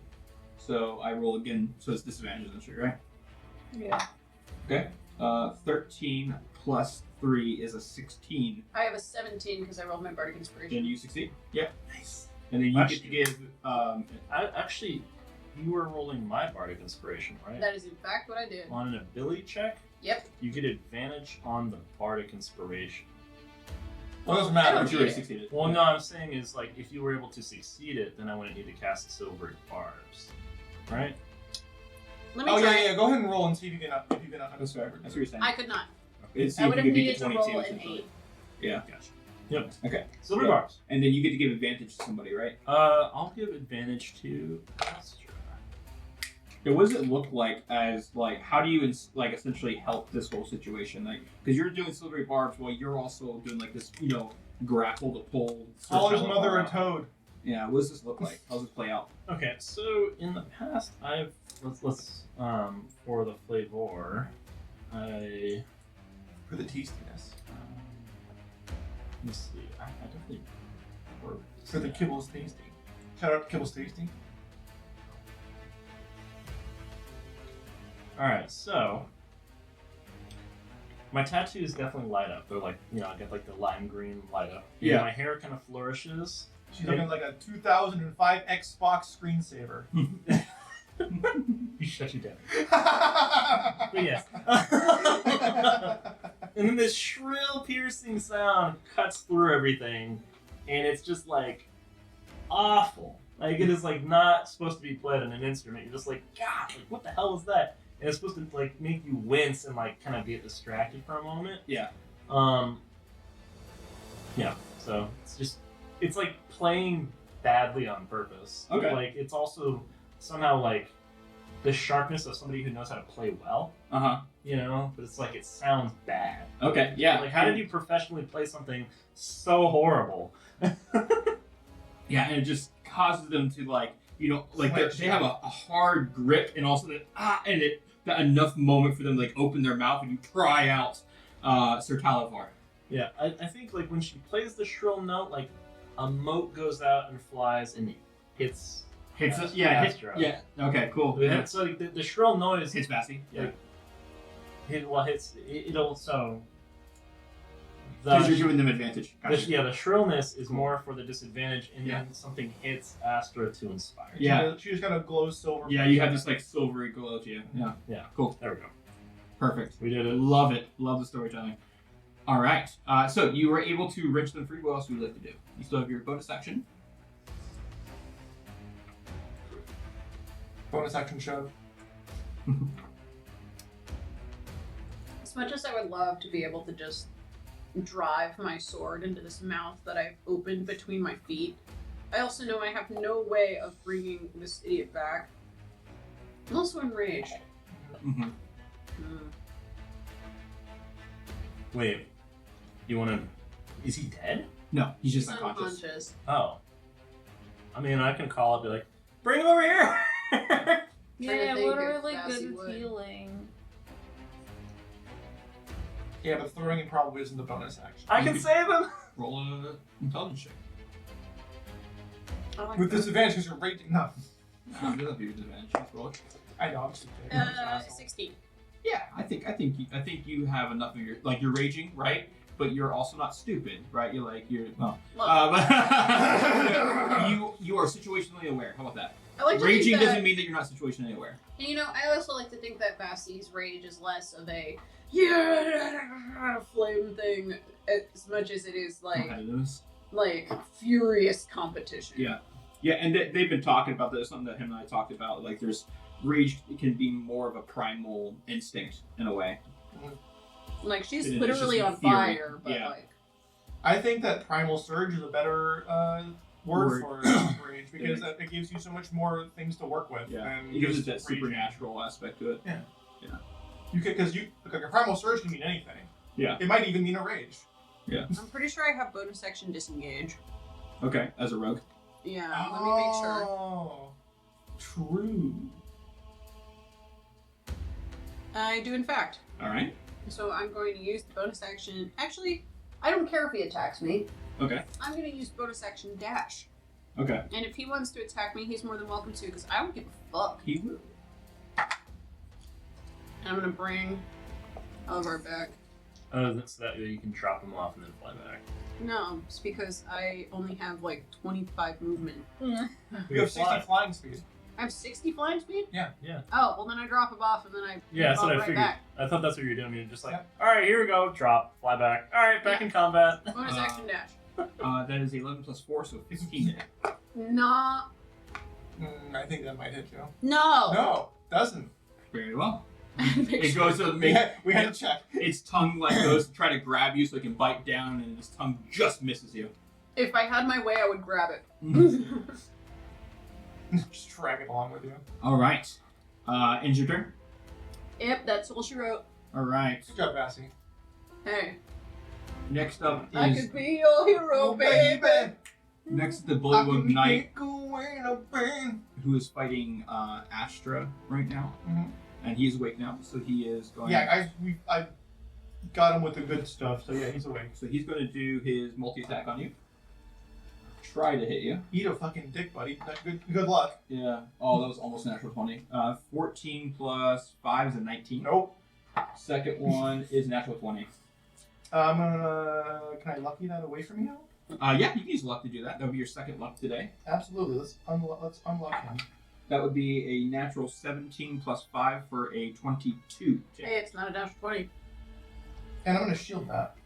So I roll again, so it's disadvantage essentially, right? Yeah. Okay. 13 plus 3 is a 16. I have a 17 because I rolled my bardic inspiration. Then you succeed. Yep. Nice. And then you Actually- get to give I actually, you were rolling my Bardic Inspiration, right? That is in fact what I did. On an ability check, Yep. you get advantage on the Bardic Inspiration. Well, it doesn't I matter. don't But you already need it. succeeded. Well, no, I'm saying is like if you were able to succeed it, then I wouldn't need to cast the silvery barbs, right? Let me Oh try. yeah. Go ahead and roll and see if you can. That's fair. That's what you're saying. I could not. It's, I would have you could beat needed the to 22, roll an essentially. 8. Yeah. Gotcha. Yep. Okay. Silvery Yeah. barbs. And then you get to give advantage to somebody, right? I'll give advantage to Astra. Yeah, what does it look like as, like, how do you, like, essentially help this whole situation? Like, because you're doing silvery barbs while you're also doing, like, this, you know, grapple to pull. Call his Sir mother Televar a out. toad. Yeah, what does this look like? How does this play out? Okay, so in the past, let's for the flavor, For the tastiness. let me see. I definitely wrote this For the down. Kibbles tasting. Shout out to Kibbles tasting. All right, so my tattoos definitely light up. They're like, you know, I get like the lime green light up. And Yeah. my hair kind of flourishes. She's looking like a 2005 Xbox screensaver. You shut you down. But yes. And then this shrill, piercing sound cuts through everything, and it's just like awful. Like it is like not supposed to be played on an instrument. You're just like, God, like what the hell is that? And it's supposed to like make you wince and like kind of get distracted for a moment. Yeah. Yeah. So it's like playing badly on purpose. Okay. Like it's also somehow like the sharpness of somebody who knows how to play well. Uh-huh. You know, but it's like it sounds bad. Okay, yeah. Like, how did you professionally play something so horrible? Yeah, and it just causes them to, like, you know, like, Switch. they have a hard grip, and also that, and it got enough moment for them to, like, open their mouth and you cry out, Sir Talavar. Yeah, I think like when she plays the shrill note, like a mote goes out and flies and hits. Hits Astra. yeah. Okay, cool. Yeah. So like, the shrill noise Hits Vassy. Yeah. It'll so. Because you're giving them advantage. The shrillness is more for the disadvantage, and then something hits Astra to inspire. Yeah. She just got a glow silver. Yeah, you have this, like, silvery glow to you. Yeah. Yeah. Cool. There we go. Perfect. We did it. Love it. Love the storytelling. All right. So you were able to wrench them free. What else would you like to do? You still have your bonus action. Bonus action shove. As much as I would love to be able to just drive my sword into this mouth that I've opened between my feet, I also know I have no way of bringing this idiot back. I'm also enraged. Mm-hmm. Wait, you want to? Is he dead? No, he's just He's unconscious. unconscious. Oh. I mean, I can call it, be like, bring him over here. Yeah, think what are if really Vassy good would. at healing? Yeah, but throwing it probably isn't the bonus action. I can save him. Roll an intelligence check. I like With that. disadvantage because you're raging. No. No, you don't have your disadvantage. Just roll it. I know, I'm just kidding. 16. Yeah, I think you have enough of your, like, you're raging, right? But you're also not stupid, right? Well, You are situationally aware. How about that? I like to Raging think that, doesn't mean that you're not situationally aware. and, you know, I also like to think that Vassy's rage is less of a flame thing as much as it is Competitiveness. like furious competition. Yeah. Yeah, and they've been talking about this, something that him and I talked about. Like, there's rage can be more of a primal instinct in a way. Like she's It is literally just on fury. fire, but Yeah. like I think that primal surge is a better word for rage because it gives you so much more things to work with. Yeah, And it gives it just that raging. supernatural aspect to it. You could like a primal surge can mean anything. Yeah. It might even mean a rage. I'm pretty sure I have bonus action disengage. Okay, as a rogue. Yeah, let me make sure. Oh, true. I do in fact. All right. So I'm going to use the bonus action. Actually, I don't care if he attacks me. Okay. I'm going to use bonus action dash. Okay. And if he wants to attack me, he's more than welcome to, because I don't give a fuck. He will. And I'm going to bring Oliver back. So that way you can drop him off and then fly back. No, it's because I only have like 25 movement. You have 60 flying speed. I have 60 flying speed? Yeah. Oh, well then I drop him off and then I Yeah, that's pop what I right figured. back. I thought that's what you were doing. You're just like, Yeah. all right, here we go. Drop, fly back. All right, back in combat. Bonus action dash. That is 11 plus 4, so 15 hit. No. I think that might hit you. No. No, doesn't. Very well. Make It sure- goes to We make had to check. its tongue like goes to try to grab you so it can bite down, and its tongue just misses you. If I had my way, I would grab it. Just drag it along with you. All right. Ends your turn. Yep, that's all she wrote. All right. Good job, Vassy. Hey, Next up I is could be your hero, baby. next the I Bullywug can Knight, take away the pain. who is fighting Astra right now, Mhm. and he's awake now, so he is going. Yeah, I got him with the good stuff, so yeah, he's awake. So he's going to do his multi-attack on you. Try to hit you. Eat a fucking dick, buddy. Good luck. Yeah. Oh, that was almost a natural 20. 14 plus 5 is a 19. Nope. Second one is a natural 20. Can I lucky that away from you? Yeah, you can use luck to do that. That would be your second luck today. Absolutely. Let's unlock him. That would be a natural 17 plus 5 for a 22. Hey, it's not a dash 20. And I'm gonna shield that.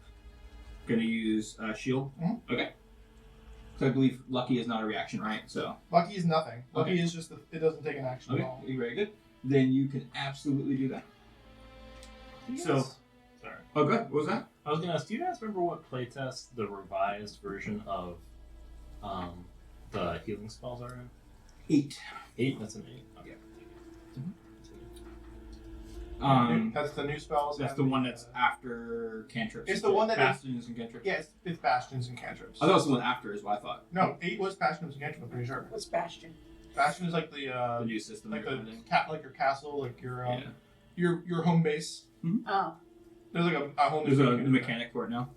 Gonna use shield. Mhm. Okay. So I believe lucky is not a reaction, right? So Lucky is nothing. Lucky Okay. is just it doesn't take an action okay, at all. very good. Then you can absolutely do that. So, Sorry. oh, good. What was that? I was gonna ask, do you guys remember what playtest the revised version of the healing spells are in? 8. 8? That's an 8. Okay. That's the new spells. That's and the one that's after cantrips. It's the one that is- bastions and cantrips. Yeah, it's bastions and cantrips. I thought it was the one after, is what I thought. No, 8 was bastions and cantrips. I'm pretty sure. What's Bastion? Bastion is like the The new system. like they're the finding. like your castle, like your Yeah. your home base. Oh, There's like a home. There's base a you can- mechanic for it now.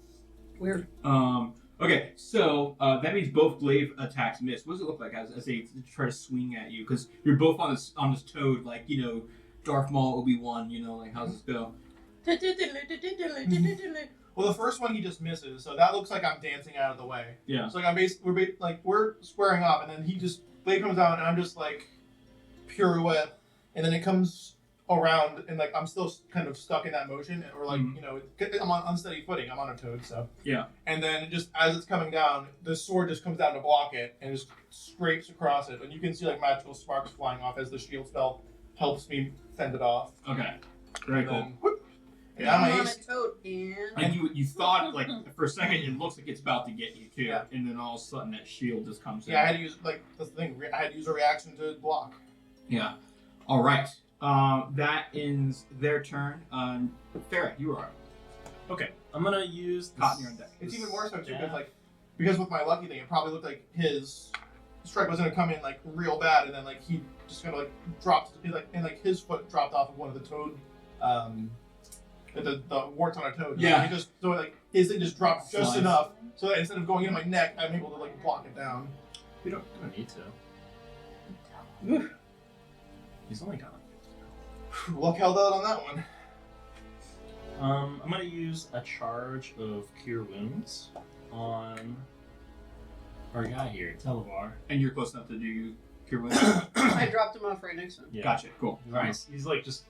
weird. Okay, so that means both glaive attacks miss. What does it look like as they try to swing at you? Because you're both on this toad, like, you know, Darth Maul, Obi-Wan, you know, like, how's this go? Well, the first one he just misses, so that looks like I'm dancing out of the way. Yeah. So like we're squaring up, and then he just blade comes down, and I'm just like pirouette, and then it comes around, and like I'm still kind of stuck in that motion, or like Mhm. you know I'm on unsteady footing. I'm on a toad, so Yeah. And then just as it's coming down, the sword just comes down to block it, and just scrapes across it, and you can see like magical sparks flying off as the shield spell helps me fend it off. Okay. Very And cool. then, whoop, and I'm now my on a ace. toad and Like, you thought, like, for a second, it looks like it's about to get you, too. Yeah. And then all of a sudden, that shield just comes in. Yeah, I had to use that's the thing. I had to use a reaction to block. Yeah. All right. That ends their turn. Faerun, you are Okay, I'm gonna use the caught in your own deck. It's even more so too staff. because with my lucky thing, it probably looked like his strike was gonna come in like real bad, and then like he just gonna like dropped his foot dropped off of one of the toad, the warts on a toad. Yeah. He just so like his thing just dropped just Slice. enough so that instead of going in my neck, I'm able to like block it down. We don't need to. He's only got Luck held out on that one. I'm gonna use a charge of Cure Wounds on our guy here, Televar. And you're close enough to do Cure Wounds. I dropped him off right next to him. Yeah. Gotcha. Cool. Nice. He's like just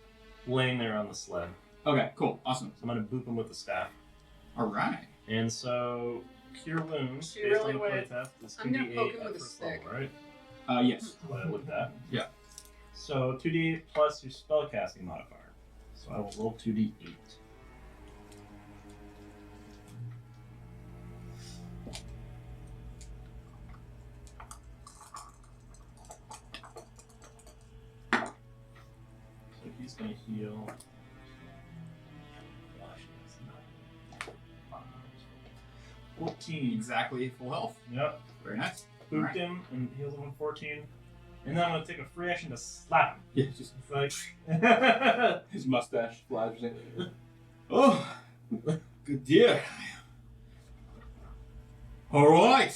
laying there on the sled. Okay, cool. Awesome. So I'm gonna boop him with the staff. All right. And so Cure Wounds, She based really on the went- playtest, is I'm gonna 2d8 poke him at with a first stick. level, right? Yes. With that. Yeah. So 2d8 plus your spellcasting modifier. So I will roll 2d8. So he's gonna heal. 14. Exactly full health. Yep. Very nice. Booped Alright. him and heals him on 14. And then I'm gonna take a free action to slap him. Yeah, just It's like his mustache flies. Oh, good dear. All right.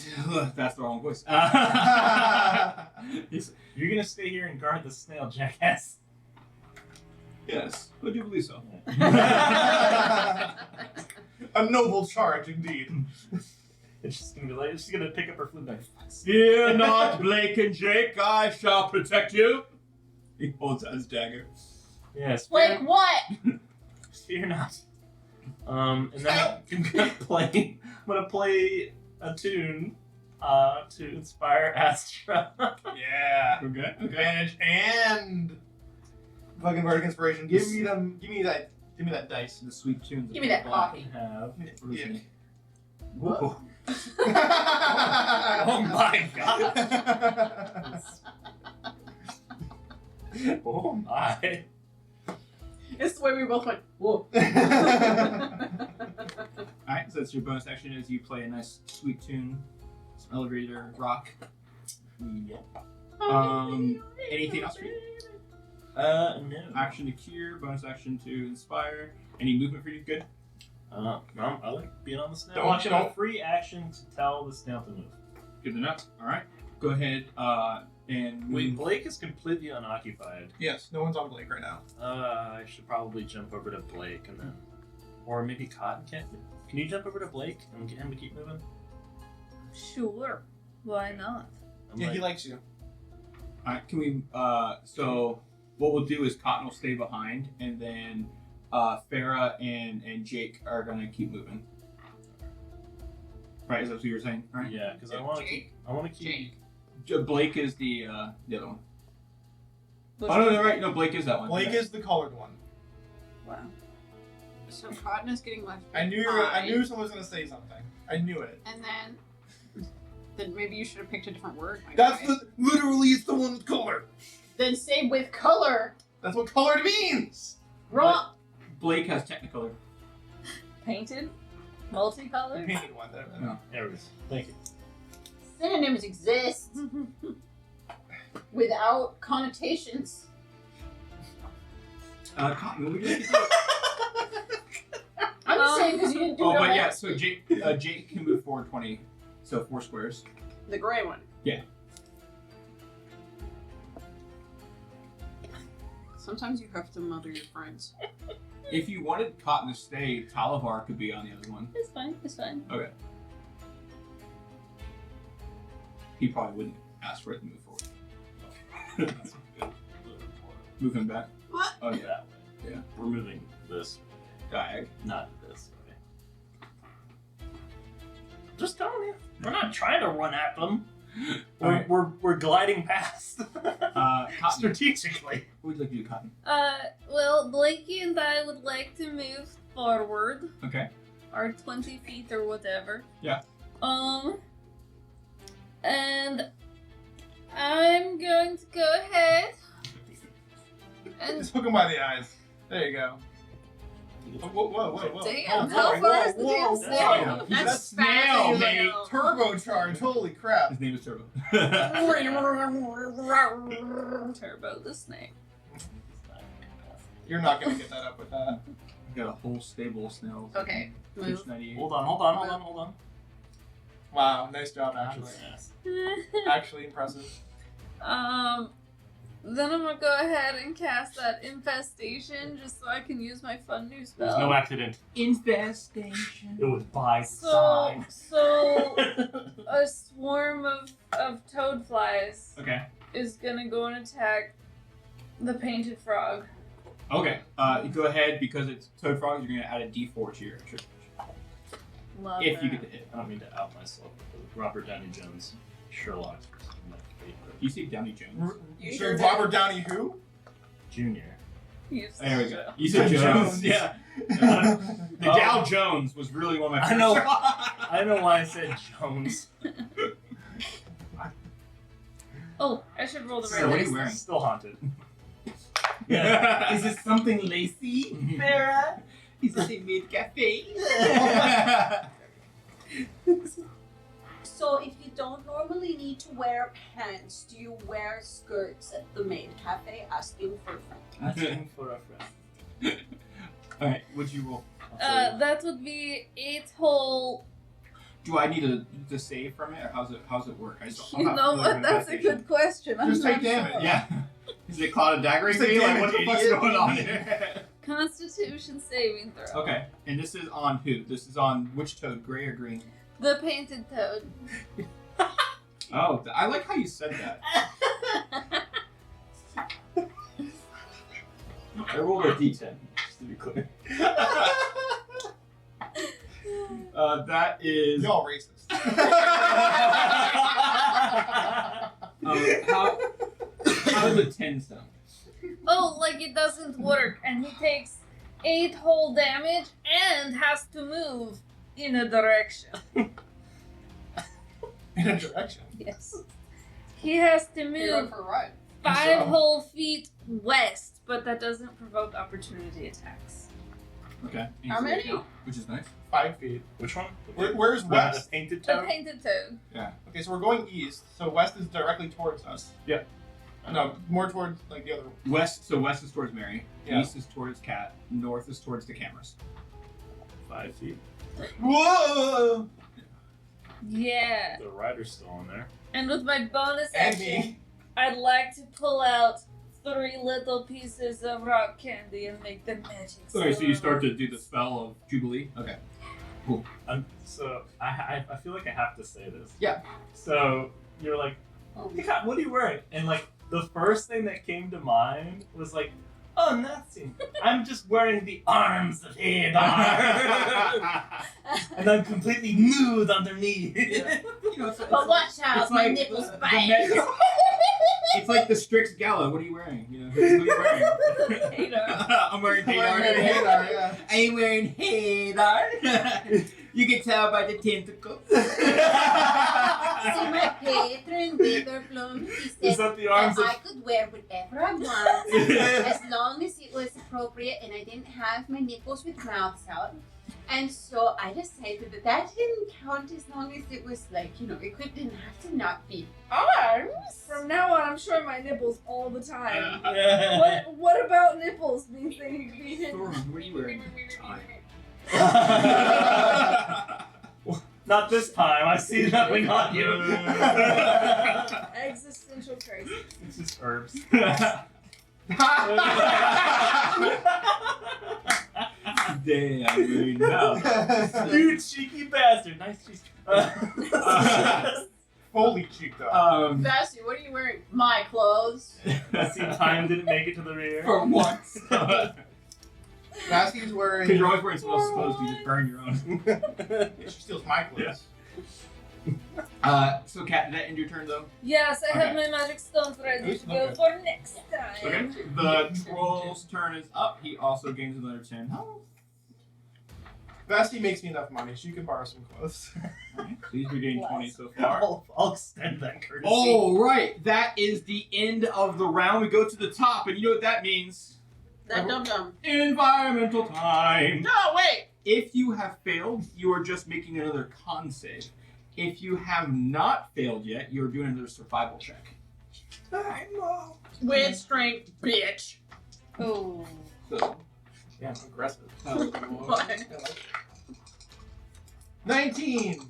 That's the wrong voice. you're gonna stay here and guard the snail, jackass. Yes, I do believe so. A noble charge indeed. It's just gonna be like, she's gonna pick up her flute knife. Fear not, Blake and Jake. I shall protect you. He holds out his dagger. Yes. Like what? Fear not. And then I'm gonna play a tune to inspire Astra. Yeah. Okay. Advantage and fucking Bardic Inspiration. Give me that dice. The sweet tunes. Give me that coffee. Have. Yeah. Whoa. Oh my god. Oh my. It's the way we both went, whoa. Alright, so that's your bonus action is you play a nice sweet tune. Some elevator rock. Yeah. Anything else for you? No. Action to cure, bonus action to inspire. Any movement for you? Good. I like being on the snail. Don't- I get a free action to tell the snail to move. Good enough. Alright. Go ahead and Wait, move. Blake is completely unoccupied. Yes, no one's on Blake right now. I should probably jump over to Blake and then, or maybe Cotton can't. Can you jump over to Blake and get him to keep moving? Sure. Why not? I'm Yeah, like, he likes you. Alright, can we so what we'll do is Cotton will stay behind and then Farah and Jake are gonna keep moving. Right, is that what you were saying? Right? yeah, because I want to keep. I want to keep. Blake is the other one. Which Oh no, one? no, right, no, Blake is that one. Blake Yeah. is the colored one. Wow. So Cotton is getting left I knew behind. someone was gonna say something. I knew it. And then maybe you should have picked a different word. my That's guy. literally it's the one with color. Then say with color. That's what colored means. Wrong. Blake has Technicolor. Painted? The Multicolored? painted one. No. There it is. Thank you. Synonyms exist without connotations. Cotton, what would you like to do? I'm just saying because you didn't do Oh, it on but yeah, that- so Jake can move forward 20, so 4 squares. the gray one. Yeah. Sometimes you have to mother your friends. If you wanted Cotton to stay, Talavar could be on the other one. It's fine. It's fine. Okay. He probably wouldn't ask for it to move forward. That's good. Move him back. What? Oh yeah. That way. Yeah. We're moving this, Diag. not this way. Just telling you, we're not trying to run at them. Alright. We're gliding past. Cotton. Strategically. What would you like to do, Cotton? Well, Blakey and I would like to move forward. Okay. Our 20 feet or whatever. Yeah. And I'm going to go ahead and Just hook him by the eyes. There you go. Whoa. damn, Oh, how whoa, far is the whoa, damn whoa. snail? He's a That's snail, fast. mate. Turbocharged. Holy crap. His name is Turbo. Turbo the snake. You're not gonna get that up with that. Got a whole stable of snails. Okay, move. Fish 98. Hold on. Wow, nice job, actually. Yes. Actually impressive. Then I'm gonna go ahead and cast that infestation just so I can use my fun new spell. There's no accident. Infestation. It was by So, design. so a swarm of toad flies Okay. is gonna go and attack the painted frog. Okay. You go ahead because it's Toad Frog. You're gonna add a D4 to your trip Love if that. you get the hit. I don't mean to out myself, but Robert Downey Jones, Sherlock, my favorite. You see Downey Jones. You So sure did. Robert Downey who? Junior. He's There we go. so- You said Jones. Jones. Yeah. The Oh. Dow Jones was really one of my I favorites. know. I know why I said Jones. Oh, I should roll the So right what are you dice. wearing? Still haunted. Yeah. Is it something lacy, Farah? Is it a mid cafe? So if you don't normally need to wear pants, do you wear skirts at the maid cafe asking for a friend? Asking for a friend. Alright, what'd you roll? That would be 8 whole. Do I need to save from it, or how's it work? I'm You not know familiar what? with That's a infestation. good question. I'm Just not take damage. sure. Yeah. Is it Cloud of Daggering Just take me? Like, damage, what the fuck's idiot. going on here? Constitution saving throw. Okay, and this is on who? This is on which toad, gray or green? The painted toad. Oh, I like how you said that. I rolled a d10, just to be clear. That is. Y'all racist. How does a 10 sound? Oh, like it doesn't work, and he takes 8 whole damage and has to move in a direction. In a direction. Yes. He has to You're up move for a ride. 5 whole feet west, but that doesn't provoke opportunity attacks. Okay. How many? Which is nice. 5 feet. Which one? Where's The west? painted The toad? painted toad. Okay, so we're going east. So west is directly towards us. Yeah. No, more towards like the other. West is towards Mary. Yeah. East is towards Cat. North is towards the cameras. 5 feet. Whoa! Yeah. The rider's still in there. And with my bonus And action, me. I'd like to pull out 3 little pieces of rock candy and make them magic. Okay, so you start to do the spell of Jubilee. Okay. So I feel like I have to say this. Yeah. So you're like, Oh, "Hey, God, what are you wearing?" And like the first thing that came to mind was like, "Oh, nothing. I'm just wearing the arms of Hither, and I'm completely nude underneath." You know, But watch out, it's my like nipples the bite. It's like the Strix Gala. What are you wearing? You know, who are you wearing? Hater. I'm wearing We're Hadar. wearing Hadar, yeah. I'm wearing Hadar. You can tell by the tentacles. See my patron, Witherbloom, he Is said that the that arms of? I could wear whatever I want as long as it was appropriate and I didn't have my nipples with mouths out. And so I decided that that didn't count as long as it was like, it didn't have to not be arms. From now on, I'm showing my nipples all the time. Yeah. What about nipples means they need to be hidden? What are you wearing? Not this time. I see nothing on you. Existential crisis. It's just herbs. Damn, no. You cheeky bastard. Nice cheese. Fully cheeked up. Vassie, what are you wearing? My clothes. See, time didn't make it to the rear. For once. Vassie's wearing. Because you're always wearing someone else's clothes, you just burn your own. She steals my clothes. So Kat, did that end your turn though? Yes, I have Okay. my magic stones ready to go Okay. for next time. Okay. The troll's turn is up. He also gains another 10 health. Vassie makes me enough money. She can borrow some clothes. Alright, so he's been getting 20 so far. I'll extend that courtesy. All right, that is the end of the round. We go to the top, and you know what that means? That dum-dum. Environmental time. No, wait! If you have failed, you are just making another con save. If you have not failed yet, you're doing another survival check. With strength, bitch. Oh. So, Yeah, aggressive. What? 19!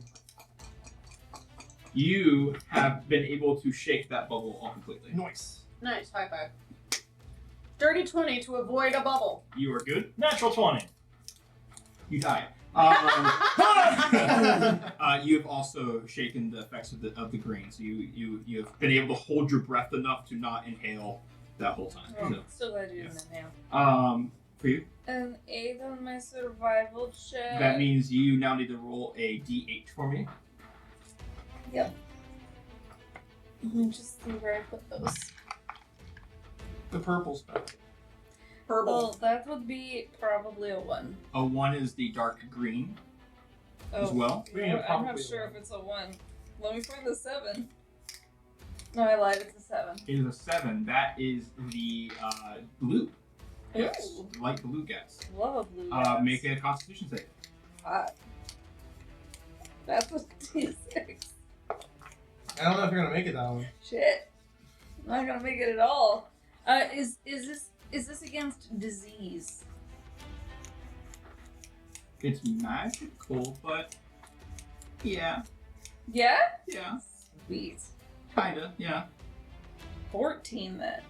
you have been able to shake that bubble all completely. Nice. Nice, high five. Dirty 20 to avoid a bubble. You are good. Natural 20. You die. You have also shaken the effects of the green, so you have been able to hold your breath enough to not inhale that whole time. Oh, So, still glad you didn't inhale. for you, An 8 on my survival check. that means you now need to roll a d8 for me. Let me just see where I put those. The purple spell. Purple. Oh, that would be probably a 1. A 1 is the dark green as well. We need a I'm not probably sure one. if it's a 1. Let me find the 7. No, I lied, it's a 7. It is a 7. That is the blue. Yes, Ooh. light blue gas. Love a blue. Make a Constitution save. That's a D6. I don't know if you're gonna make it that one. Shit. I'm not gonna make it at all. Is this against disease? It's magical, but yeah, Yeah? yeah, Sweet. kinda, yeah. 14 then.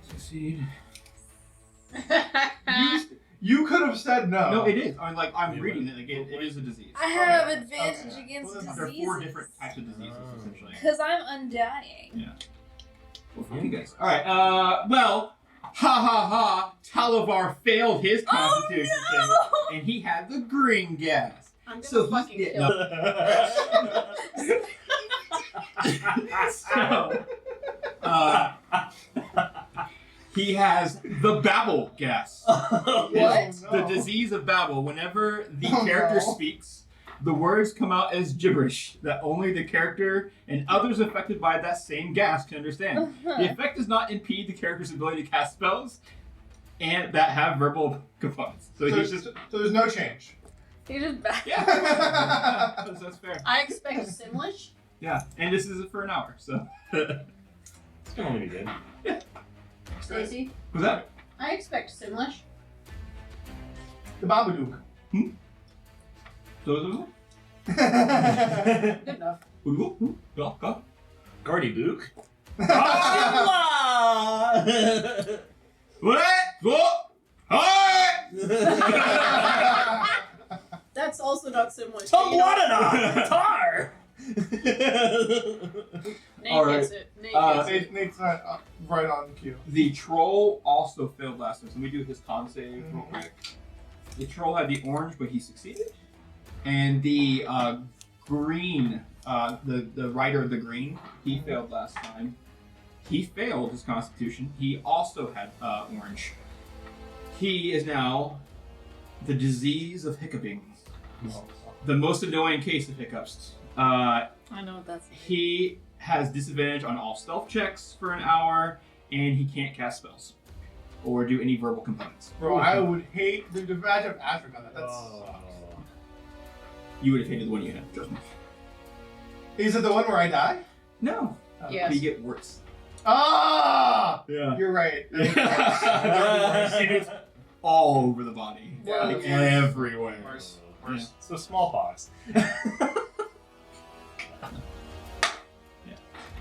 Succeed. You could could have said no. No, it is. I mean, like I'm Yeah, reading but- it. Like it is a disease. I have Okay. advantage Okay. against Well, There are diseases. 4 different types of diseases essentially. Because I'm undying. Well, fuck you guys. All right. Well, ha. Talavar failed his constitution Oh thing, and he had the green gas. I'm gonna So fucking he's kill So, he has the babble gas. What? It's Oh, the no. disease of babble. Whenever the Oh, character no. speaks, the words come out as gibberish that only the character and others affected by that same gas can understand. The effect does not impede the character's ability to cast spells and that have verbal components. So he's just So there's no change. He just back. yeah. That's fair. I expect Simlish. Yeah, and this is for an hour. So It's gonna only be good. Stacy, was that? I expect Simlish. The Babadook. So Good enough. go. Gordy Luke. What? Go. Hi. That's also not Simlish. Tar! Nate All right. gets it. Nate gets it. Nate's right on cue. The troll also failed last time, so let me do his con save real Mhm. quick. The troll had the orange, but he succeeded. And the green, the rider of the green, he failed last time. He failed his constitution. He also had orange. He is now the disease of hiccuping. The most annoying case of hiccups. I know what that's. He has disadvantage on all stealth checks for an hour, and he can't cast spells or do any verbal components. Bro, I would hate the badge of Africa on that. That's You would have hated the one you had, trust me. Is it the one where I die? No. Yes. You get worse. Ah! Yeah. You're right. It's all over the body. Yeah. Like everywhere. Worse. Worse. So smallpox.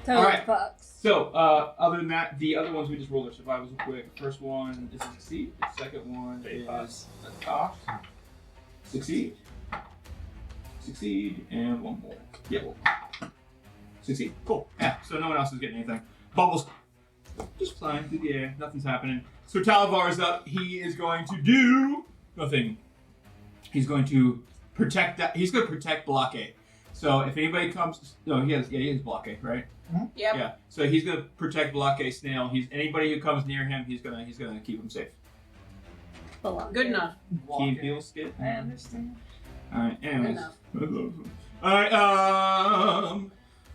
Toad Alright. fucks. So, other than that, the other ones we just rolled their survivals real quick. First one is a succeed. The second one Fate is pass. a toss. Succeed. Succeed, and one more. Yeah, well. Succeed. Cool. Yeah, so no one else is getting anything. Bubbles. Just flying through the air. Nothing's happening. So Talavar is up. He is going to do nothing. He's going to protect that. He's going to protect Blockade. So if anybody comes, no, he has Blockade, right? Yep. Yeah. So he's gonna protect Blockade Snail. Anybody who comes near him, he's gonna keep him safe. Good enough. Key and Peel skit. I understand. All right. Good Anyways. enough. All right.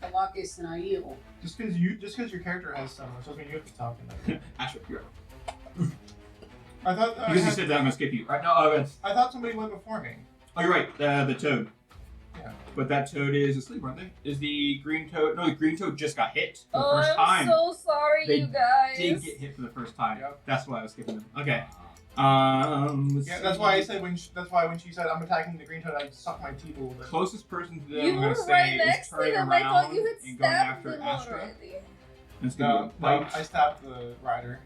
Balak is Nail. Just because your character has someone, doesn't mean you have to talk to them. Asher, you're up. I thought Because you said that, I'm gonna skip you. Right? No. I thought somebody went before me. Oh, you're right. The toad. Yeah. But that toad is asleep, aren't they? Is the green toad? No, the green toad just got hit for the Oh, first I'm time. so sorry, They you guys. Did get hit for the first time. Yep. That's why I was skipping them. Okay. Let's Yeah, that's see. why I said when she said I'm attacking the green toad, I sucked my teeth a little bit. Closest person to them, You I'm were gonna right say, next is to turning them. I thought around you had and going stabbed after them Astra. already. And it's gonna No, be a bite. I stabbed the rider.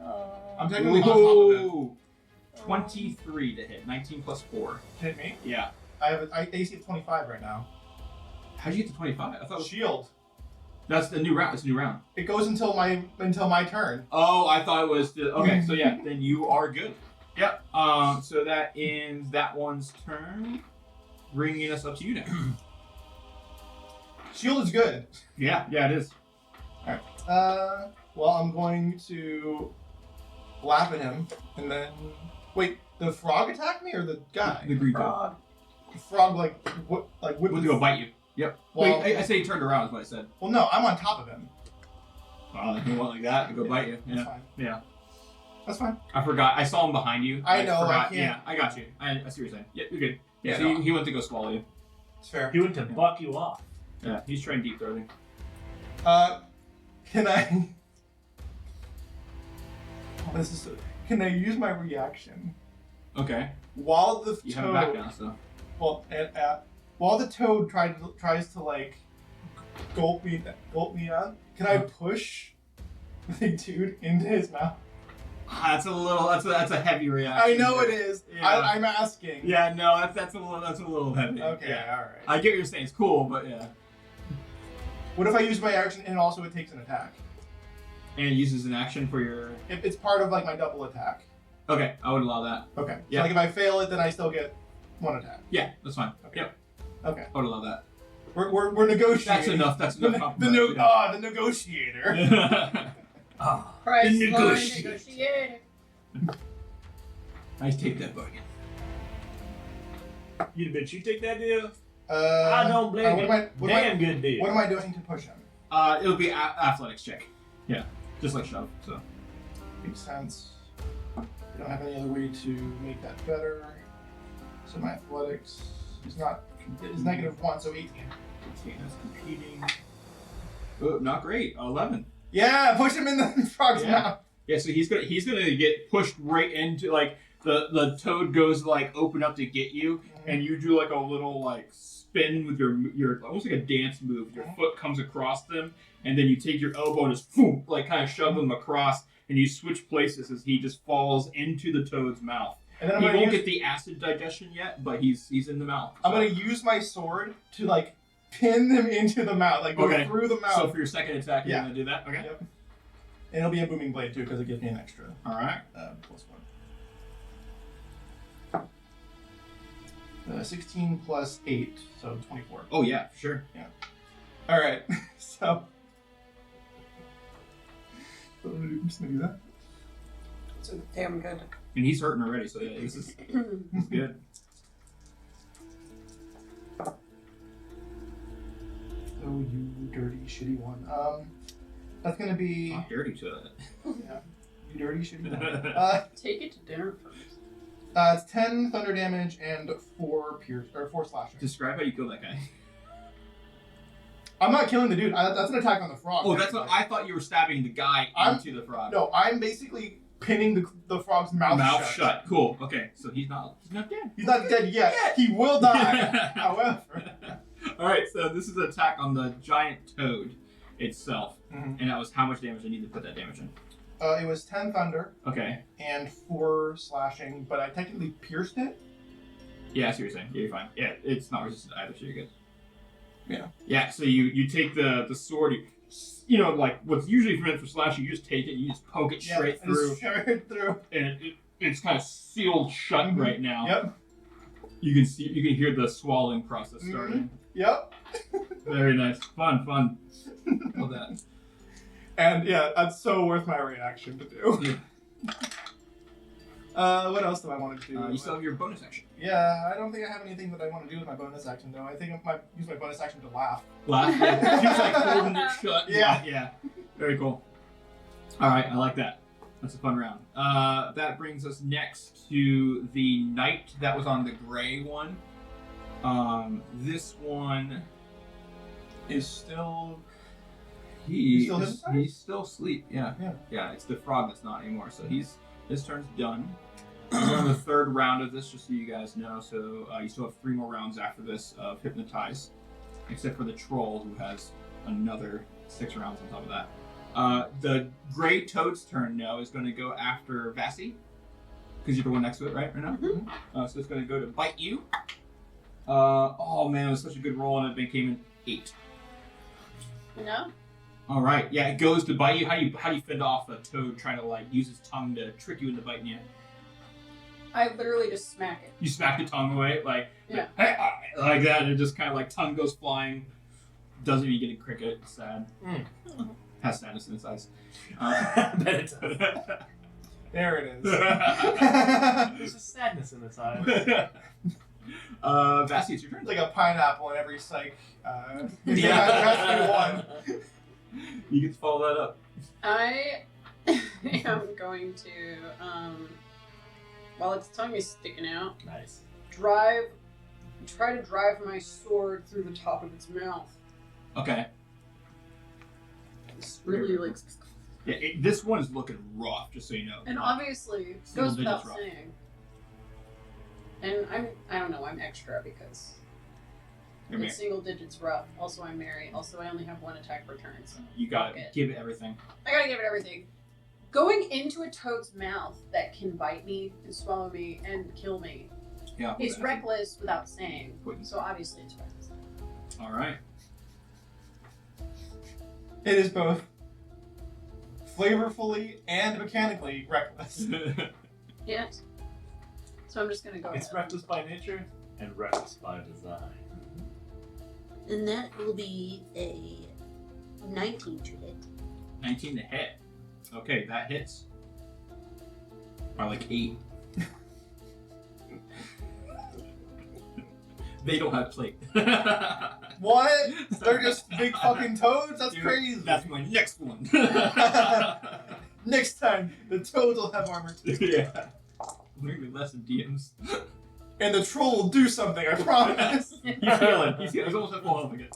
Oh. I'm technically on top of him. Ooh, 23 to hit. 19 plus 4. Hit me. Yeah. I have an AC of 25 right now. How'd you get to 25? I thought it was... Shield. That's the new round. It's a new round. It goes until my turn. Oh, I thought it was... Okay, so yeah, then you are good. Yep. So that ends that one's turn. Bringing us up to you now. Shield is good. Yeah, it is. Well, I'm going to laugh at him, and then wait. The frog attack me or the guy? The green toad. The frog whip. Would go bite you. Yep. Well- Wait, I said he turned around is what I said. Well, no, I'm on top of him. Well, if you want like that, to go bite you. That's Yeah. fine. Yeah. That's fine. I forgot. I saw him behind you. I know, forgot. I can't- Yeah, I got you. I see what you're saying. Yeah, you're good. Yeah, Yeah, so no. he went to go swallow you. It's fair. He went to buck you off. Yeah, he's trying deep throating. Can I? Can I use my reaction Okay. while the You have him back toad? now, so. Well, while the toad tries to gulp me on, can I push the dude into his mouth? That's a heavy reaction. I know it is. Yeah. I'm asking. Yeah, no, that's a little heavy. Okay, Yeah. all right. I get what you're saying. It's cool, but yeah. What if I use my action and also it takes an attack? And it uses an action for your. If it's part of like my double attack. Okay, I would allow that. Okay. So Yeah. like if I fail it, then I still get one attack. Yeah, that's fine. Okay. Yep, Okay. I would allow that. We're negotiating. That's enough. That's enough. The compromise, the negotiator. yeah. Price The line negotiate. negotiator. I take that bargain. You bet you take that deal? I don't blame you. Damn good deal. What am I doing to push him? It'll be athletics check. Yeah, just like shove. So. Makes sense. I don't have any other way to make that better. So my athletics is not. It's -1, so 18. 18 is competing. Oh, not great. 11. Yeah, push him in the frog's Yeah. mouth. Yeah, so he's gonna get pushed right into like the toad goes like open up to get you, and you do like a little like spin with your almost like a dance move. Your foot comes across them, and then you take your elbow and just boom, like kind of shove them across, and you switch places as he just falls into the toad's mouth. And then He I'm won't gonna get the acid digestion yet, but he's in the mouth. I'm so. gonna use my sword to like pin them into the mouth, like go Okay. through the mouth. So for your second attack, you're Yeah. gonna do that. Okay. Yep. And it'll be a booming blade too, because it gives me an extra All right. +1. 16 plus 8, so 24. Oh yeah, sure. All right, so I'm just gonna do that. So damn good. And he's hurting already, so yeah, this is good. Oh, you dirty, shitty one. That's gonna be Not dirty to it. yeah, you dirty, shitty one. Take it to dinner first. It's 10 thunder damage and 4 slashing. Describe how you kill that guy. I'm not killing the dude. That's an attack on the frog. Oh, that's what I thought you were stabbing the guy into the frog. No, I'm basically pinning the frog's mouth shut. Cool. Okay, so he's not dead. He's not dead yet. He will die. However. All right, so this is an attack on the giant toad itself, Mhm. and that was how much damage I need to put that damage in. It was 10 thunder Okay. and 4 slashing, but I technically pierced it. Yeah, I see what you're saying. Yeah, you're fine. Yeah, it's not resistant either, so you're good. Yeah. Yeah. So you take the sword. You know, like what's usually meant for slashing, you just take it, you just poke it straight through, Straight through. and it's kind of sealed shut Mhm. right now. Yep. You can hear the swallowing process starting. Yep. Very nice, fun. Love that. And yeah, that's so worth my reaction to do. What else do I want to do? You still have your bonus action. Yeah, I don't think I have anything that I want to do with my bonus action though. I think I might use my bonus action to laugh. Laugh. She's like holding it shut. Yeah. Yeah. Very cool. All right, I like that. That's a fun round. That brings us next to the knight that was on the gray one. This one Is still. he's still still asleep. Yeah. Yeah. It's the frog that's not anymore. So his turn's done. We're on the third round of this, just so you guys know. So you still have 3 more rounds after this of hypnotize, except for the troll who has another 6 rounds on top of that. The gray toad's turn now is going to go after Vassie, because you're the one next to it, right now. Mm-hmm. So it's going to go to bite you. Oh man, it was such a good roll, and it became an 8. No? All right, yeah, it goes to bite you. How do you fend off a toad trying to like use his tongue to trick you into biting you? I literally just smack it. You smack the tongue away, like Yeah. hey, like that, and it just kind of like tongue goes flying. Doesn't even get a cricket. It's sad. Has sadness in its eyes. Bet it does. There it is. There's a sadness in its eyes. Vassie, it's your turn. It's like a pineapple in every psych. Yeah. That's one. You get to follow that up. I am going to, while its tongue is sticking out, Nice. try to drive my sword through the top of its mouth. Okay. It's really like, Yeah, this one is looking rough, just so you know. and obviously Single goes without digits rough. saying. And I don't know, I'm extra because You're it's single digits rough. Also, I'm married. Also, I only have 1 attack per turn, so You got fuck it. give it everything. I gotta give it everything. Going into a toad's mouth that can bite me and swallow me and kill me Yeah. is reckless without saying. Poison. So obviously it's reckless. All right. It is both flavorfully and mechanically reckless. Yes. So I'm just gonna go It's ahead. reckless by nature and reckless by design. And that will be a 19 to hit. 19 to hit. Okay, that hits. By like 8. They don't have plate. What? They're just big fucking toads? That's Dude, crazy. That's my next one. Next time, the toads will have armor too. Yeah. Learn the lesson, DMs. And the troll will do something, I promise. He's healing. He's almost at full health again.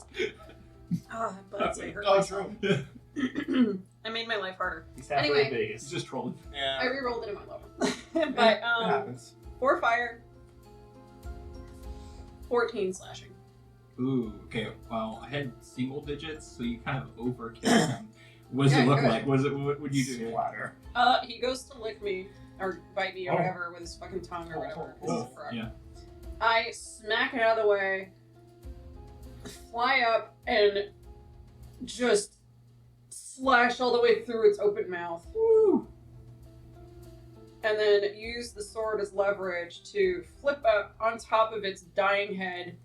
Ah, but I hurt Oh, myself. true. I made my life harder. He's halfway Anyway. to Vegas. He's just trolling. I Yeah. re-rolled it in my level. It but happens. 4 fire, 14 slashing. Ooh, okay. Well, I had single digits, so you kind of overkill him. What does Yeah, it look good. like? What would you do? Splatter. He goes to lick me or bite me or Oh. whatever with his fucking tongue or whatever. 'cause he's a frog. Yeah. I smack it out of the way, fly up, and just slash all the way through its open mouth. Woo! And then use the sword as leverage to flip up on top of its dying head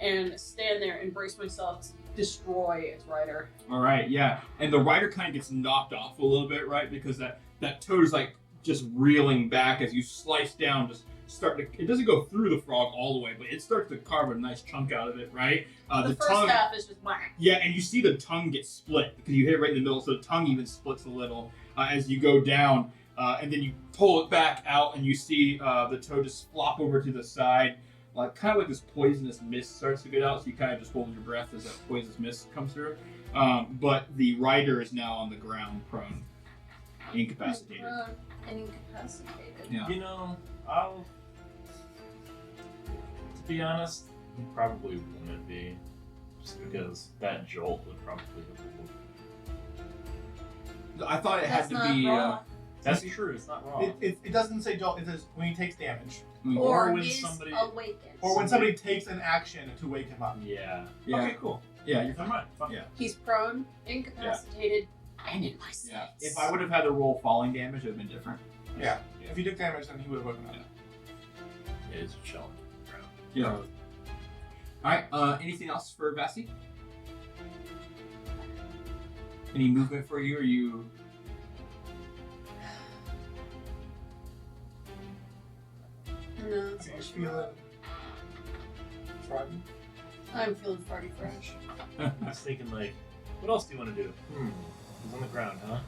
and stand there and brace myself to destroy its rider. All right, yeah. And the rider kind of gets knocked off a little bit, right? Because that toad is like just reeling back as you slice down, just start to. It doesn't go through the frog all the way, but it starts to carve a nice chunk out of it, right? The first tongue. half is just whack. Yeah, and you see the tongue get split because you hit it right in the middle, so the tongue even splits a little as you go down, and then you pull it back out, and you see the toad just flop over to the side, like kind of like this poisonous mist starts to get out. So you kind of just hold your breath as that poisonous mist comes through. But the rider is now on the ground, prone, incapacitated. And incapacitated. Yeah. You know, I'll. To be honest, he probably wouldn't be. Just because that jolt would probably have. I thought it had That's to be. not wrong. That's true, it's not wrong. It doesn't say jolt, it says when he takes damage. Or when is somebody- awakened. Or when somebody takes an action to wake him up. Yeah. Yeah. Okay, cool. Yeah, you're Never mind. Fuck. Yeah. He's prone, incapacitated, and in my sights. Yeah. If I would have had to roll falling damage, it would have been different. Yeah. If he took damage, then he would have woken up. It is chilling. Yeah. Alright, anything else for Vassie? Any movement for you, or you... No, that's all Are you she feeling wrote. froggy? I'm feeling farty fresh. I was thinking, like, what else do you want to do? He's on the ground, huh?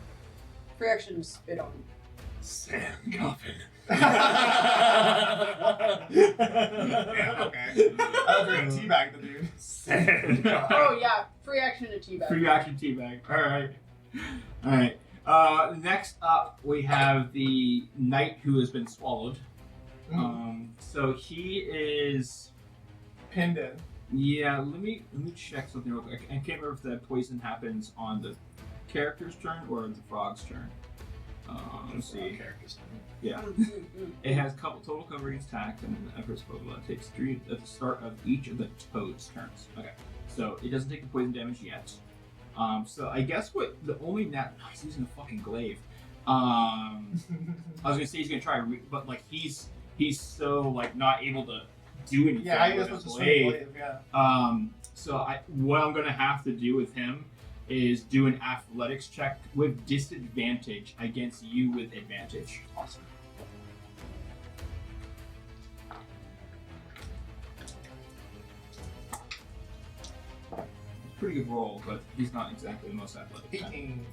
Free action, spit on him. Sand coffin. Yeah, okay. I'll drink teabag the dude. Sand coffin. Oh yeah, free action to teabag. Free action teabag. Alright. Alright. Next up, we have the knight who has been swallowed. So he is... Pinned in. Yeah, let me check something real quick. I can't remember if the poison happens on the character's turn or the frog's turn. Let's see. Characters. Yeah. It has total coverage attack, and then the effort's Pokemon takes 3 at the start of each of the toad's turns. Okay. So it doesn't take the poison damage yet. So I guess what the only he's using a fucking glaive. I was gonna say he's gonna try, but like he's so like not able to do anything. Yeah, I with guess his what's a swing blade, yeah. So what I'm gonna have to do with him is do an athletics check with disadvantage against you with advantage. Awesome. Pretty good roll, but he's not exactly the most athletic. 18.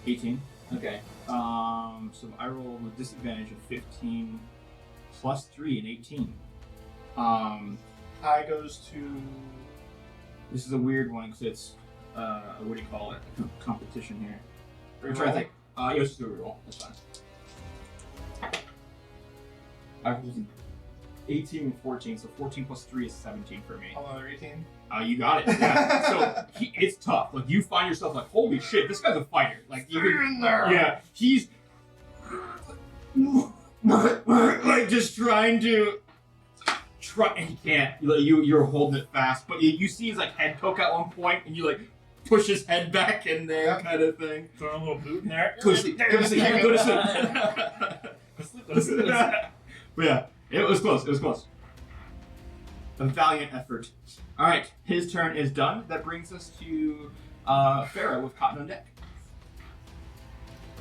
18. Okay. So I roll with disadvantage of 15 plus 3 and 18. High goes to. This is a weird one because it's what do you call it? Competition here. I'm Reroll? trying to think. Yeah, let's just do a reroll. That's fine. I rolled an 18 and 14, so 14 plus 3 is 17 for me. Another 18. You got it. Yeah. So it's tough. Like you find yourself like, holy shit, this guy's a fighter. Like you can, yeah, he's like just trying to and he can't. You're holding it fast, but you see his like head poke at one point, and you like push his head back in there, kind of thing. Throw a little boot in there. Go to sleep. Go to sleep. Go to sleep. But yeah, it was close. It was close. A valiant effort. All right, his turn is done. That brings us to Faerun with Cotton on deck.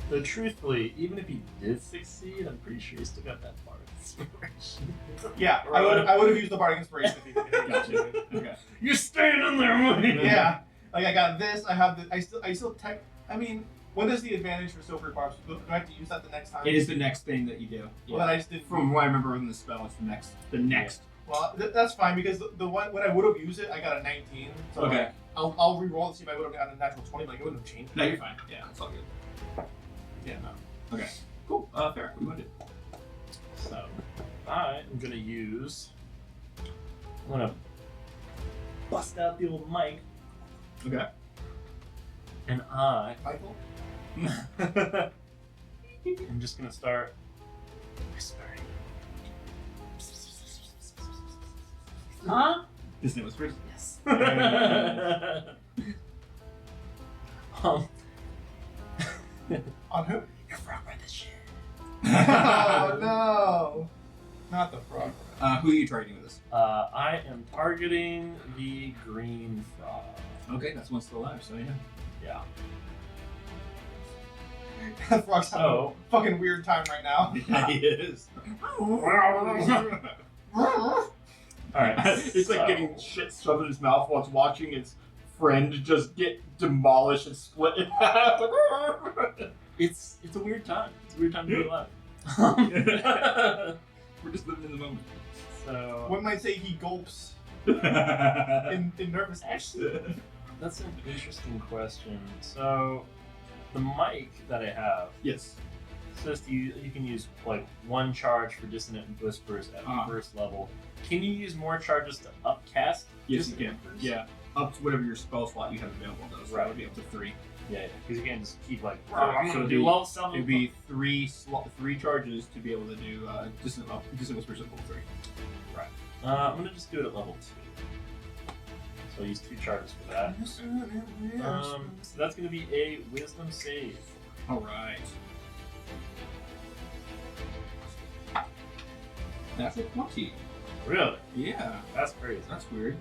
But truthfully, even if he did succeed, I'm pretty sure he still got that bar of inspiration. Yeah, I would have used the bardic inspiration if he did. Gotcha. Okay. You're staying in there, money. Yeah, like I got this. I have the. I still tech. I mean, what is the advantage for silver barbs? Do I have to use that the next time? It is the next thing that you do. Well, then I just did. From what I remember in the spell, it's the next. Well, that's fine because the one when I would have used it, I got a 19. So Okay. like, I'll re-roll to see if I would have gotten a natural 20, but it wouldn't have changed. No, you're fine. Yeah, it's all good. Yeah, no. Okay. Cool. Fair. What do you want to do? So, I am gonna use. I'm gonna bust out the old mic, Okay. and I Michael. I'm just gonna start whispering. Huh? Disney Whispers. Yes. On who? Your frog read this shit. Oh no! Not the frog. Who are you targeting with this? I am targeting the green frog. Okay, that's one still alive, so yeah. Yeah. That frog's having So, a fucking weird time right now. Yeah, he is. alright. It's like getting shit shoved in his mouth while it's watching its friend just get demolished and split in half. It's a weird time. It's a weird time to be alive. We're just living in the moment. So, One might say he gulps Yeah. in nervousness. actually, that's an interesting question. So, the mic that I have Yes. says you can use like one charge for dissonant whispers at first level. Can you use more charges to upcast? Yes, you dissonant can. whispers? Yeah. Up to whatever your spell slot you have available, though. So Right. that would be up to 3. Yeah, because you can't just keep like. So I'm gonna it'd do be- level 7. It'd be 3 charges to be able to do Dissonant Whispers at level 3. I'm gonna just do it at level 2. So I'll use 2 charges for that. So that's gonna be a Wisdom save. Alright. That's a 20. Really? Yeah. That's crazy. That's weird.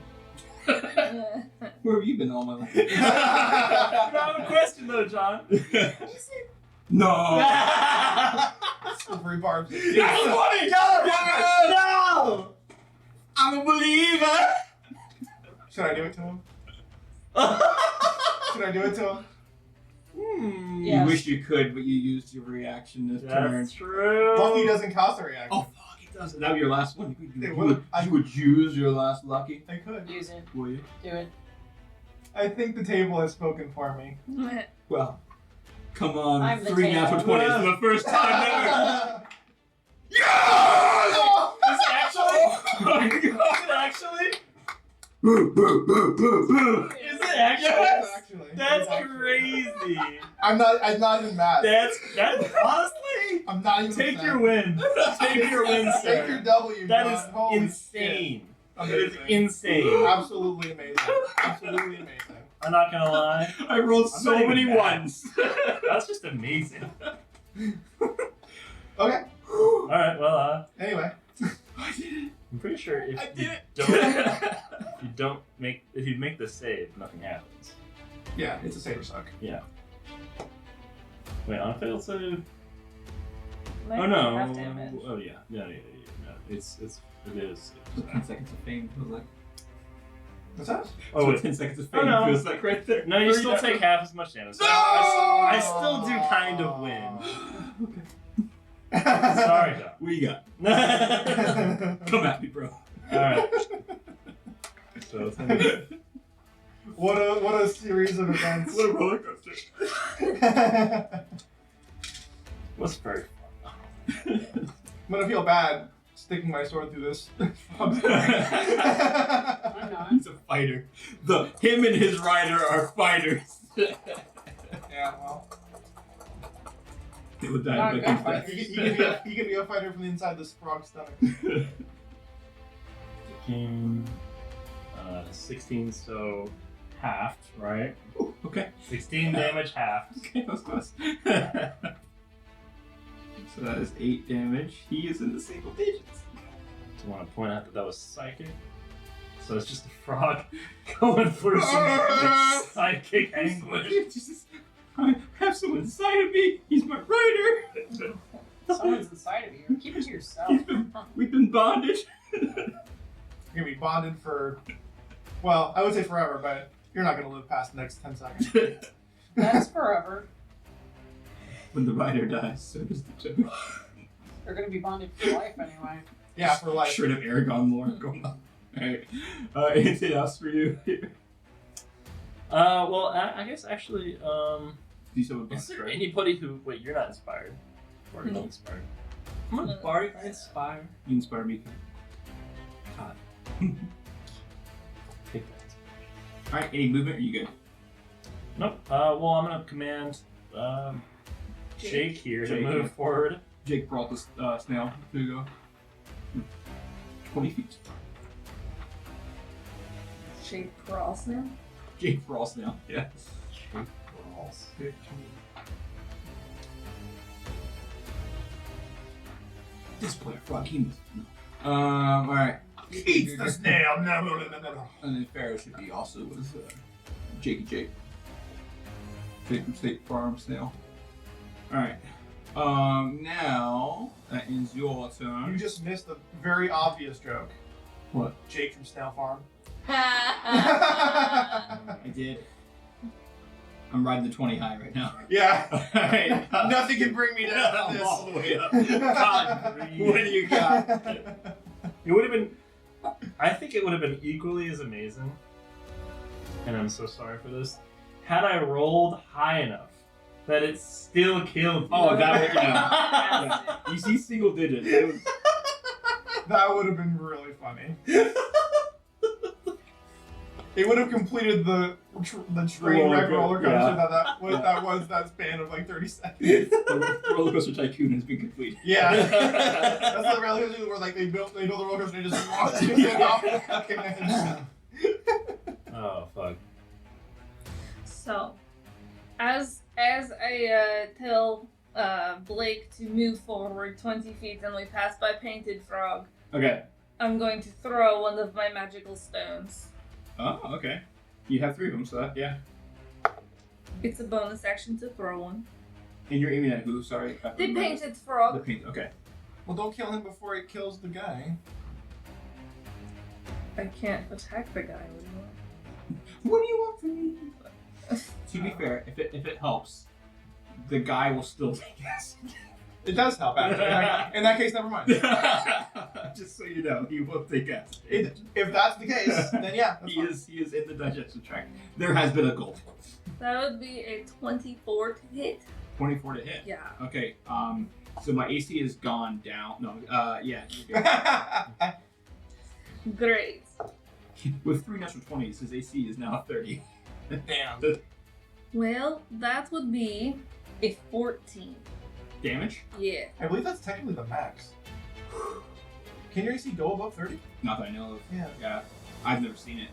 Where have you been all my life? Valid question though, John. No! Silvery barbs. That's funny! No! I'm a believer! Should I do it to him? Should I do it to him? Yes. You wish you could, but you used your reaction this turn. That's true. Lucky doesn't cost a reaction. Oh, fuck, it does. That would be your last one. It would. You would use your last lucky. I could. Use it. Will you? Do it. I think the table has spoken for me. Well, come on. I'm the 3 table. natural 20s for the first time ever. Yes! Is it actually? Is it actually? Is it actually? Yes, actually. That's It's actually. crazy. I'm not even mad. That's honestly. I'm not even Take mad. your win. Take your win, sir. Take your W. That John. is Holy insane. shit. That is Amazing. insane. Absolutely amazing. Absolutely amazing. I'm not gonna lie. I rolled I'm so not even many mad. ones. That's just amazing. Okay. Alright, well, Anyway. I did it. I'm pretty sure if I you did it. don't if you make the save, nothing happens. Yeah, it's a saber suck. Yeah. Wait, on a failed save. Might Oh be no. half damage. Oh yeah. No. It is. 10 seconds of fame feels like. What's that? Oh That's wait. what 10 seconds of Oh, fame no. feels like right there. No, you 3 still natural- take half as much damage. So No! I still do kind of win. Okay. Sorry, John. What you got? Come at me, bro. Alright. So it's gonna be What a series of events. What a roller coaster. what's very I'm gonna feel bad sticking my sword through this. I'm not. He's a fighter. Him and his rider are fighters. Yeah, well. They would die Not by good death. fighters. He can be a fighter from the inside this frog's stomach. 16, so halved, right? Ooh, okay. 16 damage halved. Okay, that was close. So that is 8 damage. He is in the single digits. Just want to point out that was psychic. So it's just a frog going through some psychic anguish. Jesus, I have someone inside of me. He's my rider. Someone's inside of you. Keep it to yourself. We've been bonded. You're gonna be bonded for, well, I would say forever, but you're not gonna live past the next 10 seconds. That's forever. When the rider dies, so does the toad. They're gonna be bonded for life anyway. Yeah, for life. Shred of Aragon lore going on. Alright. Anything else for you here? Well, I guess actually, You said with is there right? anybody who... Wait, you're not inspired. Or are you No. inspired? Come on, Bard, inspire. You inspire me. God. Take that. Alright, any movement? Or you good? Nope. Well, I'm gonna command Jake here to Jake, move yeah. forward. Jake brought the snail. There you go. 20 feet. Shape cross now. Jake brought snail. Yeah. Jake rolls. This player frog, he must know. Alright. Eats the snail. No. And then Faerun should be also with Jakey Jake. Jake from State Farm Snail. Alright. Now that ends your You turn. just missed a very obvious joke. What? Jake from Snail Farm. I did. I'm riding the 20 high right now. Yeah. Alright. Nothing can bring me down I'm to this. all the way up. God, what do you got? It would have been. I think it would have been equally as amazing. And I'm so sorry for this. Had I rolled high enough that it still killed you. Oh, that would, yeah. You see single digits. It was, That would have been really funny. It would have completed the train wreck roller coaster yeah. that was that span of like 30 seconds. the roller coaster tycoon has been completed. Yeah. That's the roller coaster where like they built the roller coaster and they just walked it off the fucking edge. Oh fuck. So, as I tell Blake to move forward 20 feet and we pass by Painted Frog, Okay. I'm going to throw one of my magical stones. Oh, okay. You have 3 of them, so that, yeah. It's a bonus action to throw one. And you're aiming at who? Sorry. The Painted The Frog. paint. Okay. Well, don't kill him before he kills the guy. I can't attack the guy. What do you want from me? To be fair, if it helps, the guy will still take it. It does help, actually. In that case, never mind. Just so you know, he will take it. If that's the case, then yeah. That's He fine. is in the digestion tract. There has been a goal. That would be a 24 to hit. 24 to hit. Yeah. Okay. So my AC has gone down. No. Yeah. Great. With 3 natural 20s, his AC is now 30. Damn. Well, that would be a 14. Damage? Yeah. I believe that's technically the max. Can your AC go above 30? Not that I know of. Yeah. Yeah. I've never seen it.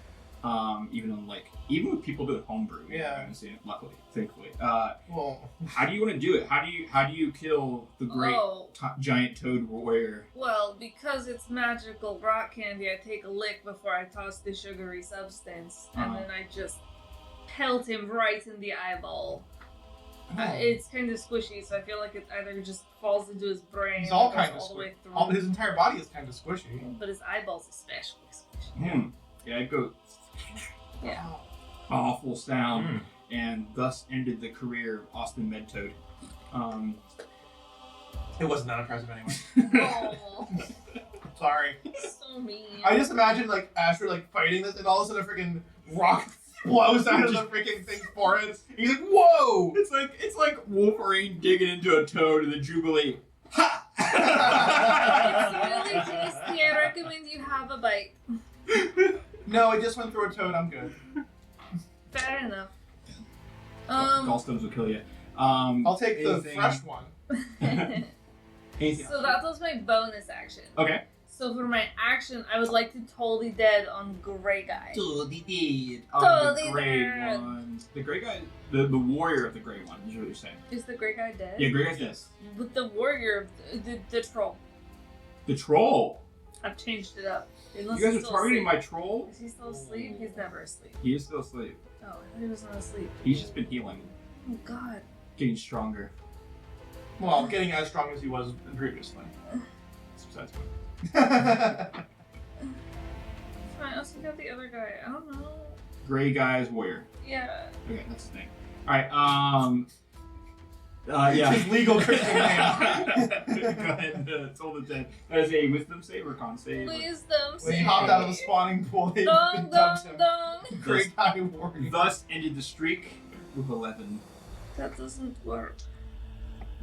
Even with people doing homebrew. Yeah. I haven't seen it. Luckily, thankfully. Well, How do you want to do it? How do you kill the great Oh, giant toad warrior? well, because it's magical rock candy, I take a lick before I toss the sugary substance, and Uh-huh. then I just pelt him right in the eyeball. It's kind of squishy, so I feel like it either just falls into his brain he's all or kind goes of all the way squishy. through. His entire body is kind of squishy. But his eyeballs especially squishy. Yeah, it goes Yeah. awful sound, and thus ended the career of Austin Medtoad. It was not impressive anyway. Oh, Sorry. so mean. I just imagine like Asher like fighting this, and all of a sudden a freaking rock blows out of the freaking thing's forehead. He's like, "Whoa!" It's like Wolverine digging into a toad in the Jubilee. It's really recommend you have a bite. No, it just went through a toad. I'm good. Fair enough. Gallstones will kill you. I'll take the anything- fresh one. Anything So else? that was my bonus action. Okay. So for my action, I would like to totally dead on Gray Guy. Totally dead. Totally The gray dead. one. The gray guy, the warrior of the gray one, is what you're saying. Is the Gray Guy dead? Yeah, gray guy's this. With the warrior, the troll. The troll. I've changed it up. Unless You guys he's are still targeting asleep. my troll? Is he still asleep? He's never asleep. He is still asleep. Oh, I thought he was not asleep. He's just been healing, Oh God. getting stronger. Well, getting as strong as he was previously. That's besides Fine, I also got the other guy. I don't know. Gray guy's warrior. Yeah. Okay, that's his name. Alright, yeah. His legal Christian name. Go ahead and toll the dead. That is a wisdom save or con save? Wisdom When he hopped out of the spawning pool, they Dong, dong, dumped him. dong. Great guy warrior. Thus ended the streak with 11. That doesn't work.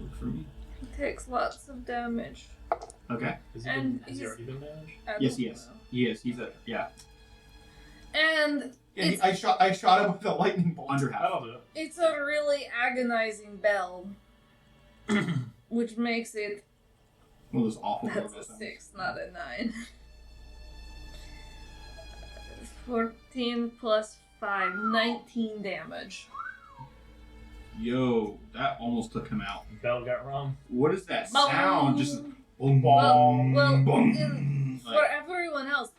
Work for me. He takes lots of damage. Okay. Has And he he's- already been damaged? I Yes, don't he is. know. He is. He's a, yeah, And Yeah, I shot him with a lightning bolt. under half. That'll do it. it's a really agonizing bell. Which makes it. One of those awful That's a doorbell sounds. 6, not a 9. 14 plus 5, 19 damage. Yo, that almost took him out. Bell got wrong. What is that Boom. sound? Just boom, Well, boom, boom. for Like, everyone else,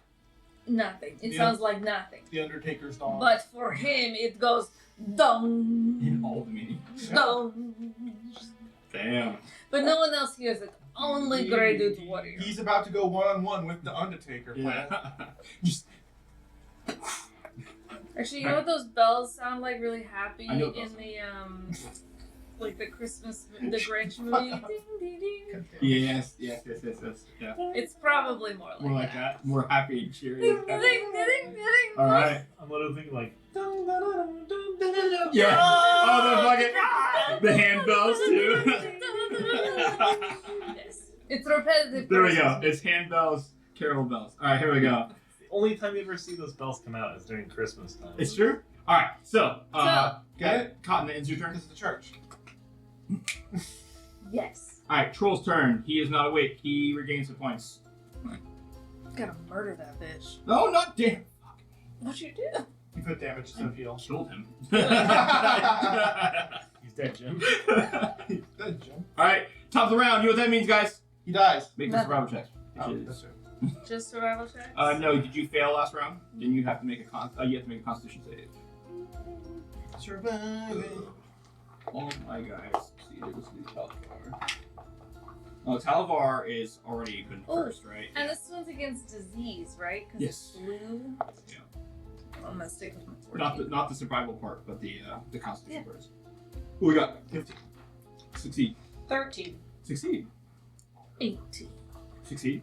nothing. It Yeah. sounds like nothing. The Undertaker's dog. But for him, it goes dong, in all the meanings. dong. Damn. But no one else hears it. Only Grey Dude Warrior. He's about to go one-on-one with the Undertaker. Yeah. Just Actually, you know what those bells sound like? Really happy I know what in those the like the Christmas, the Grinch movie. Ding, ding, ding. yes. Yeah. It's probably more like, More like that. More happy and cheery. Ding, ding, ding, ding, ding. All right. I'm literally thinking like. Yeah. Oh, the fucking the handbells too. Yes. It's repetitive. There we go. Christmas It's handbells, carol bells. All right, here we go. The only time you ever see those bells come out is during Christmas time. It's true. All right. So, Get it? Cotton, it's your turn. This is the church. Yes. All right, Troll's turn. He is not awake. He regains the points. Gotta murder that bitch. No, not damn. What'd you do? You put damage to the heal. Killed him. He's dead, Jim. Good, Jim. All right, top of the round. You know what that means, guys? He dies. Make the survival check. Oh, Which that's is- it. Just survival checks? No, did you fail last round? Then you have to make a you have to make a Constitution save. Surviving. Oh my guys. See, this is Talavar. Oh, Talavar is already been Oh, first, right? And this one's against disease, right? 'Cause Yes. it's blue. Yeah. I'm gonna stick with my 14. Not the survival part, but the Constitution part. What we got? 15. Succeed. 13. Succeed. 18. Succeed.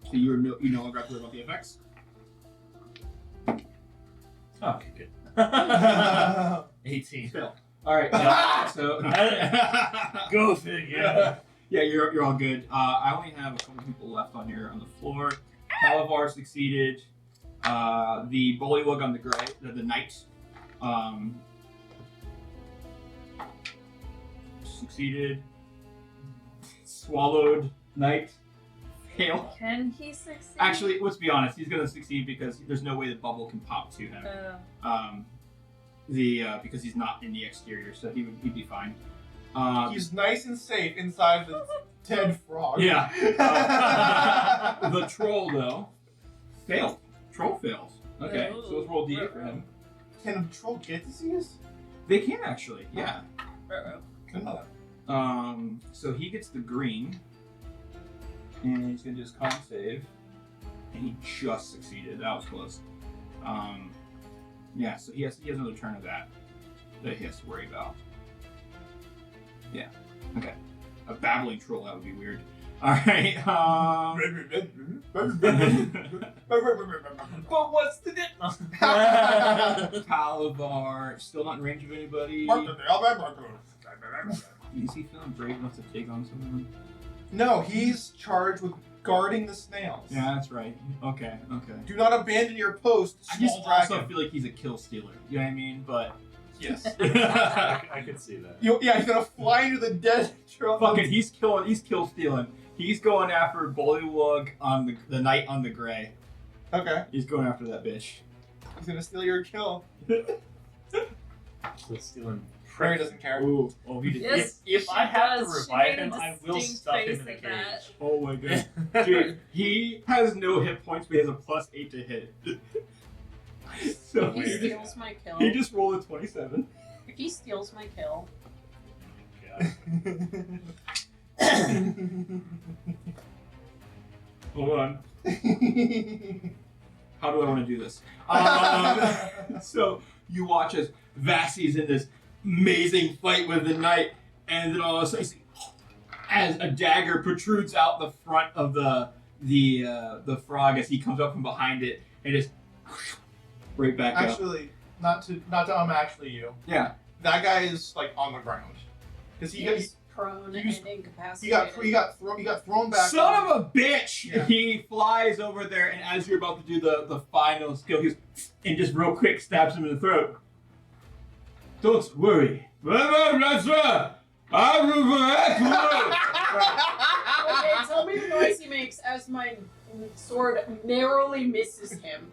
So you no longer have to worry about the effects. Okay, good. 18. Fail. All right. So Go figure. yeah, you're all good. I only have a couple people left on the floor. Talavar succeeded. The Bullywug on the knight, succeeded. Swallowed knight failed. Can he succeed? Actually, let's be honest. He's gonna succeed because there's no way the bubble can pop to him. Because he's not in the exterior, so he'd be fine. He's nice and safe inside the dead frog. Yeah. The troll though failed. Troll fails. Okay, Oh. so let's roll D8 for him. Can a troll get disease? They can actually, yeah. Couldn't know that. So he gets the green, and he's gonna do his con save, and he just succeeded. That was close. Yeah. So he has another turn of that he has to worry about. Yeah. Okay. A babbling troll, that would be weird. All right. But what's the difference? Talavar still not in range of anybody. Is he feeling brave enough to take on someone? No, he's charged with guarding the snails. Yeah, that's right. Okay. Do not abandon your post, I small just dragon. also feel like he's a kill stealer. You know what I mean? But Yes. I could see that. Yeah, he's gonna fly into the dead. fucking, he's kill stealing. He's going after Bullywug on the Knight on the Gray. Okay. He's going after that bitch. He's gonna steal your kill. So stealing. Prairie doesn't care. Ooh. Oh, he did. Yes, If she I have to does. She revive made a him, I will distinct stuff him face in a at that. cage. Oh my god. Dude, he has no hit points, but he has a +8 to hit. So If he steals my kill, he just rolled a 27. if he steals my kill, Hold on. How do I want to do this? So you watch as Vassie's in this amazing fight with the knight, and then all of a sudden, as a dagger protrudes out the front of the frog as he comes up from behind it, and just right back up. Actually, not to actually you. Yeah. That guy is like on the ground because he he's prone he was- and incapacitated. he got thrown back. Son of a bitch! Yeah. He flies over there, and as you're about to do the final skill, he goes, and just real quick stabs him in the throat. Don't worry. Okay, tell me the noise he makes as my sword narrowly misses him.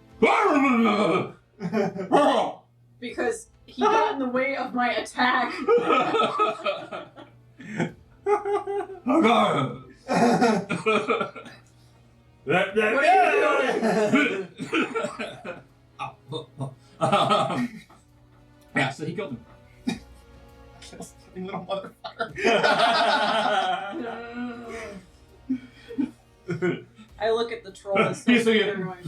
Because he got in the way of my attack. Yeah, so he killed him. Little motherfucker. I look at the troll and He's so like,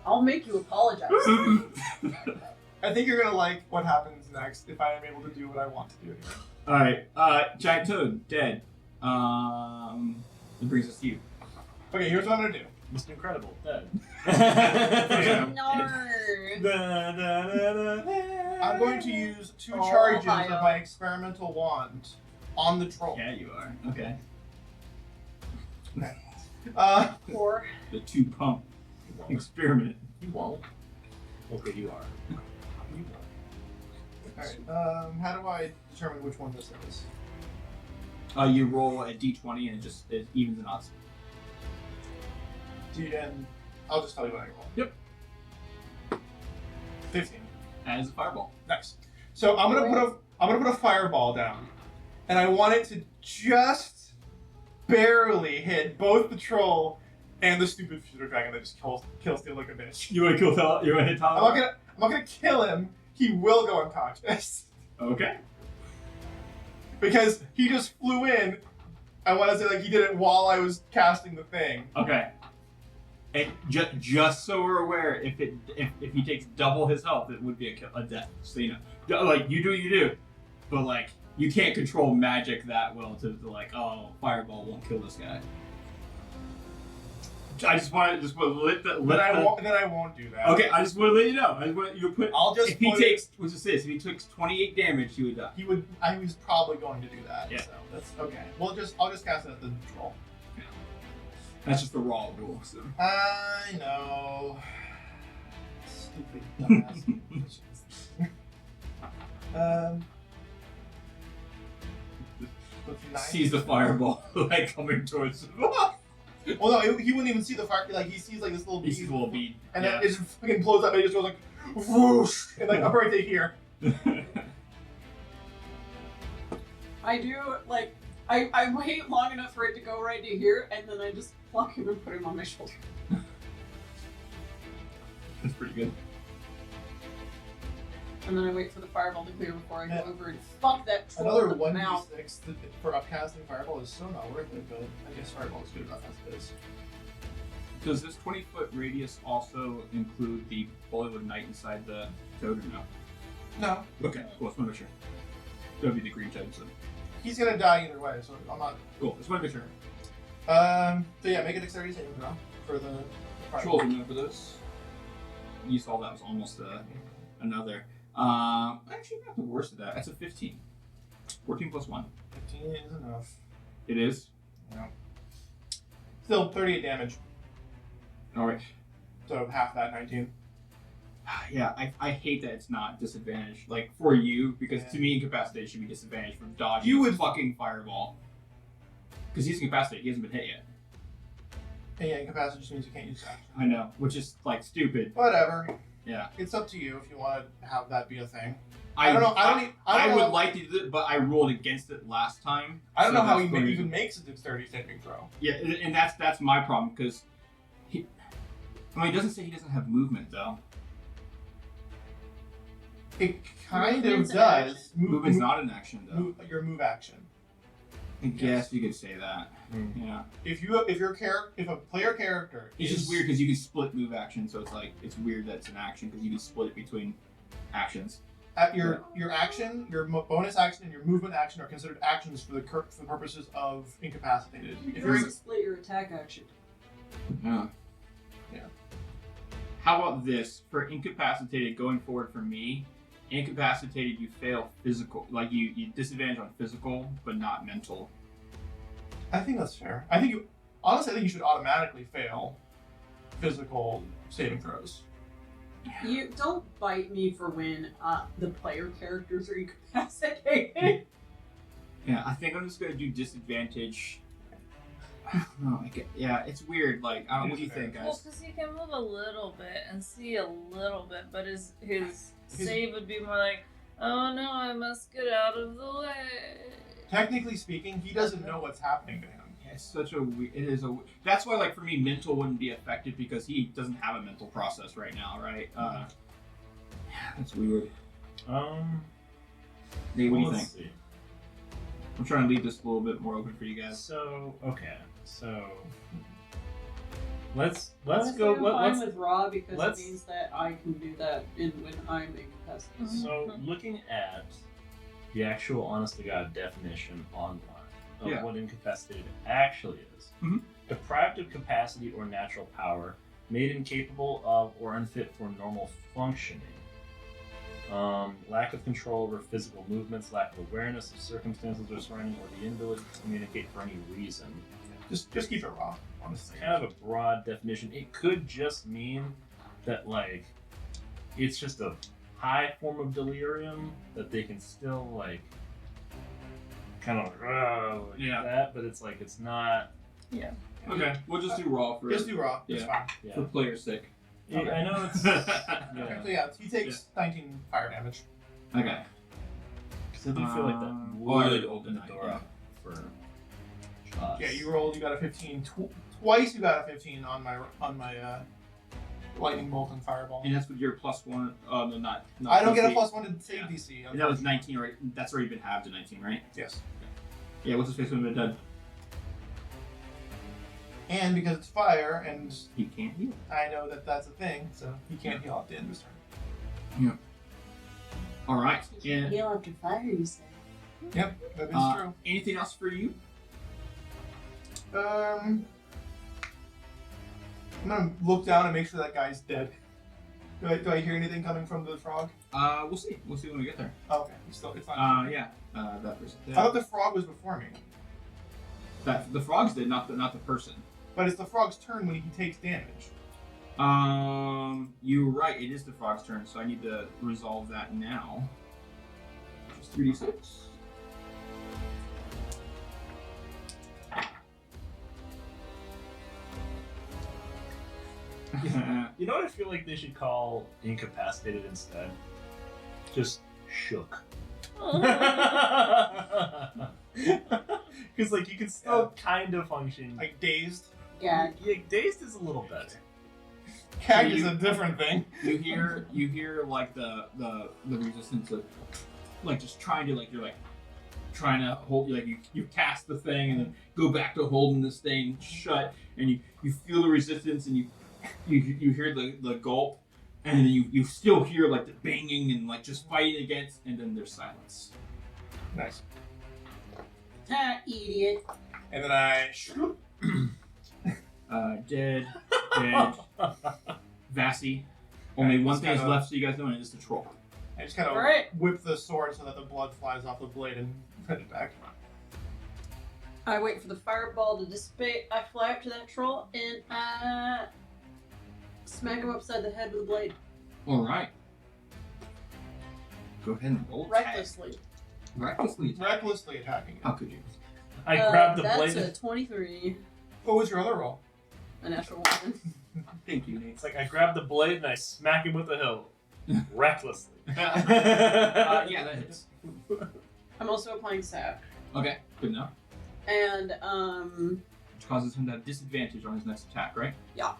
I'll make you apologize. I think you're gonna like what happens next if I am able to do what I want to do. Alright, Giant Toad, dead. That brings us to you. Okay, here's what I'm gonna do. Mr. Incredible, dead. No. I'm going to use 2 Oh, charges Ohio. of my experimental wand on the troll. Yeah, you are. Okay. Or The 2-pump experiment. You won't. Okay, you are. You won't. Alright, how do I determine which one this is? You roll a d20 and it evens and odds. And I'll just tell you what I roll. Yep. 15. As a fireball. Nice. So I'm gonna put a fireball down, and I want it to just barely hit both the troll and the stupid future dragon that just kills Steel like a bitch. You want to kill Tal? You want to hit Tal? I'm not gonna kill him. He will go unconscious Okay. because he just flew in. I want to say like he did it while I was casting the thing. Okay. And just so we're aware, if he takes double his health, it would be a death. So you know, like you do what you do, but like you can't control magic that well to like, oh, fireball won't kill this guy. I just want to Then I won't do that. Okay, I just want to let you know. I just want you to put. I'll just if he put takes what's this? If he takes 28 damage, he would die. He would. I was probably going to do that. Yeah. So that's okay. I'll just cast it at the troll. That's just the raw rule. So. I know. Stupid dumbass. Sees the fireball like coming towards him. Well, no, he wouldn't even see the fire. Like he sees like this little He bead, sees a little bead. and then it just fucking blows up, and it just goes like whoosh, and like up right to here. I do like I wait long enough for it to go right to here, and then I just pluck him and put him on my shoulder. That's pretty good. And then I wait for the fireball to clear before I go Yeah. over and fuck that troll Another in the mouth. 1d6 for upcasting fireball is so not worth it, but I guess fireball is good enough as it is. Does this 20-foot radius also include the Bollywood Knight inside the toad or no? No, Okay, cool. Just want to make sure. That would be the green toad. So. he's gonna die either way, so I'm not. Cool. Just want to make sure. So yeah, make a dexterity saving throw for the Controls are moving for this. You saw that was almost another. Actually, not the worst of that. That's a 15. 14 plus 1. 15 is enough. It is? Yeah. Still 38 damage. Alright. So half that, 19. Yeah, I hate that it's not disadvantage. Like, for you, because Yeah. to me, incapacitated should be disadvantage from dodging You would- fucking fireball. Because he's incapacitated, he hasn't been hit yet. And yeah, incapacity just means you can't use action. I know, which is, like, stupid. Whatever. Yeah. It's up to you if you want to have that be a thing. I don't know. I don't would know. like to do it, but I rolled against it last time. I don't so know how that's he the reason. even makes a dexterity saving throw. Yeah, and that's my problem, because he doesn't say he doesn't have movement, though. It kind of Movement's an does. Movement's not an action, though. Your move action. I guess you could say that. Mm. Yeah. If a player character It's just weird because you can split move action, so it's like it's weird that it's an action because you can split it between actions. At your action, your bonus action, and your movement action are considered actions for the purposes of incapacitated. You If can you're also split your attack action. Yeah. Yeah. How about this for incapacitated going forward for me? Incapacitated, you fail physical, like you disadvantage on physical, but not mental. I think that's fair. I think you should automatically fail physical saving throws. You don't bite me for when the player characters are incapacitated. Yeah, I think I'm just gonna do disadvantage. No, yeah, it's weird. Like, I don't. What do you think, Well, guys? because he can move a little bit and see a little bit, but his save would be more like, oh no, I must get out of the way. Technically speaking, he doesn't know what's happening to him. Yeah, it's such a. It is a. That's why, like, for me, mental wouldn't be affected because he doesn't have a mental process right now, right? Yeah, that's weird. Nate, what do you think? See. I'm trying to leave this a little bit more open for you guys. So let's Honestly, go. I'm fine with raw because let's- it means that I can do that when I'm incapacitated. So looking at the actual honest to God definition online of Yeah. what incapacitated actually is. Mhm. Deprived of capacity or natural power, made incapable of or unfit for normal functioning. Lack of control over physical movements, lack of awareness of circumstances or surrounding, or the inability to communicate for any reason. Just keep it raw, honestly. Kind of a broad definition. It could just mean that, like, it's just a high form of delirium that they can still, like, kind of like Yeah. that, but it's like it's not. Okay, we'll just do raw for Just do raw. It's Yeah. fine. for player's sake. Yeah, I know it's. Okay, so yeah, he takes 19 fire damage. Okay. Because I do feel like that I would already open the rolled door it, up for us. Yeah, you rolled. You got a 15. Twice you got a 15 on my lightning bolt and fireball. And that's with your +1. No, not. I don't get a DC. +1 to save Yeah. DC. And that was 19, right? That's already been halved to 19, right? Yes. Yeah. What's his face would have been done? And because it's fire, and He can't heal. I know that that's a thing, so he can't heal at the end of his turn. All right. You And can heal after fire, you said. Yep, that is true. anything else for you? I'm gonna look down and make sure that guy's dead. Do I hear anything coming from the frog? We'll see. We'll see when we get there. Oh, okay, it's not. Yeah. That person. I thought the frog was before me, That the frogs did, not the person. but it's the frog's turn when he takes damage. You're right. It is the frog's turn, so I need to resolve that now. Just 3d6. You know what I feel like they should call incapacitated instead? Just shook. Because like you can still kind of function. Like dazed. Gag. Yeah, dazed is a little better. Gag is a different thing. You hear like the resistance of like just trying to you're like trying to hold you cast the thing and then go back to holding this thing shut and you feel the resistance and you hear the gulp and then you still hear like the banging and like just fighting against and then there's silence. Nice. Ah, idiot. And then I shoot. Dead. Vassy. Only Okay, one just thing is kinda- left so you guys know and it's the troll. I just kind of Alright. whip the sword so that the blood flies off the blade and Headed back. I wait for the fireball to dissipate. I fly up to that troll and smack him upside the head with a blade. All right. Go ahead and roll. Attack. Recklessly. Recklessly. Attack. Recklessly attacking How it. could you? I grabbed the That's blade. a 23. What was your other roll? A natural 1. Thank you, Nate. It's like I grab the blade and I smack him with the hilt. Recklessly. Yeah, that hits. I'm also applying sap. Okay, good enough. And, Which causes him to have disadvantage on his next attack, right? yeah.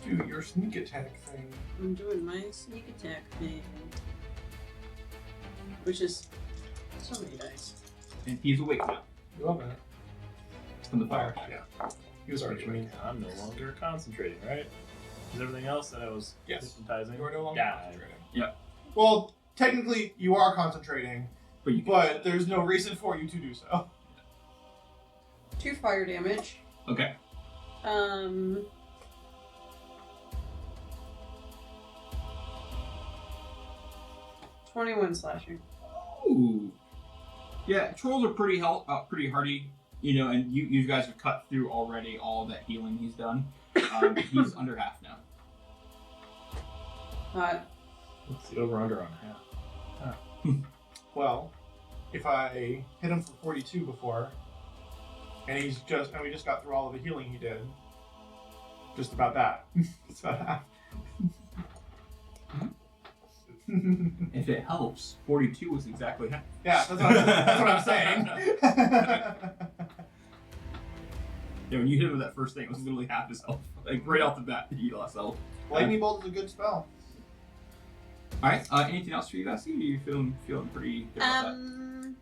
Do your sneak attack thing. I'm doing my sneak attack thing. Which is so many dice. And he's awake now You love it. from the fire. Yeah. He was already Which means I'm no longer concentrating, right? Is everything else that I was Yes. hypnotizing? You are no longer died. concentrating. Yep. Well, technically, you are concentrating, But you can but there's no reason for you to do so. 2 fire damage. Okay. 21 slashing. Ooh. Yeah, trolls are pretty pretty hardy, you know, and you guys have cut through already all that healing he's done. He's under half now. What's the over-under on half? Well, if I hit him for 42 before, and we just got through all of the healing he did, just about that. It's about half. If it helps, 42 was exactly half. Yeah, that's what I'm saying. Yeah, when you hit him with that first thing, it was literally half his health. Like, right off the bat, he lost health. Lightning bolt is a good spell. Alright, anything else for you guys? Are you feeling pretty good about that?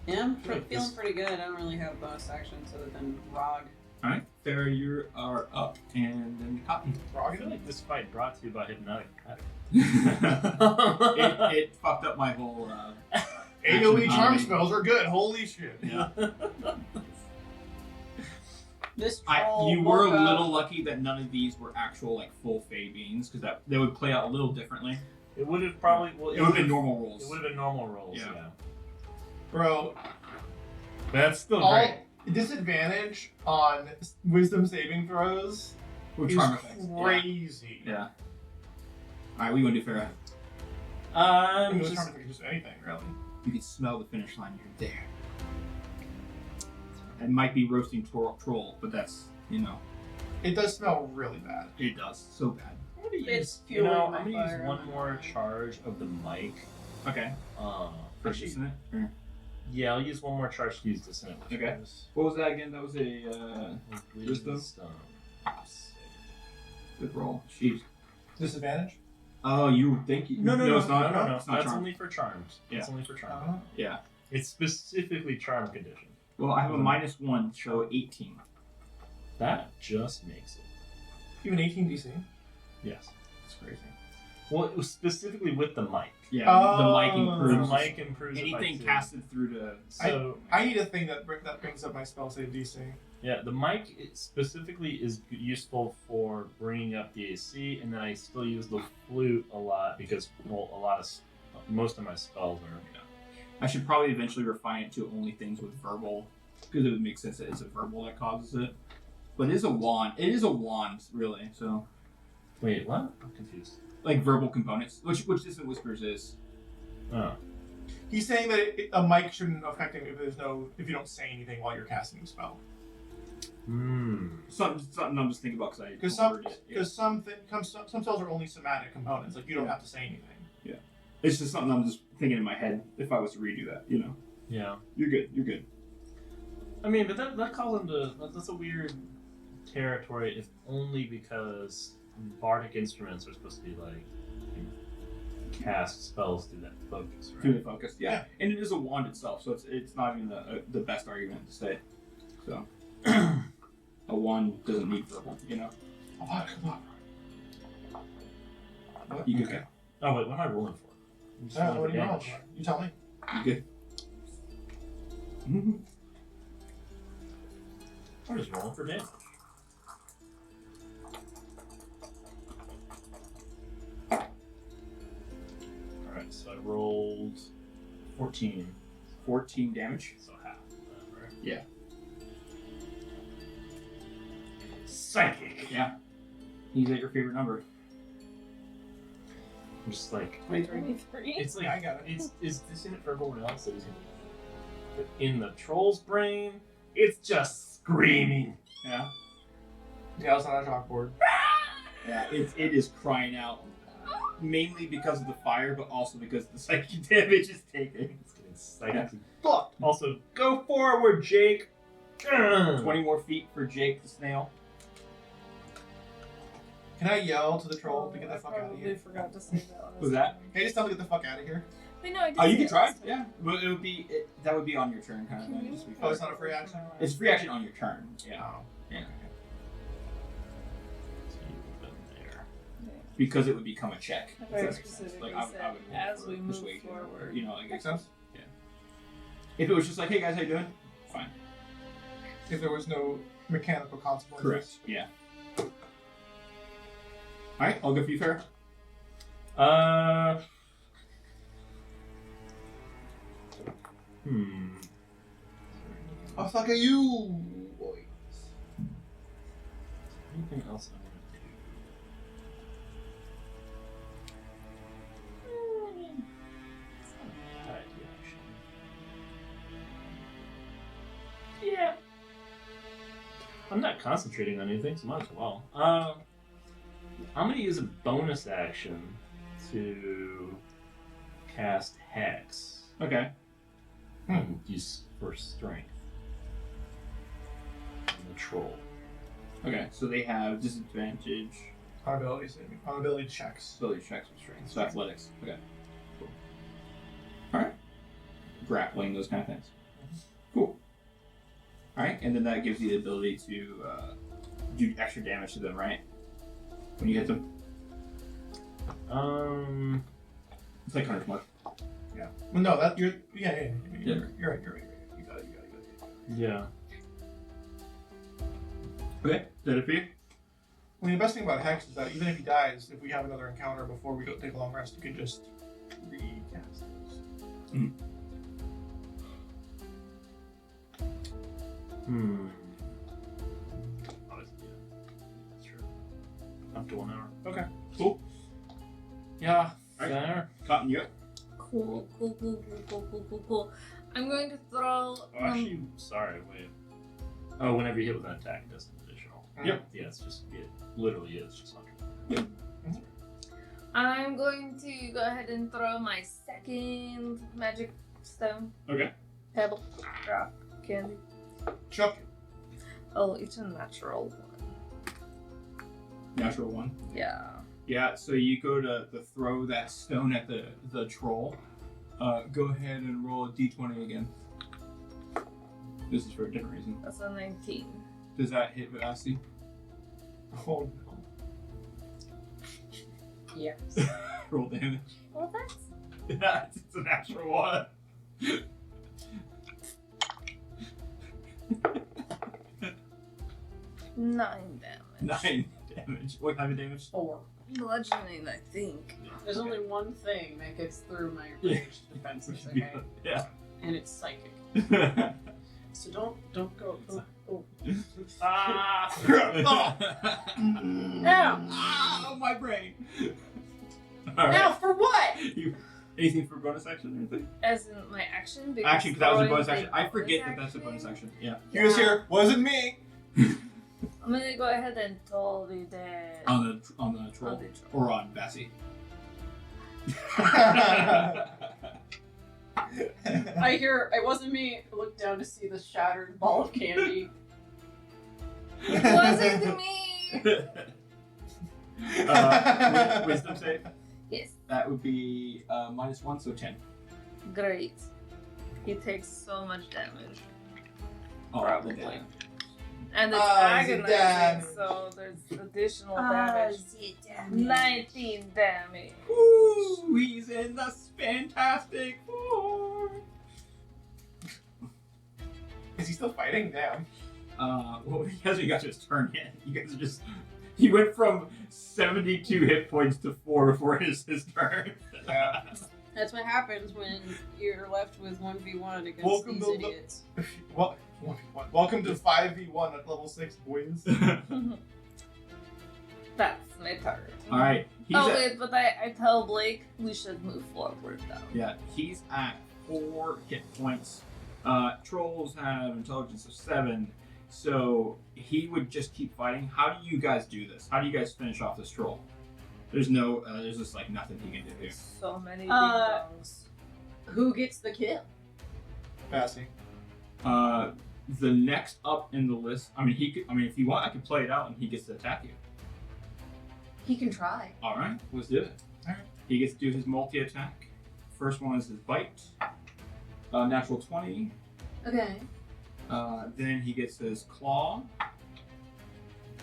Yeah, I'm feeling pretty good. I don't really have bonus actions other than Rog. Alright, Fair, you are up, and then Cotton. I feel like this fight brought to you by Hypnotic Pattern. it fucked up my whole, AoE charm action. spells are good. Holy shit. Yeah. This troll You were a woke up- little lucky that none of these were actual, like, full Fey beings, because they would play out a little differently. It would have probably... Well, It would have been normal rolls. It would have been normal rolls, Yeah. yeah. Bro, But that's still all great. disadvantage on wisdom saving throws With is charm effects. crazy. Yeah. Alright, what do you want to do, Farah? I mean, with charm effect, just anything, really. You can smell the finish line. You're there. It might be roasting troll, but that's, you know, It does smell really bad. it does. So bad. I'm gonna It's use, you know, fueling my I'm gonna use fire. one more charge of the mic. Okay. First, Actually, isn't it? Or- yeah, I'll use one more charge to use dissonant. which Okay. is- What was that again? That was a wisdom? Good roll. Jeez. Disadvantage? Oh, you think? No, it's not. no. It's not That's charm. only for charms. Yeah. It's only for charm. Uh-huh. Yeah. It's specifically charm condition. Well, I have a -1, so 18. That just makes it. You have an 18 DC? Yes. That's crazy. Well, it was specifically with the mic. Yeah. Oh. The mic The improves. mic improves it by Anything 2. casted through to. So I need a thing that brings up my spell save DC. yeah, the mic specifically is useful for bringing up the AC, and then I still use the flute a lot because most of my spells are. I should probably eventually refine it to only things with verbal, because it would make sense that it's a verbal that causes it. But it is a wand. It is a wand, really. So, Wait, what? I'm confused. like verbal components, which Distant Whispers is. Oh. He's saying that a mic shouldn't affect him if you don't say anything while you're casting the spell. Something I'm just thinking about Because some spells are only somatic components. Like you don't have to say anything. it's just something I'm just thinking in my head. If I was to redo that, you know, Yeah. you're good. You're good. I mean, but that calls into that's a weird territory, if only because bardic instruments are supposed to be like you cast spells through that focus, right? Through the focus, yeah. Yeah. And it is a wand itself, so it's not even the best argument to say. So, a wand doesn't need verbal, you know. Come on. You Okay. good? Oh wait, what am I rolling for? I'm just rolling What for do you know? damage. You tell me. You good? I'm just rolling for damage. Alright, so I rolled 14. 14. 14 damage. So half of that, right? Yeah. Psychic. Yeah. He's at your favorite number. I'm just like, 23. it's like, Yeah, I got it. is this in it for everyone else? That is but in the troll's brain, it's just screaming. Yeah. Yeah, it's on a chalkboard. Yeah. It is crying out, mainly because of the fire, but also because the psychic damage is taken. It's getting psychically fucked. Also, go forward, Jake. 20 more feet for Jake the snail. Can I yell to the troll to get the fuck out of Probably here? forgot to say that. Was that? Can you just tell me to get the fuck out of here? Wait, no, I did Oh, you say can it try. last time. Yeah. But it would be that would be on your turn, kind of Can thing. you? Just Oh, it's not a free action? It's free action on your turn. Yeah. Oh. Yeah. So you've been there. Because it would become a check. I if very that makes sense. specifically I would said, roll as for we move persuasion or- forward. You know, like Makes sense. if it was just like, hey guys, how you doing? Fine. If there was no mechanical consequences. Correct. Yeah. All right, I'll go for you, Fair. Oh, fuck are you, boys? Anything else I'm gonna do? It's not a bad idea, actually. Yeah. I'm not concentrating on anything, so might as well. I'm gonna use a bonus action to cast Hex. Okay. And use for strength. On the troll. Okay, so they have disadvantage On ability checks. ability checks with strength. So athletics. Okay. Cool. Alright. Grappling, those kind of things. Cool. Alright, and then that gives you the ability to do extra damage to them, right? When you hit them. It's like Hunter's Mark. Yeah. Well, no, that you're. Yeah. Yeah. You're right. You got it. Yeah. Okay, is that it for you? I mean, the best thing about Hex is that even if he dies, if we have another encounter before we go take a long rest, you can just recast those. Honestly, yeah. That's true. Up to 1 hour. Okay, cool. Yeah. Alright. Fair. Cotton, you up? Cool. I'm going to throw. Oh, actually, sorry, wait. Oh, whenever you hit with an attack, it does an additional. Yep. Yeah, it's just, it literally is just 100. I'm going to go ahead and throw my second magic stone. Okay. Pebble. Rock. Candy. Chuck. Oh, it's a natural one. Natural one. Yeah. Yeah, so you go to throw that stone at the troll. Go ahead and roll a d20 again. This is for a different reason. That's a 19. Does that hit Vasti? Oh, Yeah. Roll damage. Well, that's Yeah, it's a natural one. 9 damage. 9 damage. What kind of damage? 4. Bludgeoning, I think. There's only one thing that gets through my ranged defenses, okay? Yeah. And it's psychic. So don't go. Oh. Ah! Ow, my brain. All right. Now for what? Anything for bonus action or anything? As in my action? Because Actually, because that was a bonus throwing action. the I forget that bonus that's a bonus action. Yeah. he was here. Wasn't me. I'm gonna go ahead and toll the dead. On the troll. On the troll. Or on Bessie. I hear it wasn't me. I looked down to see the shattered ball of candy. It wasn't me! Wisdom save. Yes. That would be -1, so 10. Great. He takes so much damage. Oh, Probably. damn. And it's Oh, the agonizing, damage. so there's additional damage. 19 damage. Ooh, he's in the Fantastic Four. Is he still fighting? Damn. Well, he hasn't got to his turn yet. You guys are just. He went from 72 hit points to 4 before his turn. Yeah. That's what happens when you're left with 1v1 against Welcome these to idiots. Welcome to 5v1 at level 6, boys. That's my turn. All right. He's Oh at, wait, but I tell Blake we should move forward though. yeah, he's at 4 hit points. Trolls have intelligence of 7, so he would just keep fighting. How do you guys do this? How do you guys finish off this troll? There's just like nothing he can do here. So many ding Uh, dongs. Who gets the kill? Passing. The next up in the list, if you want, I can play it out and he gets to attack you. He can try. All right, let's do it. All right. He gets to do his multi-attack. First one is his bite. Natural 20. Okay. Then he gets his claw.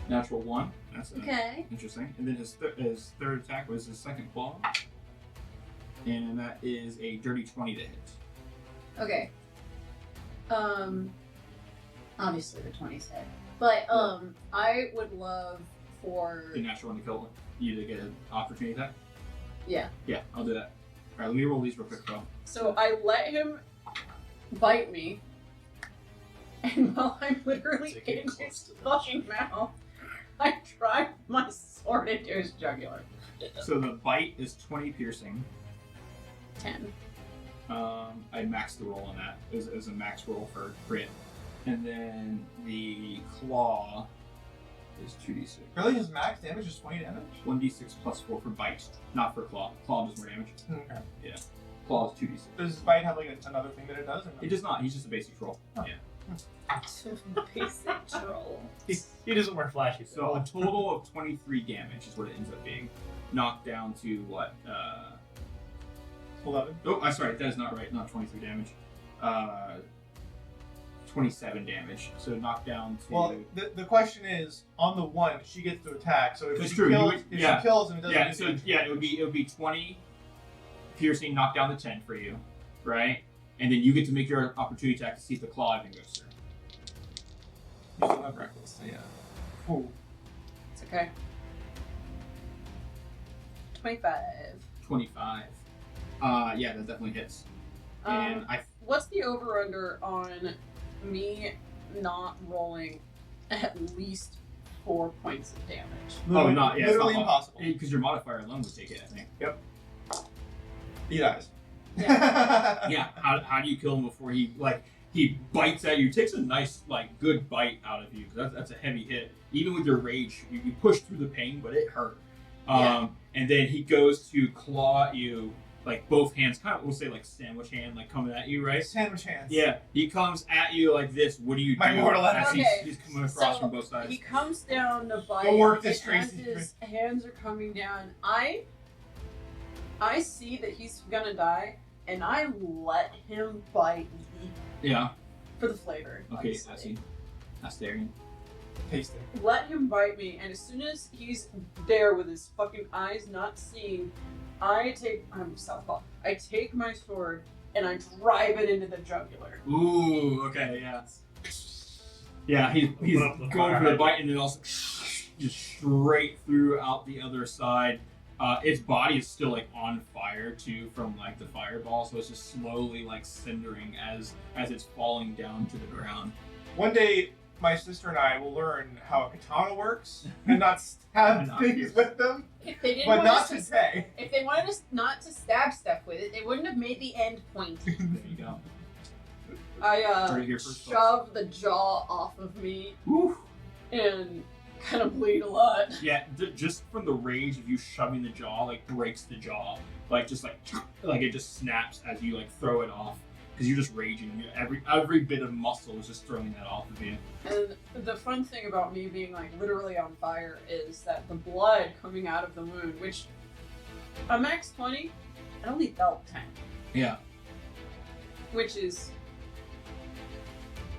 Natural 1. That's Okay. interesting. And then his third attack was his second claw. And that is a dirty 20 to hit. Okay. Obviously the 20's hit. But I would love for The natural 1 to kill you to get an opportunity attack. yeah. Yeah, I'll do that. Alright, let me roll these real quick, though. So I let him bite me, and while I'm literally Take it in close his to the fucking mouth, I drive my sword into his jugular. So the bite is 20 piercing. 10. I maxed the roll on that. It was a max roll for crit. And then the claw is 2d6. Really, his max damage is 20 damage? 1d6 plus 4 for bite, not for claw. Claw does more damage. Okay. Claw is 2d6. Does his bite have like another thing that it does? Or no? It does not. He's just a basic troll. Oh. Yeah. Basic troll. He doesn't wear flashy. So a total of 23 damage is what it ends up being. Knocked down to what? 11. Oh, I'm sorry. That is not right. Not 23 damage. 27 damage. So knocked down to. Well, the question is, on the 1, she gets to attack. So if That's she true, you kills, would- if yeah. she kills and it doesn't Yeah, do so damage- yeah, it would be 20 piercing, knock down the 10 for you, right? And then you get to make your opportunity attack to see if the claw even goes through. You still have reckless. So yeah. Ooh. It's okay. 25. 25. Yeah, that definitely hits. Um, And What's the over-under on me not rolling at least 4 points of damage? Literally, not yeah, literally it's not impossible. because your modifier alone would take it, I think. He dies. Yeah. How do you kill him before he bites at you? Takes a nice good bite out of you. That's a heavy hit. Even with your rage, you push through the pain, but it hurt. Yeah. And then he goes to claw at you, both hands, kind of we'll say sandwich hand, coming at you, right? Sandwich hands. Yeah. He comes at you like this. What do you My do? mortal as enemy. he's coming across So, from both sides. He comes down to bite, Go work this, and as Tracy. his hands are coming down, I see that he's gonna die, and I let him bite me Yeah. for the flavor. Okay. honestly. I see. That's there. Taste it. Let him bite me, and as soon as he's there with his fucking eyes not seeing, I'm southpaw. I take my sword and I drive it into the jugular. Ooh. Okay. Yeah. Yeah. He's Put up the going fire for the bite and then also just straight through out the other side. Its body is still on fire too from the fireball, so it's just slowly cindering as it's falling down to the ground. One day, my sister and I will learn how a katana works and not stab And not things pierce. with them, If they didn't but want not us to, today. if they wanted us not to stab stuff with it, they wouldn't have made the end point. There you go. I Heard it here first, folks. shove the jaw off of me Woo. and kind of bleed a lot. Yeah, just from the rage of you shoving the jaw, breaks the jaw. It just snaps as you throw it off because you're just raging. Every bit of muscle is just throwing that off of you. And the fun thing about me being literally on fire is that the blood coming out of the wound, which a max 20, I only felt 10, Yeah. which is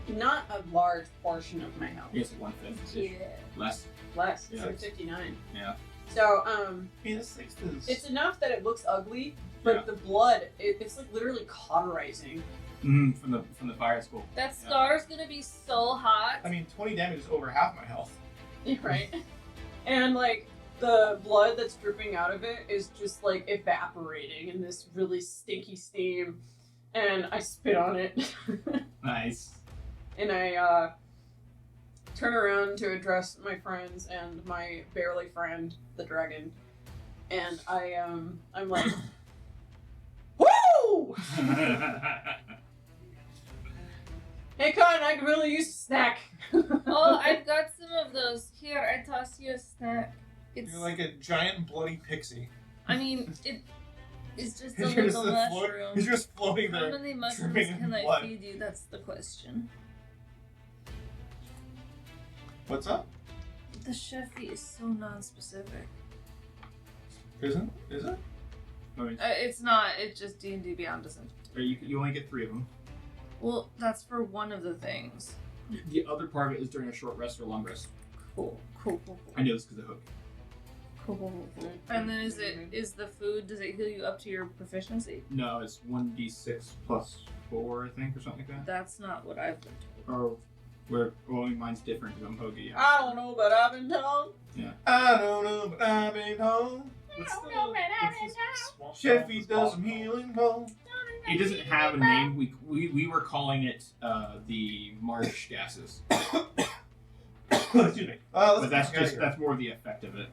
not a large portion of my health. It's 1/5. Yeah. Less. Less, Yeah. it's 59. Yeah. So, Penis sixes. it's enough that it looks ugly, but Yeah. the blood, it's literally cauterizing. From the fire school. That scar's gonna be so hot. I mean, 20 damage is over half my health. Right? And the blood that's dripping out of it is just like evaporating in this really stinky steam, and I spit on it. Nice. And I turn around to address my friends and my barely friend, the dragon, and I'm like, woo! Hey, Cotton, I could really use a snack. Oh, I've got some of those. Here, I toss you a snack. It's. You're like a giant bloody pixie. I mean, it's just a You're just little a mushroom. You're just floating How there. many mushrooms dripping in can I blood. feed you? That's the question. What's up? The chefy is so non-specific. Isn't? Is it? It's not. It's just D&D Beyond doesn't. You only get 3 of them. Well, that's for one of the things. The other part of it is during a short rest or long rest. Cool. I know this because of Hook. Cool. And then is the food, does it heal you up to your proficiency? No, it's 1d6 plus 4, I think, or something like that. That's not what I've been told. Or mine's different because I'm Hoagie. I don't know, but I've been told. I don't know, but I've been home. What's the swamp Chefy dog? does some healing home. It doesn't have a name. We were calling it the Marsh Gasses. Excuse me. But that's more the effect of it.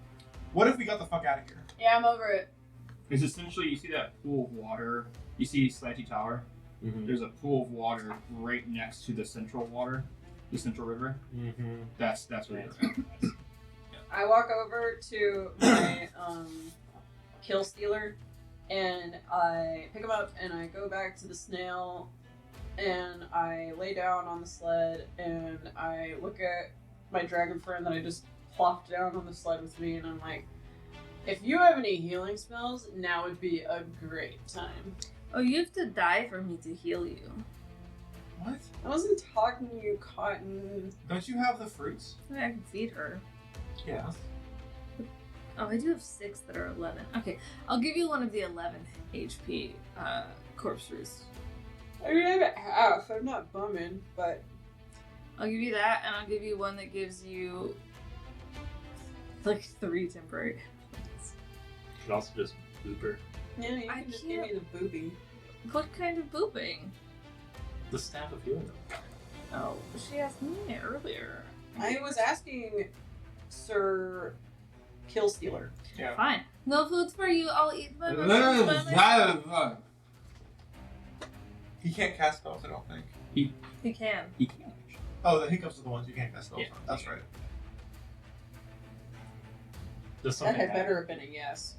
What if we got the fuck out of here? Yeah, I'm over it. It's essentially, you see that pool of water. You see Slanty Tower. Mhm. There's a pool of water right next to the central water, the central river. Mhm. That's where you're at. I walk over to my kill stealer, and I pick him up, and I go back to the snail, and I lay down on the sled, and I look at my dragon friend that I just plopped down on the sled with me, and I'm like, if you have any healing spells, now would be a great time. Oh, you have to die for me to heal you. What? I wasn't talking to you, Cotton. Don't you have the fruits? I can feed her. Yeah. Oh, I do have 6 that are 11. Okay, I'll give you one of the 11 HP corpse roots. I mean, I'm at half. I'm not bumming, but I'll give you that, and I'll give you one that gives you like 3 temporary. Could also just boop her. yeah, you I can just give me the booby. What kind of booping? The staff of healing. Oh, she asked me earlier. I was asking Sir Killstealer. Yeah. Fine. No food for you. I'll eat my mushrooms by myself. He can't cast spells, I don't think. He can. He can. Oh, the hiccups are the ones you can't cast spells Yeah. on. That's right. Does That something had happen? better have been a yes.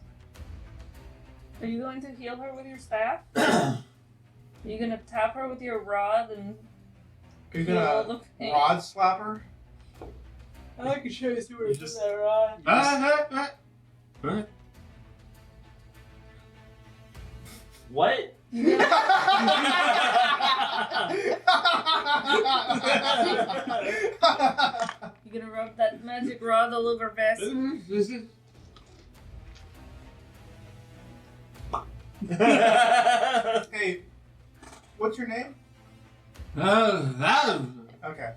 Are you going to heal her with your staff? Are you gonna tap her with your rod and Are you heal all gonna the pain? rod slapper? I can show you where You just- that rod. What? You gonna rub that magic rod all over Vess? Hey, what's your name? Okay.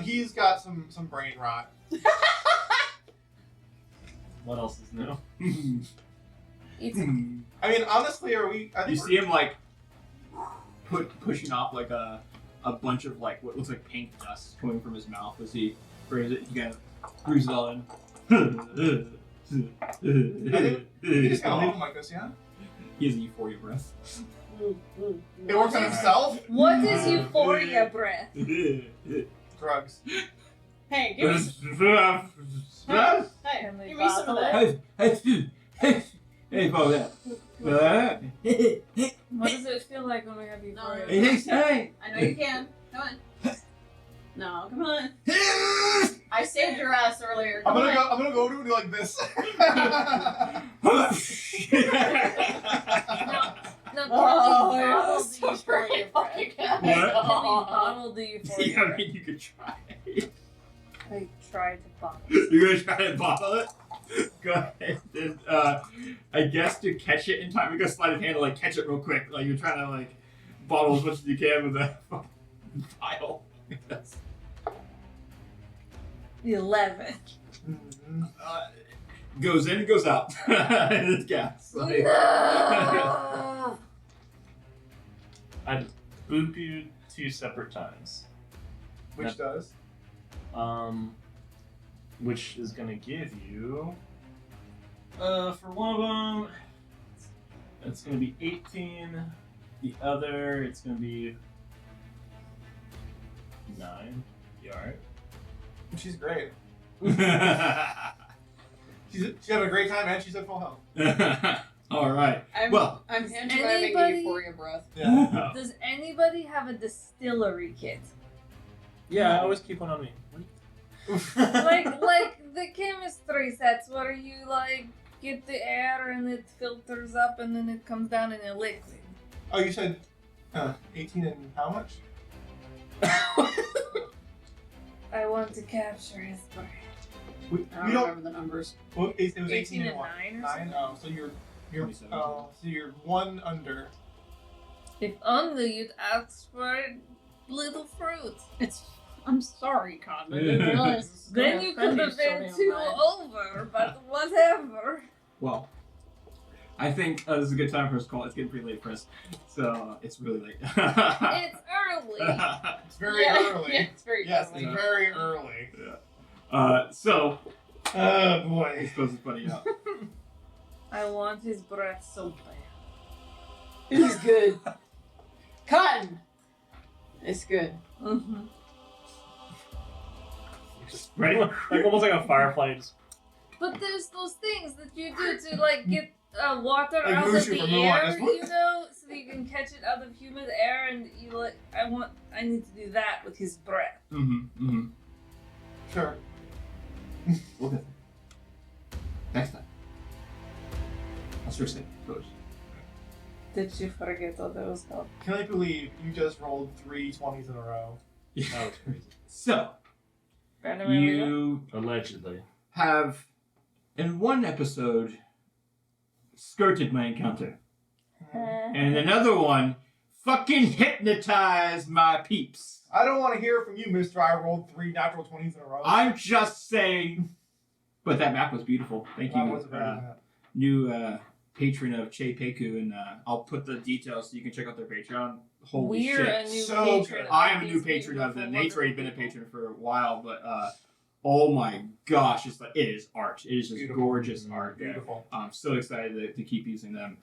He's got some brain rot. What else is new? It's I mean, honestly, I think You see him like pushing off like a bunch of like what looks like pink dust coming from his mouth as he brings it. He kind of breathes it all in. you just gotta leave him like this, yeah? He has a euphoria breath. It works on himself? what is euphoria breath? Drugs. Hey, give me some. Hey, Can we give me some of that. Hey, Paul. What does it feel like when we have euphoria? No. I know you can. Come on. No, come on. I saved your ass earlier. I'm Come on. gonna go do it like this. No, Oh, can we yeah, bottle that's the so euphoria pretty breath? fucking Can we bottle the euphoria Yeah, I breath? mean, you could try. I tried to bottle. You're gonna try to bottle it? Go ahead. And, I guess to catch it in time, we gotta slide his hand to like catch it real quick. Like you're trying to like bottle as much as you can with a fucking vial. 11. goes in and goes out. And it's gas. Like, No! I boop you 2 separate times. Which does? Which is gonna give you, for one of them, it's gonna be 18. The other, it's gonna be 9. You alright? She's great. She's having a great time and she's at full health. All right. I'm pantomiming Anybody- euphoria breath. Yeah. Does anybody have a distillery kit? Yeah, I always keep one on me. like the chemistry sets where you like get the air and it filters up and then it comes down in a liquid. Oh, you said 18 and how much? I want to capture his breath. We I don't don't. remember the numbers. Well, it was 18 and and what? 9 or 9? something? Oh, so you're 27. so you're 1 under. If only you'd ask for a little fruit. I'm sorry, Con. I didn't realize this was Then gonna you could have so been damn too bad. over, but whatever. Well, I think this is a good time for us to call. It's getting pretty late for us, so it's really late. It's early. It's very early. Yeah, it's very Yes, early. it's very early. So Oh he's boy. supposed to buddy up. I want his breath so bad. It's good. Cotton! It's good. Mm-hmm. Ready? Like almost like a firefly. Just, But there's those things that you do to like get water Like out of Mushu the from Mulan, air, just whoop. you know, so that you can catch it out of humid air, and you like. I need to do that with his breath. Sure. Okay. Next time. I'll switch it. First. Did you forget what that was called? Can I believe you just rolled 3 20s in a row? that was crazy. So you Allegedly. have, in one episode, skirted my encounter, and in another one, fucking hypnotized my peeps. I don't want to hear from you, Mister. I rolled 3 natural 20s in a row. I'm just saying. But that map was beautiful. Thank That you, was a very good map. new patron of Che Peku, and I'll put the details so you can check out their Patreon. Holy We're shit! a new So patron. good. I am a of new these patron of them. beautiful, Nate's already been a wonderful patron for a while, but oh my gosh, it's like it is art. It is just Beautiful. gorgeous art. There. Beautiful. I'm so excited to keep using them.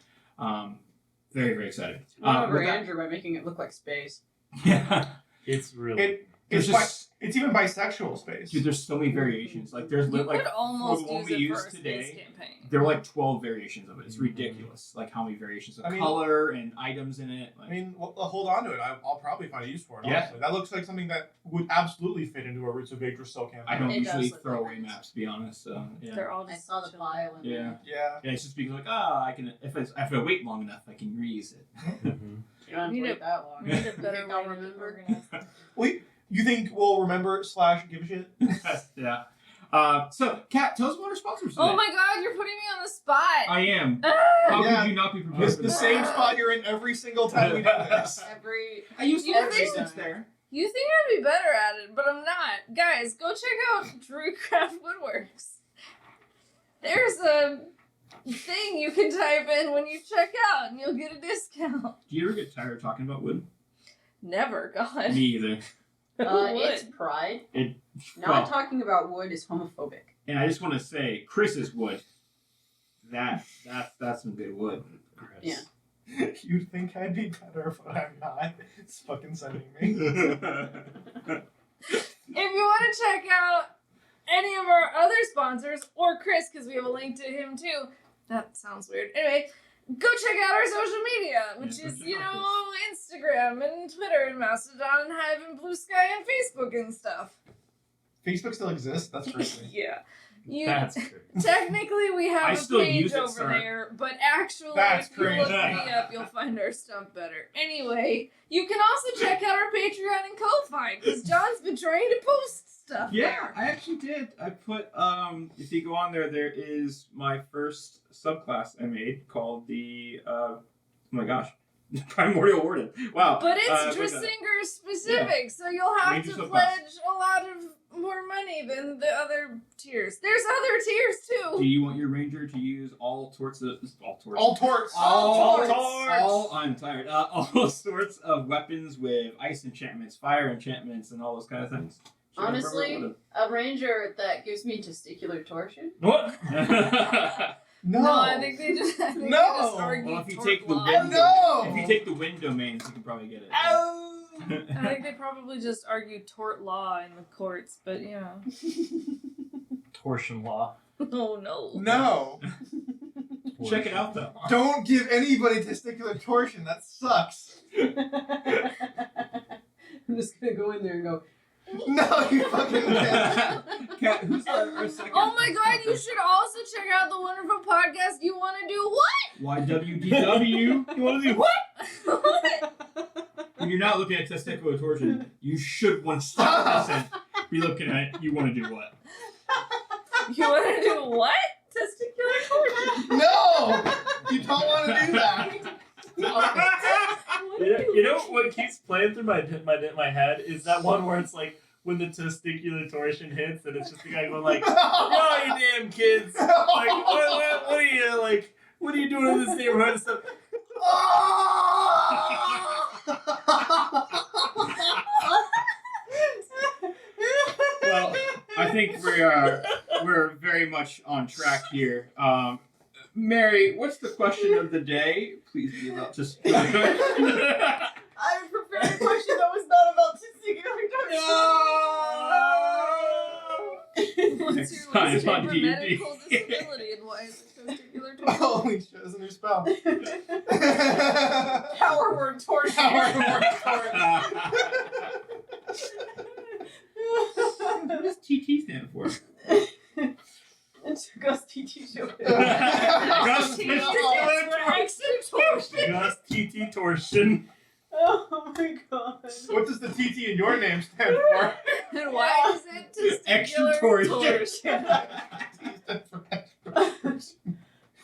Very very excited. Run over with that- Andrew by making it look like space. yeah, It's really. It's There's just- it's even bisexual space. dude, there's so many variations. Like there's You like could almost for the one use we it used for a today. space campaign. There were like 12 variations of it. It's ridiculous. Like how many variations of I mean- color and items in it. Like, I mean, well, hold on to it. I'll probably find a use for it. Yeah. Honestly. That looks like something that would absolutely fit into a Roots of Vigor Silk campaign. I don't It does usually look throw like away that. maps, to be honest. So yeah. They're all I just saw the chilling. file. And Yeah. Yeah. Yeah, it's just because like, I can if I wait long enough, I can reuse it. Mhm. You don't have to Need wait it- that long. We need a You better think way I'll to remember? organize them. Wait, you think we'll remember / give a shit? Yeah. So, Kat, tell us about our sponsors today. Oh my god, you're putting me on the spot. I am. Ah! How Yeah. could you not be prepared It's for the this? same spot you're in every single time we do this. Every I used to You have think- assistants there. You think I'd be better at it, but I'm not. Guys, go check out Druidcraft Woodworks. There's a thing you can type in when you check out, and you'll get a discount. Do you ever get tired of talking about wood? Never, God. Me either. Who it's would? pride. Not Well, talking about wood is homophobic. and I just want to say, Chris's wood. That's some good wood. Yeah. You'd think I'd be better, but I'm not. It's fucking sending me. If you want to check out any of our other sponsors, or Chris, because we have a link to him too. That sounds weird. Anyway, go check out our social media, which Yeah, go is, check you out know, Instagram and Twitter and Mastodon and Hive and Bluesky and Facebook and stuff. Facebook still exists? That's crazy. Yeah. You That's crazy. technically we have I a still page use it, over sir. there, but actually That's if you look crazy. me up, you'll find our stuff better. Anyway, you can also check out our Patreon and Ko-Fi, because John's been trying to post stuff Yeah, there. I actually did. I put if you go on there, there is my first subclass I made called the oh my gosh, Primordial Warden. Wow. But it's but, Drasinger specific, so you'll have Ranger to subclass. pledge a lot of more money than the other tiers. There's other tiers Do too. you want your ranger to use all sorts of All torts. I'm tired. All sorts of weapons with ice enchantments, fire enchantments, and all those kind of things? Should I Honestly, remember a ranger that gives me testicular torsion. What? No. I think they just No! argue Well, if you tort take the law. wind, No! if you take the wind domains, you can probably get it. I think they probably just argue tort law in the courts, but you know. Torsion law. Oh no. No. Check it out though. Don't give anybody testicular torsion. That sucks. I'm just gonna go in there and go, No, you fucking Kat, who's our second? Oh my god, you should also check out the wonderful podcast You Want to Do What? YWDW. You want to do what? What? When you're not looking at testicular torsion, you should want to stop this and be looking at you want to do what? You want to do what? Testicular torsion. No! You don't want to do that. You know what keeps playing through my head is that one where it's like when the testicular torsion hits and it's just the guy going like, "Oh, you damn kids! Like, what are you like? What are you doing in this neighborhood and stuff?" Well, I think we're very much on track here. Mary, what's the question of the day? Please be about to speak. I prepared a question that was not about testicular torsion. Next time on D&D. medical disability and why is it testicular torsion? Oh, he chose a new spell. Power word torsion. Power word torsion. What does TT stand for? It's Gus TT show. Gus torsion. Gus TT torsion. Oh my god. What does the TT in your name stand for? And why is it Extra testicular torsion. T stands for extra.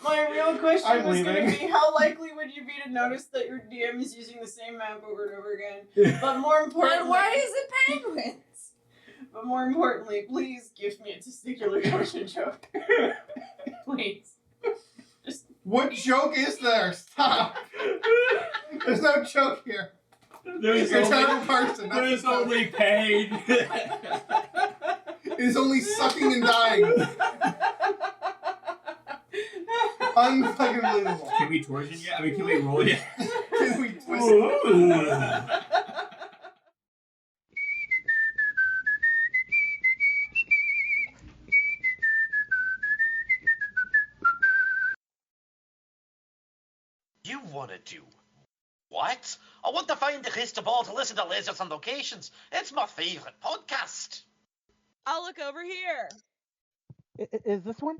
My real question I'm was going to leaving. be, how likely would you be to notice that your DM is using the same map over and over again? But more importantly, And why is it penguins? But more importantly, please give me a testicular torsion joke. Please. What joke is there? Stop. There's no joke here. There's You're a only, terrible person. That's there's the joke. only pain. It is only sucking and dying. Unfucking believable. Can we torsion yet? I mean, can we roll yet? Can we twist it? You want to do what? I want to find the crystal ball to listen to Lizards on Locations. It's my favourite podcast. I'll look over here. Is this one?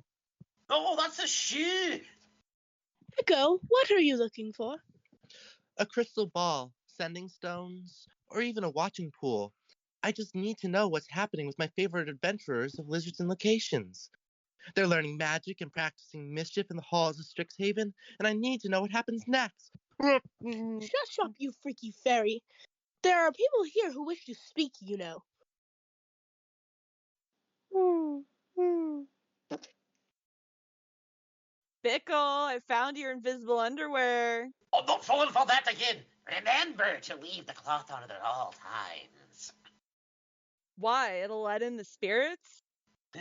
Oh, that's a shoe. Echo, what are you looking for? A crystal ball, sending stones, or even a watching pool. I just need to know what's happening with my favorite adventurers of Lizards and Locations. They're learning magic and practicing mischief in the halls of Strixhaven, and I need to know what happens next. Shut up, you freaky fairy. There are people here who wish to speak, you know. Bickle, I found your invisible underwear. Oh, not falling for that again. Remember to leave the cloth on at all times. Why? It'll let in the spirits?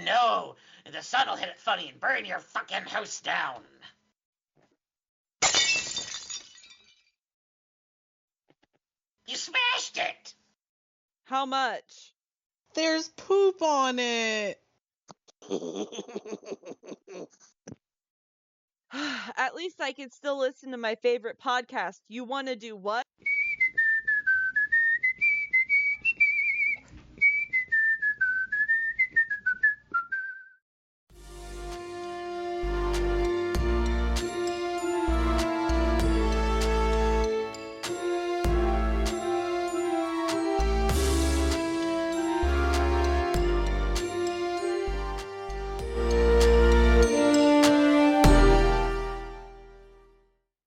No, the sun will hit it funny and burn your fucking house down. You smashed it! How much? There's poop on it. At least I can still listen to my favorite podcast. You want to do what?